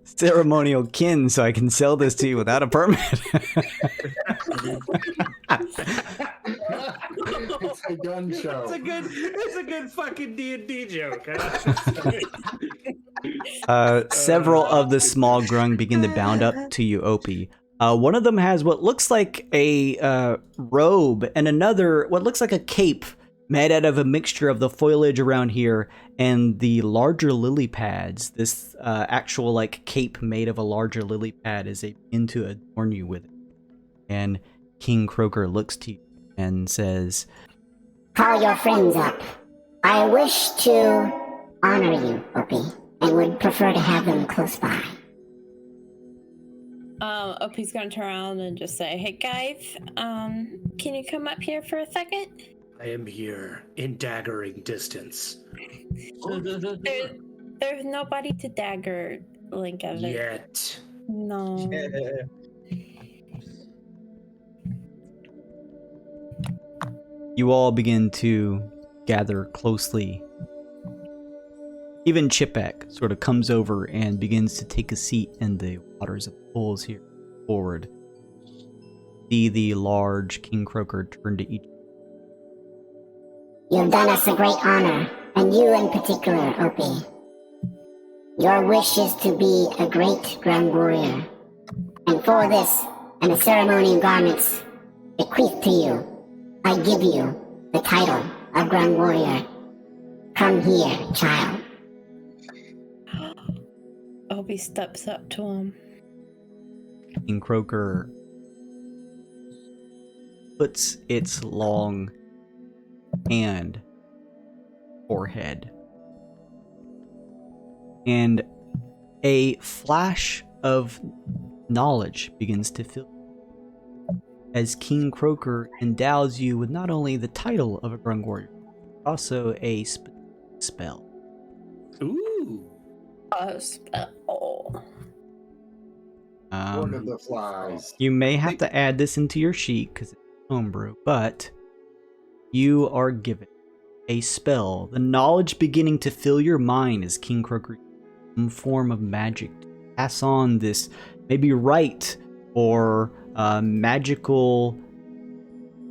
ceremonial kin, so I can sell this to you without a permit. It's a gun show. It's a good fucking D&D joke. Several of the small grung begin to bound up to you, Opie. One of them has what looks like a robe, and another what looks like a cape made out of a mixture of the foliage around here and the larger lily pads. This actual like cape made of a larger lily pad is begin to adorn you with it. And King Croaker looks to you and says, Call your friends up. I wish to honor you, Opie, and would prefer to have them close by. Opie's gonna turn around and just say, "Hey guys, can you come up here for a second?" I am here in daggering distance. There's nobody to dagger Link of it. Yet. No. you all begin to gather closely. Even Chipek sort of comes over and begins to take a seat in the waters of the pools here forward. See the large King Croaker turn to each. You've done us a great honor, and you in particular, Opie. Your wish is to be a great Grand Warrior. And for this, and the ceremonial garments bequeathed to you, I give you the title of Grand Warrior. Come here, child. Opie steps up to him. King Croaker puts its long hand forehead, and a flash of knowledge begins to fill as King Croaker endows you with not only the title of a Grung Warrior, but also a spell. Ooh. A spell. One of the flies. You may have to add this into your sheet because it's homebrew, but you are given a spell. The knowledge beginning to fill your mind as King Croaker, some form of magic. Pass on this maybe rite or magical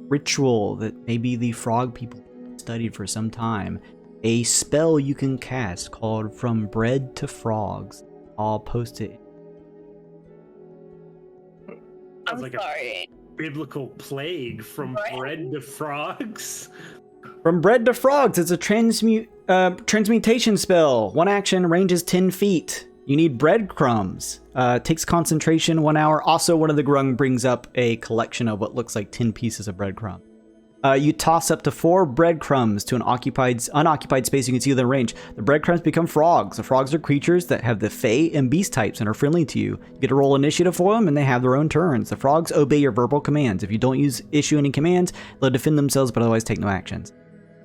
ritual that maybe the frog people studied for some time. A spell you can cast called From Bread to Frogs. I'll post it. Sounds like sorry. a biblical plague from bread to frogs. From Bread to Frogs, it's a transmutation spell. One action, ranges 10 feet. You need breadcrumbs. Takes concentration 1 hour. Also, one of the grung brings up a collection of what looks like 10 pieces of breadcrumb. You toss up to 4 breadcrumbs to an unoccupied space you can see within range. The breadcrumbs become frogs. The frogs are creatures that have the Fey and Beast types and are friendly to you. You get to roll initiative for them, and they have their own turns. The frogs obey your verbal commands. If you don't issue any commands, they'll defend themselves but otherwise take no actions.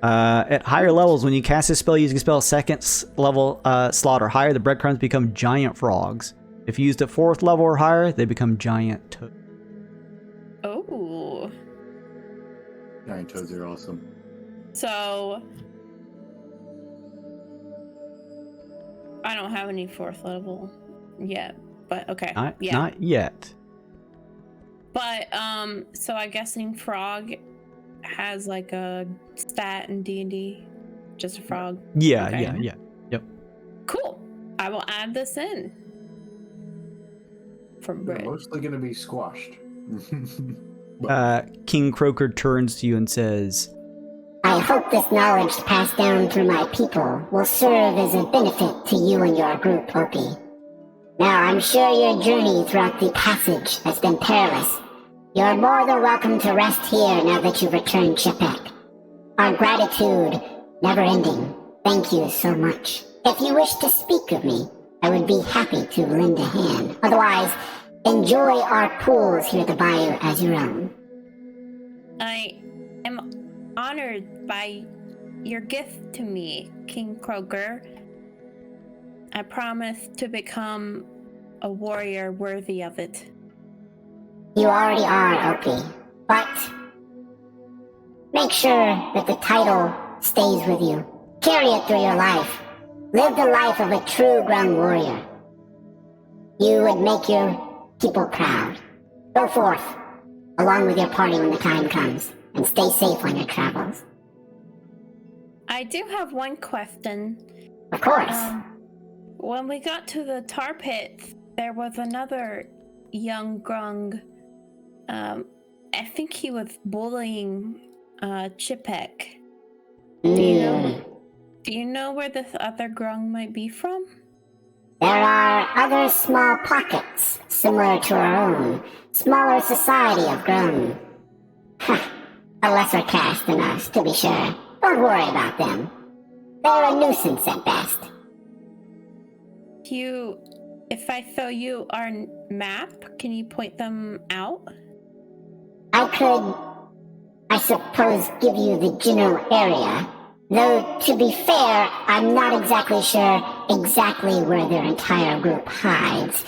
At higher levels, when you cast a spell using a spell second level slot or higher, the breadcrumbs become giant frogs. If used at 4th level or higher, they become giant toads. Oh. Giant toads are awesome. So I don't have any 4th level yet, but okay. Not yet. But so I'm guessing frog has like a stat in D&D, just a frog. Yeah, okay. yeah. Yep. Cool. I will add this in. From They're Brit. mostly going to be squashed. King Croaker turns to you and says, I hope this knowledge passed down through my people will serve as a benefit to you and your group, Opie. Now, I'm sure your journey throughout the passage has been perilous. You're more than welcome to rest here now that you've returned Chipek. Our gratitude, never ending. Thank you so much. If you wish to speak with me, I would be happy to lend a hand. Otherwise, enjoy our pools here at the bayou as your own. I am honored by your gift to me, King Croaker. I promise to become a warrior worthy of it. You already are, Opie, but make sure that the title stays with you. Carry it through your life. Live the life of a true ground warrior. You would make your people proud. Go forth, along with your party when the time comes, and stay safe on your travels. I do have one question. Of course. When we got to the tar pit, there was another young grung. I think he was bullying Chipek. Do you know where this other grung might be from? There are other small pockets, similar to our own. Smaller society of grung. A lesser caste than us, to be sure. Don't worry about them. They're a nuisance at best. If I show you our map, can you point them out? I could, I suppose, give you the general area. Though, to be fair, I'm not exactly sure exactly where their entire group hides.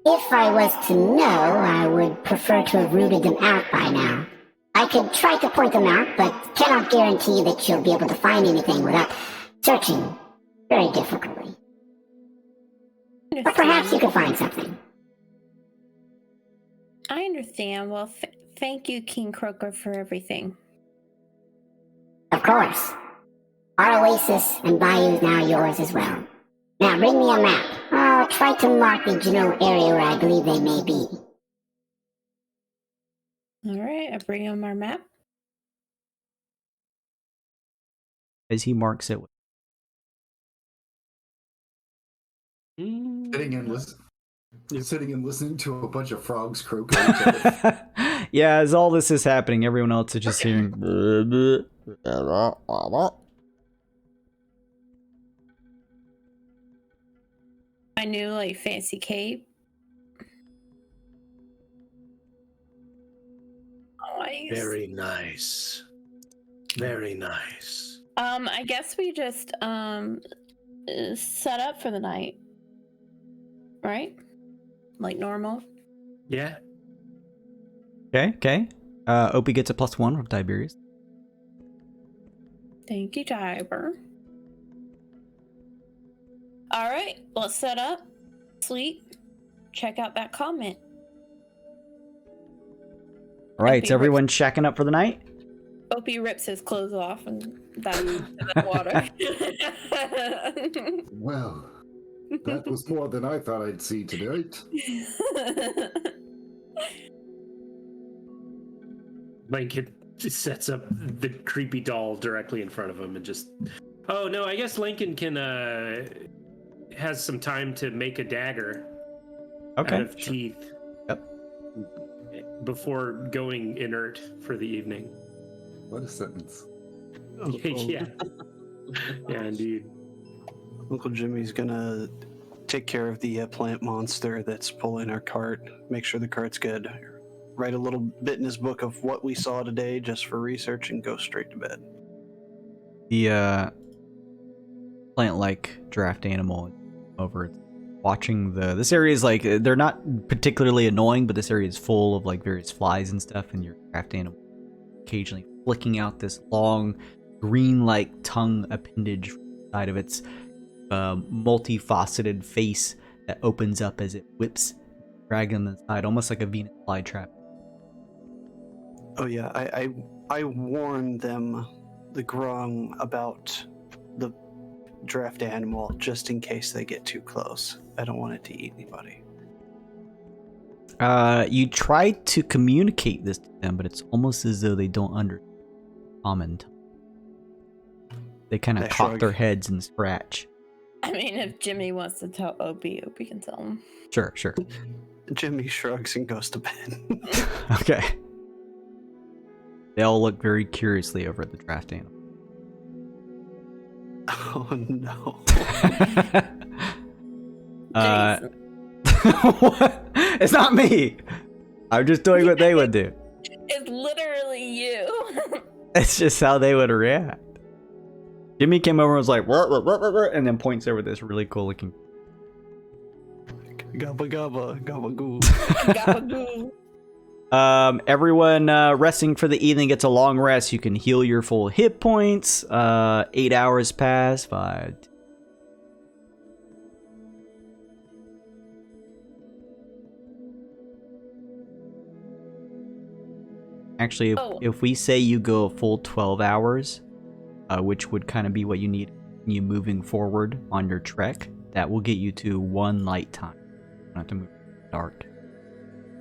If I was to know, I would prefer to have rooted them out by now. I could try to point them out, but cannot guarantee that you'll be able to find anything without searching very difficultly. But perhaps you could find something. I understand. Well, thank you, King Croaker, for everything. Of course. Our oasis and bayou is now yours as well. Now bring me a map. I'll try to mark the general area where I believe they may be. Alright, I bring him our map. as he marks it. Sitting and listening to a bunch of frogs croak at each other. Yeah, as all this is happening, everyone else is just hearing. My new like fancy cape. Nice. Very nice. Very nice. I guess we just set up for the night. Right? Like normal. Yeah. Okay. Opie gets a +1 from Tiberius. Thank you, Jaydra. All right, let's set up, sleep, check out that comment. All right, so everyone checking up for the night? Opie rips his clothes off and dives into the water. Well, that was more than I thought I'd see tonight. Lincoln just sets up the creepy doll directly in front of him and just... Oh, no, I guess Lincoln can, has some time to make a dagger out of teeth. Yep. Before going inert for the evening. What a sentence. Yeah. Yeah, indeed. Uncle Jimmy's gonna take care of the plant monster that's pulling our cart. Make sure the cart's good. Write a little bit in his book of what we saw today, just for research, and go straight to bed. The plant-like draft animal over watching this area is like, they're not particularly annoying, but this area is full of like various flies and stuff, and your draft animal occasionally flicking out this long green-like tongue appendage from the side of its multifaceted face that opens up as it whips dragon on the side, almost like a Venus flytrap. Oh yeah, I warned them, the Grung, about the draft animal just in case they get too close. I don't want it to eat anybody. You try to communicate this to them, but it's almost as though they don't understand common tongue. They kind of cock their heads and scratch. I mean, if Jimmy wants to tell Opie can tell him. Sure. Jimmy shrugs and goes to bed. Okay. They all look very curiously over at the draft animal. Oh no. What? It's not me. I'm just doing what they would do. It's literally you. It's just how they would react. Jimmy came over and was like, "Ruh, ruh, ruh, ruh, ruh," and then points over this really cool looking. Gabba gabba, gabba goo. Gabagoo. Everyone resting for the evening gets a long rest. You can heal your full hit points. 8 hours pass. 5. Actually, if we say you go a full 12 hours, which would kind of be what you need you moving forward on your trek, that will get you to 1 light time. You don't have to move dark.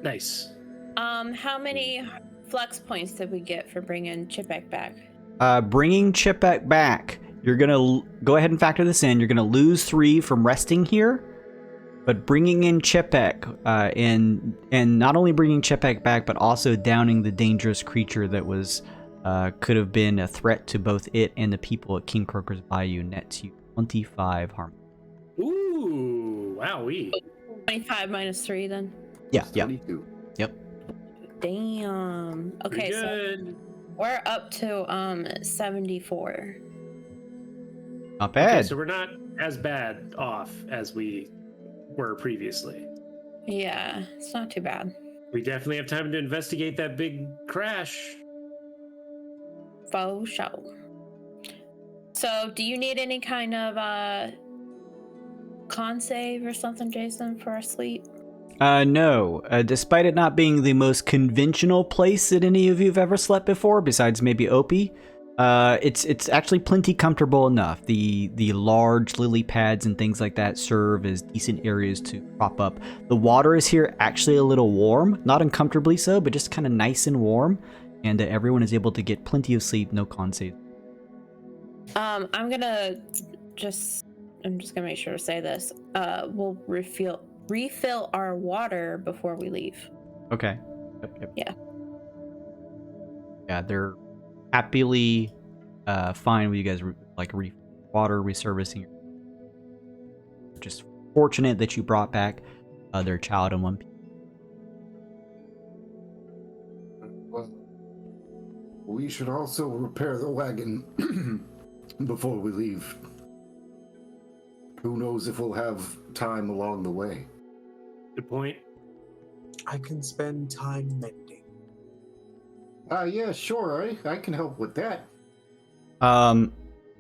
Nice. How many flex points did we get for bringing Chipek back? Bringing Chipek back, you're gonna go ahead and factor this in. You're gonna lose 3 from resting here, but bringing in Chipek, and not only bringing Chipek back, but also downing the dangerous creature that was could have been a threat to both it and the people at King Croker's Bayou nets you 25 harm. Ooh, wowee. 25 minus 3 then? Yeah. 22. Yep. Damn. Okay, so we're up to 74. Not bad. Okay, so we're not as bad off as we were previously. Yeah, it's not too bad. We definitely have time to investigate that big crash. Faux show. So, do you need any kind of con save or something, Jason, for our sleep? No. Despite it not being the most conventional place that any of you have ever slept before, besides maybe Opie, it's actually plenty comfortable enough. The large lily pads and things like that serve as decent areas to prop up. The water is here actually a little warm, not uncomfortably so, but just kind of nice and warm, and everyone is able to get plenty of sleep, no con save. I'm just gonna make sure to say this. We'll refill our water before we leave. Okay. Yep. Yeah. Yeah, they're happily fine with you guys water reservicing. Just fortunate that you brought back their child in one piece. Well, we should also repair the wagon before we leave. Who knows if we'll have time along the way. Good point. I can spend time mending. Yeah, sure. I can help with that.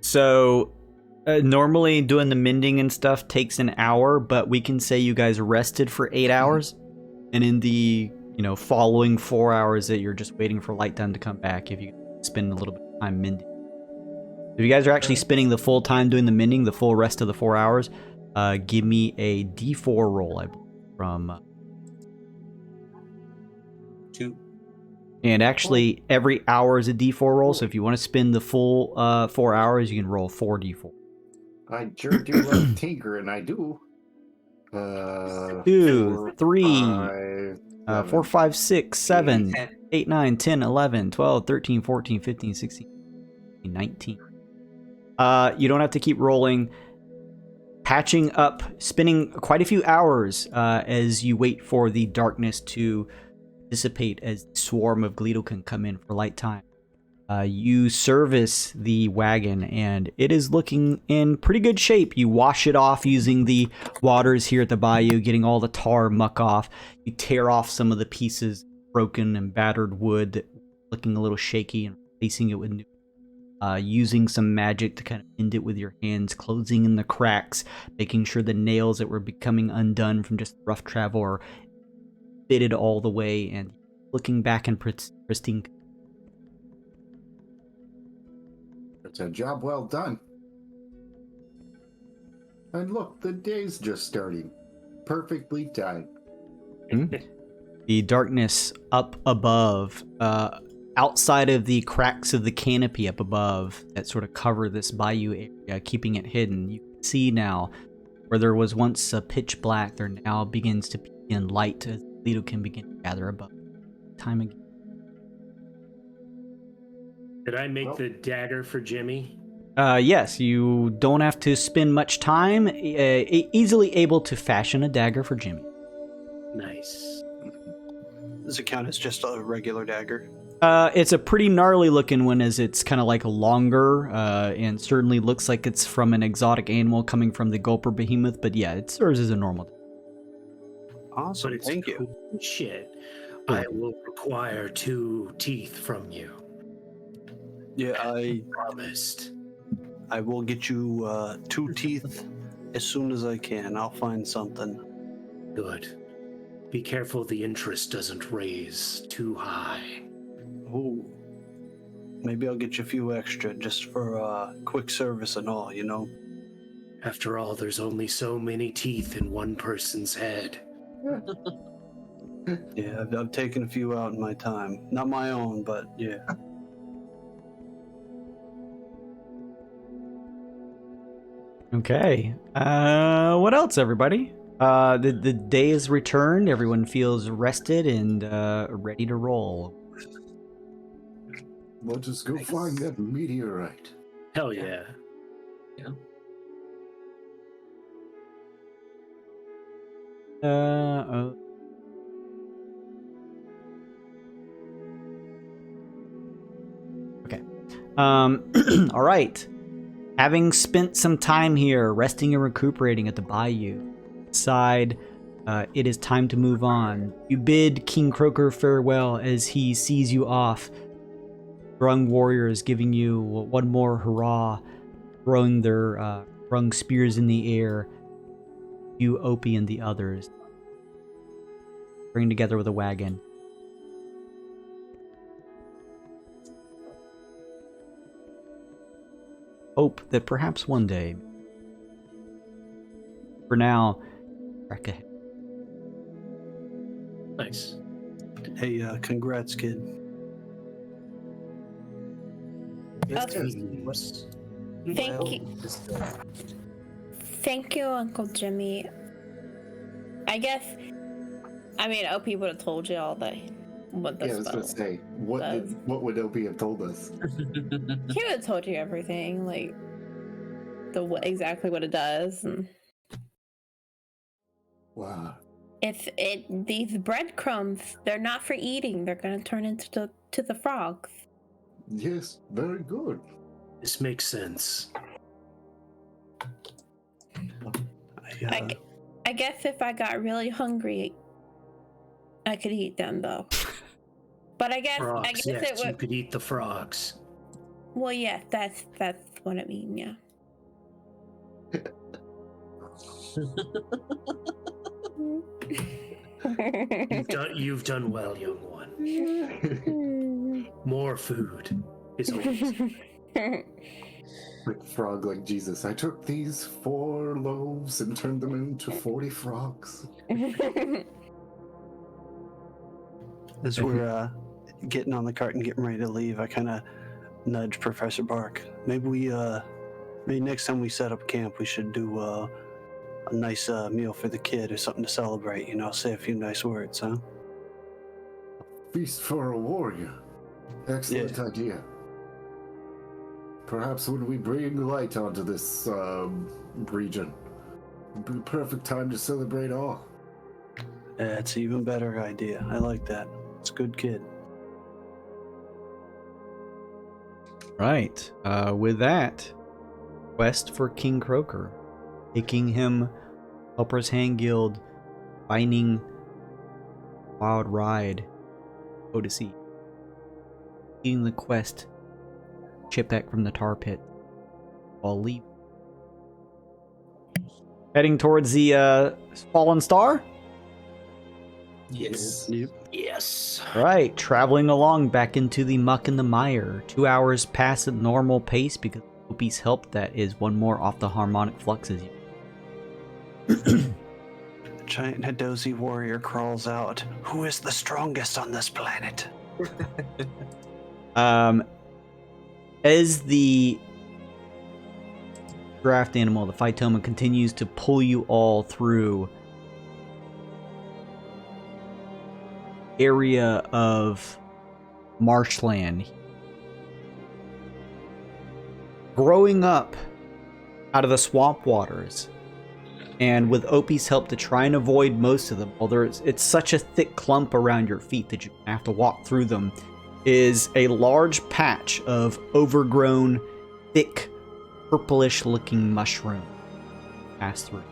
So normally doing the mending and stuff takes an hour, but we can say you guys rested for 8 hours, and in the following 4 hours that you're just waiting for light time to come back, if you spend a little bit of time mending. If you guys are actually spending the full time doing the mending, the full rest of the 4 hours, give me a D4 roll, I believe, from 2. And actually, every hour is a D4 roll, so if you want to spend the full 4 hours, you can roll 4 D4. I sure do love tinker, and I do. 2, 3, 4, 5, 6, 7, 8, 9, 10, 11, 12, 13, 14, 15, 16, 19. You don't have to keep rolling. Patching up, spending quite a few hours as you wait for the darkness to dissipate as the swarm of Gleedle can come in for light time. You service the wagon, and it is looking in pretty good shape. You wash it off using the waters here at the bayou, getting all the tar muck off. You tear off some of the pieces, broken and battered wood, that looking a little shaky, and replacing it with new. Using some magic to kind of end it with your hands, closing in the cracks, making sure the nails that were becoming undone from just rough travel are fitted all the way, and looking back in pristine. It's a job well done. And look, the day's just starting. Perfectly timed. The darkness up above, outside of the cracks of the canopy up above that sort of cover this bayou area, keeping it hidden, you can see now where there was once a pitch black, there now begins to begin light as Gleedle can begin to gather above. Time again. Did I make the dagger for Jimmy? Yes, you don't have to spend much time. Easily able to fashion a dagger for Jimmy. Nice. Does it count as just a regular dagger? It's a pretty gnarly looking one, as it's kind of like longer, and certainly looks like it's from an exotic animal coming from the Gulper behemoth. But yeah, it serves as a normal. Awesome, But it's thank you. cool shit. I will require 2 teeth from you. Yeah, I Promised. will get you 2 teeth as soon as I can. I'll find something. Good. Be careful the interest doesn't raise too high. Ooh. Maybe I'll get you a few extra just for quick service and all, you know? After all, there's only so many teeth in one person's head. Yeah, I've taken a few out in my time. Not my own, but yeah. Okay. What else, everybody? The day is returned. Everyone feels rested and ready to roll. Let us go find that meteorite. Hell yeah. Okay. All right. Having spent some time here resting and recuperating at the bayou, decide it is time to move on. You bid King Croaker farewell as he sees you off. Brung warriors giving you one more hurrah, throwing their brung spears in the air. You, Opie, and the others bring together with a wagon. Hope that perhaps one day. For now, trek ahead. Nice. Hey, congrats, kid. Thank you. Thank you, Uncle Jimmy. I mean, OP would have told you all that. What the Yeah, I was going to say, what would Opie have told us? He would have told you everything, like exactly what it does. And Wow. these breadcrumbs, they're not for eating. They're gonna turn into the frogs. Yes, very good. This makes sense. I guess if I got really hungry, I could eat them though. But I guess Frogs, yes, it would. you could eat the frogs. Well, yeah, that's what I mean. Yeah. You've done well, young one. More food is always. Like frog, like Jesus. I took these 4 loaves and turned them into 40 frogs. As we're getting on the cart and getting ready to leave, I kind of nudge Professor Bark. Maybe next time we set up camp, we should do a nice meal for the kid or something to celebrate. You know, say a few nice words, huh? Feast for a warrior. Excellent idea. Perhaps when we bring light onto this region, it'd be the perfect time to celebrate all. That's an even better idea. I like that. It's a good kid. Right. With that, quest for King Croaker. Taking him, Helper's Hand Guild, finding Wild Ride, Odyssey. Eating the quest, chip back from the tar pit. While leave. Heading towards the Fallen Star? Yes. Yep. Yes. Right, traveling along back into the muck and the mire. 2 hours past the normal pace because of Opie's help. That is one more off the harmonic fluxes. The giant Hadozi warrior crawls out. Who is the strongest on this planet? As the draft animal, the Phytoma, continues to pull you all through area of marshland. Growing up out of the swamp waters, and with Opie's help to try and avoid most of them, although it's such a thick clump around your feet that you have to walk through them, is a large patch of overgrown, thick, purplish-looking mushroom. Pass through.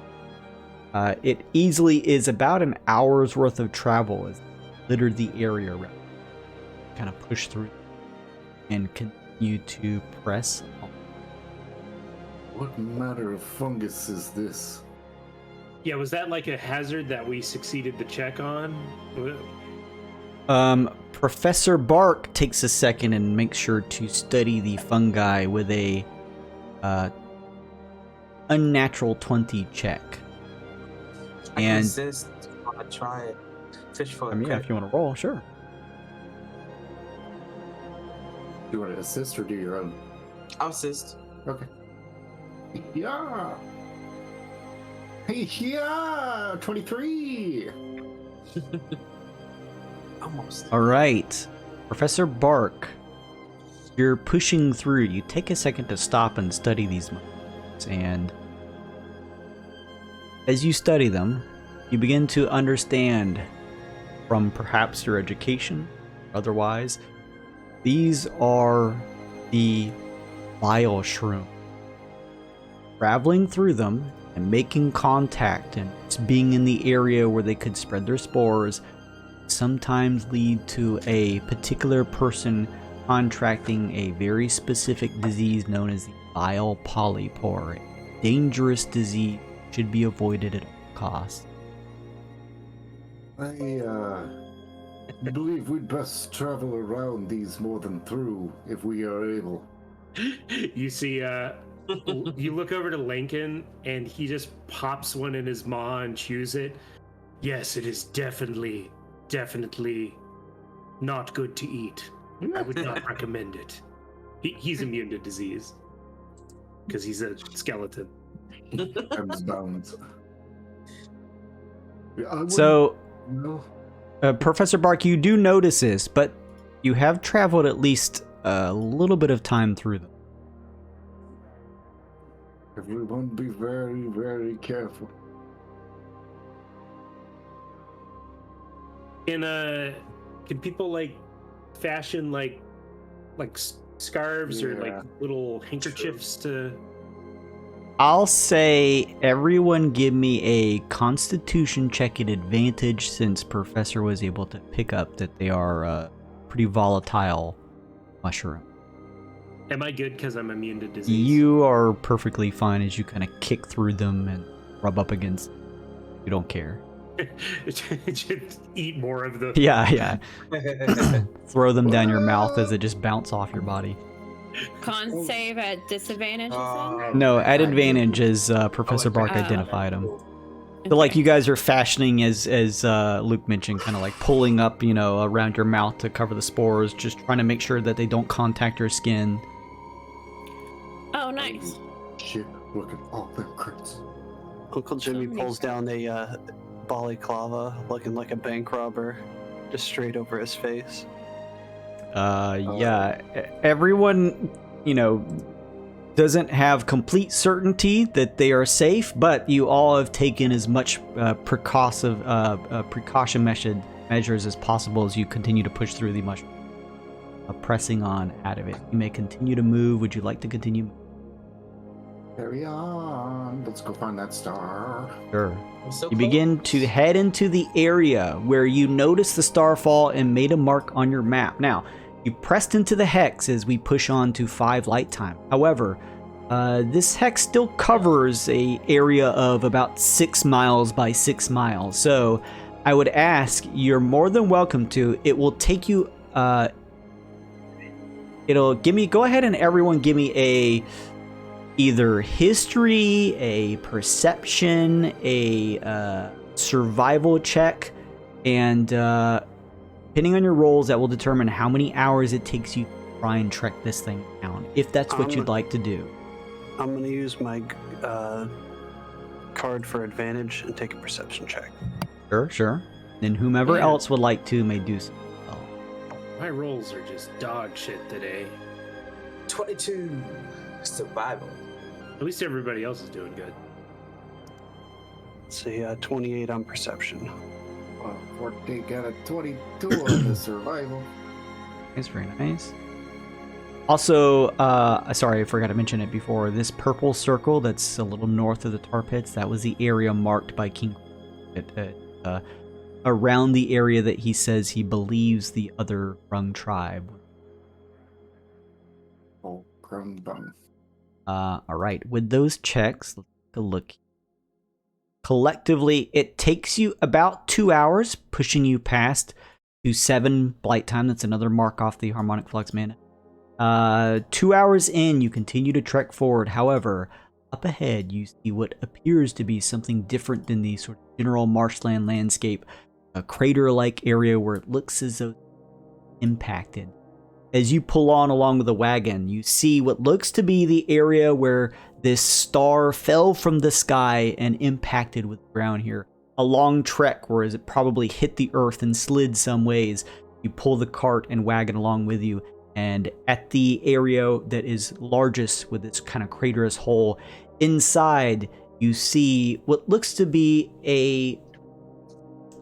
It easily is about an hour's worth of travel as littered the area around. Kind of push through and continue to press on. What manner of fungus is this? Yeah, was that like a hazard that we succeeded to check on? Professor Bark takes a second and makes sure to study the fungi with a unnatural 20 check. I can And insist on a try it. Fish for yeah, if you want to roll, sure. Do you want to assist or do your own? I'll assist. Okay. Yeah. Hey, yeah, 23. Almost. All right, Professor Bark, you're pushing through. You take a second to stop and study these mushrooms, and as you study them, you begin to understand, from perhaps your education, or otherwise, these are the bile shroom. Traveling through them and making contact and just being in the area where they could spread their spores sometimes lead to a particular person contracting a very specific disease known as the bile polypore. A dangerous disease should be avoided at all costs. I believe we'd best travel around these more than through, if we are able. You see, you look over to Lincoln, and he just pops one in his maw and chews it. Yes, it is definitely not good to eat. I would not recommend it. He's immune to disease because he's a skeleton. Time's bound. So, No. Professor Bark, you do notice this, but you have traveled at least a little bit of time through them. Everyone be very, very careful. Can people like fashion like scarves or like little handkerchiefs to? I'll say everyone give me a Constitution check at advantage, since Professor was able to pick up that they are a pretty volatile mushroom. Am I good because I'm immune to disease? You are perfectly fine as you kind of kick through them and rub up against them. You don't care. Just eat more of the. Yeah. Throw them down your mouth as it just bounce off your body. Con save at disadvantage, you said? No, at advantage as Professor Bark identified them. So like you guys are fashioning, as Luke mentioned, kind of like pulling up, around your mouth to cover the spores, just trying to make sure that they don't contact your skin. Oh, nice. Shit, look at all them crits. Uncle Jimmy pulls down a balaclava looking like a bank robber. just straight over his face. Yeah. Everyone, doesn't have complete certainty that they are safe, but you all have taken as much precaution measures as possible as you continue to push through the mushroom. Pressing on out of it. You may continue to move. Would you like to continue? Carry on. Let's go find that star. Sure. So You begin close. to head into the area where you noticed the starfall and made a mark on your map. Now, you pressed into the hex as we push on to 5 light time. However, this hex still covers a area of about 6 miles by 6 miles. So I would ask, you're more than welcome to. It will take you, go ahead and everyone give me a either history, a perception, a survival check, and depending on your rolls, that will determine how many hours it takes you to try and trek this thing down, if that's what you'd like to do. I'm going to use my card for advantage and take a perception check. Sure. Then whomever Yeah. else would like to may do so. My rolls are just dog shit today. 22 survival. At least everybody else is doing good. Let's see, 28 on perception. Well, Forte got a 22 on the survival. That's very nice. Also, sorry, I forgot to mention it before. This purple circle that's a little north of the tar pits, that was the area marked by King around the area that he says he believes the other Rung tribe. Oh, crumb bum. All right, with those checks, let's take a look. Collectively, it takes you about 2 hours, pushing you past to 7 blight time. That's another mark off the harmonic flux mana. 2 hours in, you continue to trek forward. However, up ahead, you see what appears to be something different than the sort of general marshland landscape, a crater-like area where it looks as though it's impacted. As you pull on along with the wagon, you see what looks to be the area where this star fell from the sky and impacted with the ground here. A long trek, whereas it probably hit the earth and slid some ways. You pull the cart and wagon along with you, and at the area that is largest with its kind of craterous hole, inside you see what looks to be a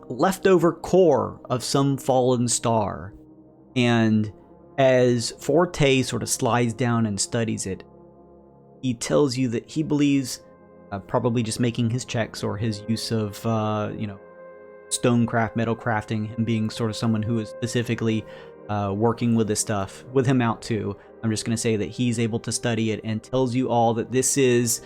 leftover core of some fallen star. And as Forte sort of slides down and studies it, he tells you that he believes, probably just making his checks or his use of, stonecraft, metal crafting, him being sort of someone who is specifically working with this stuff, with him out too. I'm just going to say that he's able to study it and tells you all that this is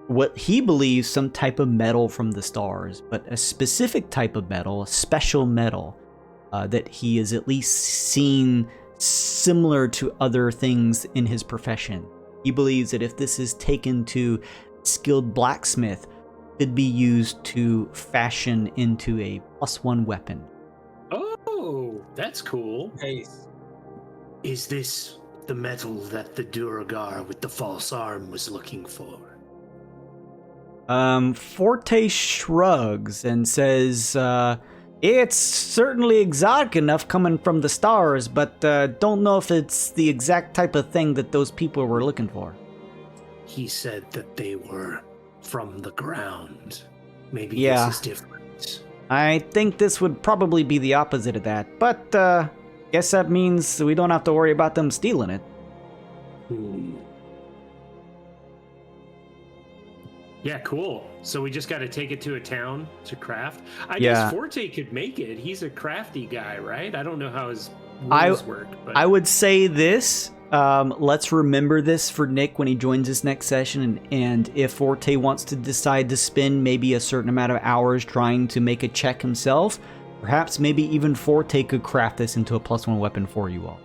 what he believes some type of metal from the stars, but a specific type of metal, a special metal that he has at least seen similar to other things in his profession. He believes that if this is taken to a skilled blacksmith, it could be used to fashion into a +1 weapon. Oh, that's cool. Nice. Is this the metal that the Duragar with the false arm was looking for? Forte shrugs and says, it's certainly exotic enough coming from the stars, but don't know if it's the exact type of thing that those people were looking for. He said that they were from the ground. Maybe Yeah. this is different. I think this would probably be the opposite of that, but guess that means we don't have to worry about them stealing it. Yeah, cool. So we just got to take it to a town to craft. I Yeah. guess Forte could make it. He's a crafty guy, right? I don't know how his I- rules work, but I would say this. Let's remember this for Nick when he joins us next session, and if Forte wants to decide to spend maybe a certain amount of hours trying to make a check himself, perhaps maybe even Forte could craft this into a +1 weapon for you all.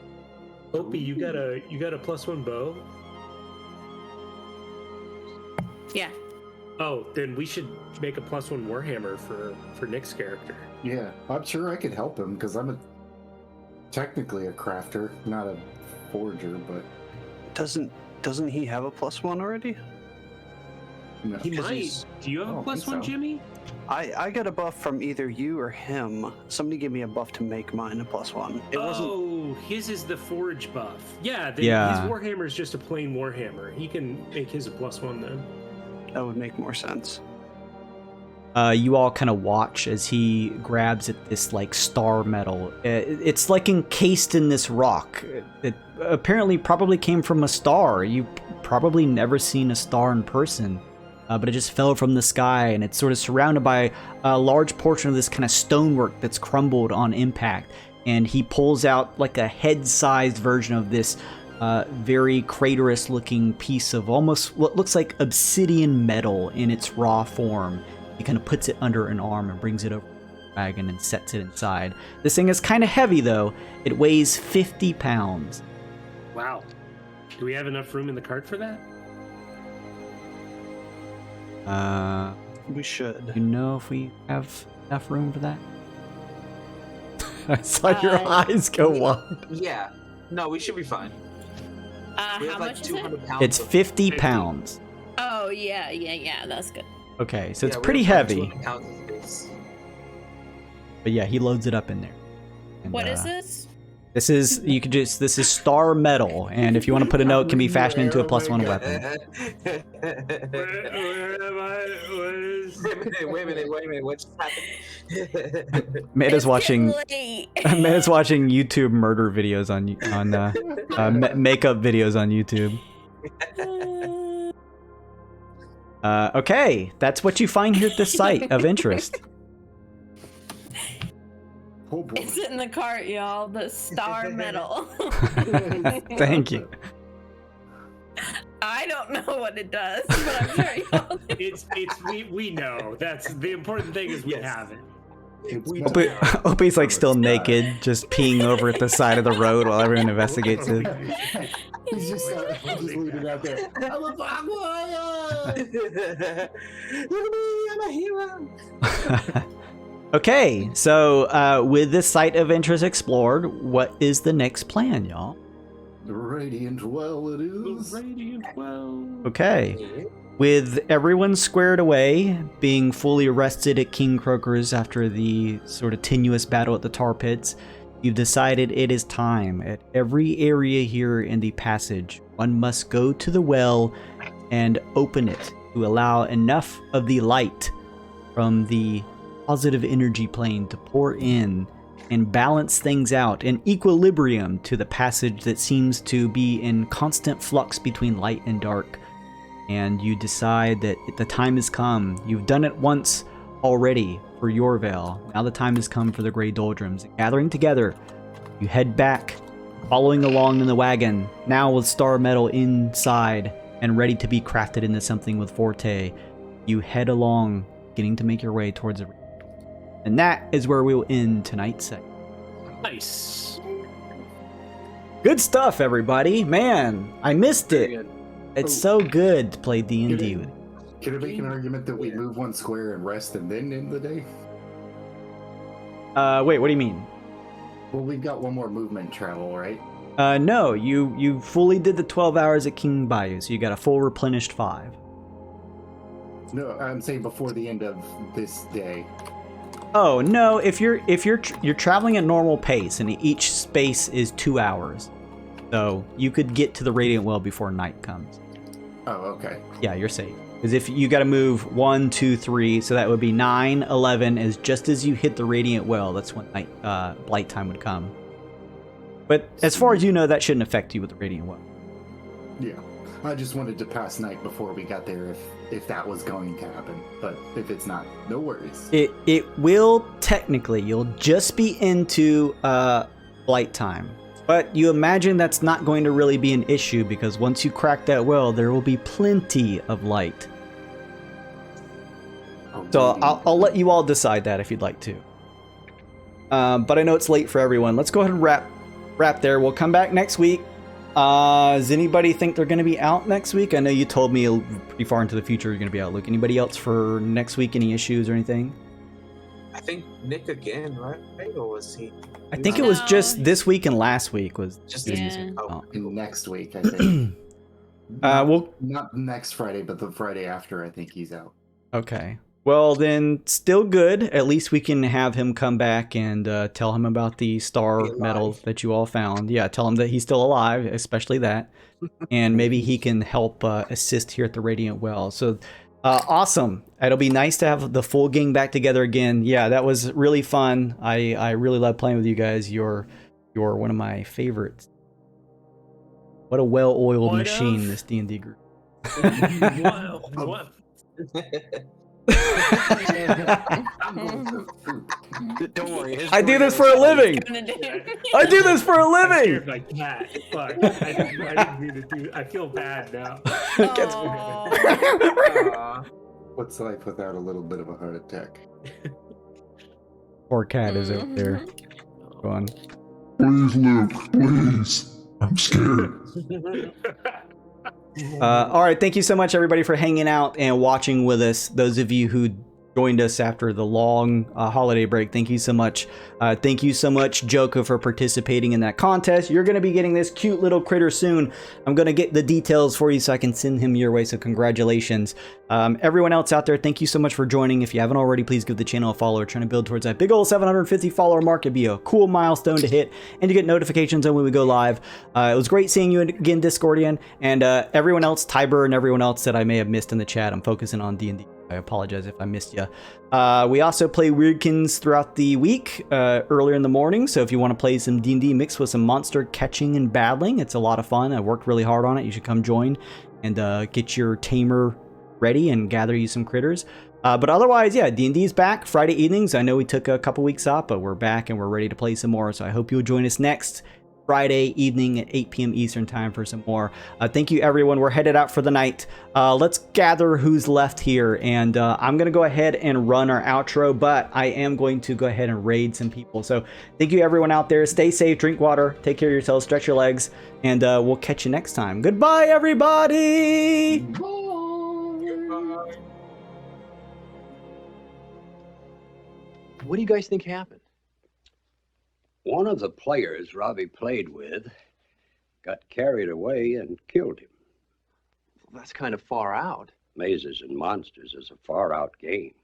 Opie, you got a +1 bow? Yeah. Oh, then we should make a +1 warhammer for Nick's character. Yeah, I'm sure I could help him because I'm technically a crafter, not a forger, but Doesn't he have a +1 already? no. He 'Cause might. he's- Do you have I a don't think +1, so. Jimmy? I got a buff from either you or him. Somebody give me a buff to make mine a +1. It wasn't. Oh, his is the forge buff. Yeah, Yeah. his warhammer is just a plain warhammer. He can make his a +1 then. That would make more sense. You all kind of watch as he grabs at this like star metal. It's like encased in this rock. It apparently probably came from a star. You've probably never seen a star in person, but it just fell from the sky, and it's sort of surrounded by a large portion of this kind of stonework that's crumbled on impact. And he pulls out like a head-sized version of this very craterous-looking piece of almost what looks like obsidian metal in its raw form. He kind of puts it under an arm and brings it over to the wagon and sets it inside. This thing is kind of heavy, though. It weighs 50 pounds. Wow. Do we have enough room in the cart for that? We should. You know if we have enough room for that? I saw your eyes go wide. Yeah. No, we should be fine. We How have like much is 200 it? pounds. It's 50 pounds. Oh, yeah, that's good. Okay, so it's Yeah, we pretty have like heavy. 200 pounds of space. But yeah, he loads it up in there. And, What is this? This is this is star metal, and if you want to put a note, it can be fashioned into a +1 weapon. Where am I? Wait a minute. What just happened? Amanda's watching. Late. Amanda's watching YouTube murder videos on makeup videos on YouTube. Okay, that's what you find here at this site of interest. Oh boy. It's in the cart, y'all. The star medal. Thank you. I don't know what it does, but I'm sure y'all do. We know. That's the important thing is we Yes. have it. Opie's like still naked, just peeing over at the side of the road while everyone investigates it. He's just leaving it out there. I'm a black warrior! Look at me, I'm a hero. Okay, so with this site of interest explored, what is the next plan, y'all? The Radiant Well it The is. radiant well. Okay. With everyone squared away, being fully arrested at King Croker's after the sort of tenuous battle at the tar pits, you've decided it is time. At every area here in the passage, one must go to the well and open it to allow enough of the light from the positive energy plane to pour in and balance things out in equilibrium to the passage that seems to be in constant flux between light and dark. And you decide that the time has come. You've done it once already for Yorvale. Now the time has come for the Grey Doldrums. Gathering together, you head back, following along in the wagon, now with star metal inside and ready to be crafted into something with Forte. You head along, beginning to make your way towards the... And that is where we will end tonight's segment. Nice. Good stuff, everybody. Man, I missed Very it. good. It's so good to play D&D with. Can I make an argument that we move one square and rest and then end the day? Wait, what do you mean? Well, we've got one more movement travel, right? No, you fully did the 12 hours at King Bayou, so you got a full replenished 5. No, I'm saying before the end of this day. Oh no, if you're traveling at normal pace, and each space is 2 hours, so you could get to the Radiant Well before night comes. Oh, okay. Yeah, you're safe. Because if you got to move 1, 2, 3, so that would be 9, 11. Is just as you hit the Radiant Well, that's when night blight time would come. But as far as you know, that shouldn't affect you with the Radiant Well. Yeah. I just wanted to pass night before we got there if that was going to happen. But if it's not, no worries. It will technically. You'll just be into blight time. But you imagine that's not going to really be an issue because once you crack that well, there will be plenty of light. So I'll let you all decide that if you'd like to. But I know it's late for everyone. Let's go ahead and wrap there. We'll come back next week. Does anybody think they're going to be out next week? I know you told me pretty far into the future you're going to be out, Luke. Anybody else for next week? Any issues or anything? I think Nick again, right? Or was he? I think it was just this week and last week was Just Yeah. Oh. Next week, I think. well, Not next Friday, but the Friday after, I think he's out. okay. Well, then, still good. At least we can have him come back and tell him about the star medal that you all found. Yeah, tell him that he's still alive, especially that. And maybe he can help assist here at the Radiant Well. So, awesome. It'll be nice to have the full gang back together again. Yeah, that was really fun. I really love playing with you guys. You're one of my favorites. What a well-oiled machine, this D&D group. What? Don't worry. I do this for a living. I do this for a living. Like that. Fuck. I didn't mean to do. I feel bad now. What's life without a little bit of a heart attack? Poor cat is over there. Go on. Please, Luke, please. I'm scared. All right, thank you so much, everybody, for hanging out and watching with us. Those of you who joined us after the long holiday break, thank you so much. Thank you so much, Joko, for participating in that contest. You're going to be getting this cute little critter soon. I'm going to get the details for you so I can send him your way, so congratulations. Everyone else out there, thank you so much for joining. If you haven't already, please give the channel a follow. We're trying to build towards that big old 750 follower mark. It'd be a cool milestone to hit, and to get notifications on when we go live. It was great seeing you again, Discordian, and everyone else, Tiber, and everyone else that I may have missed in the chat. I'm focusing on D&D. I apologize if I missed you. We also play Weirdkins throughout the week, earlier in the morning. So if you want to play some D&D mixed with some monster catching and battling, it's a lot of fun. I worked really hard on it. You should come join and get your tamer ready and gather you some critters. But otherwise, yeah, D&D is back Friday evenings. I know we took a couple weeks off, but we're back and we're ready to play some more. So I hope you'll join us next Friday evening at 8 p.m. Eastern time for some more. Thank you, everyone. We're headed out for the night. Let's gather who's left here, and I'm going to go ahead and run our outro, but I am going to go ahead and raid some people. So thank you, everyone out there. Stay safe, drink water, take care of yourselves, stretch your legs, and we'll catch you next time. Goodbye, everybody! Goodbye. What do you guys think happened? One of the players Robbie played with got carried away and killed him. Well, that's kind of far out. Mazes and Monsters is a far-out game.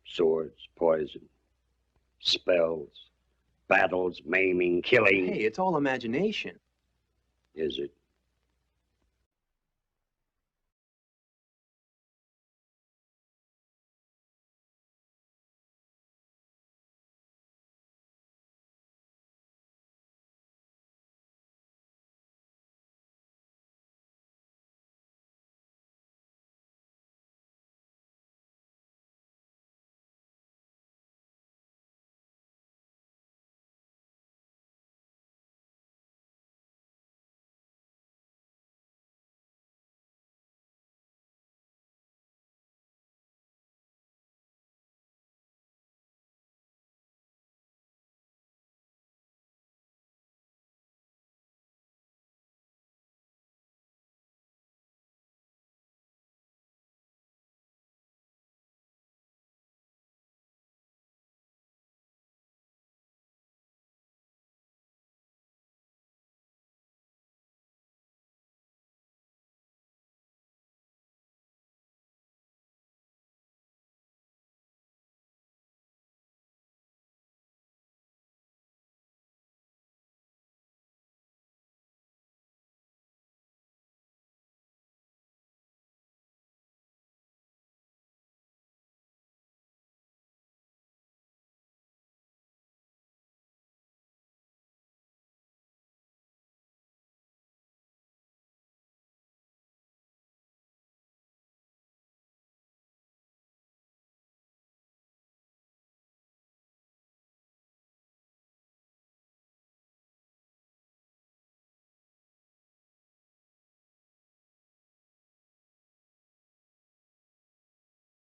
Swords, poison, spells, battles, maiming, killing. Hey, it's all imagination. Is it?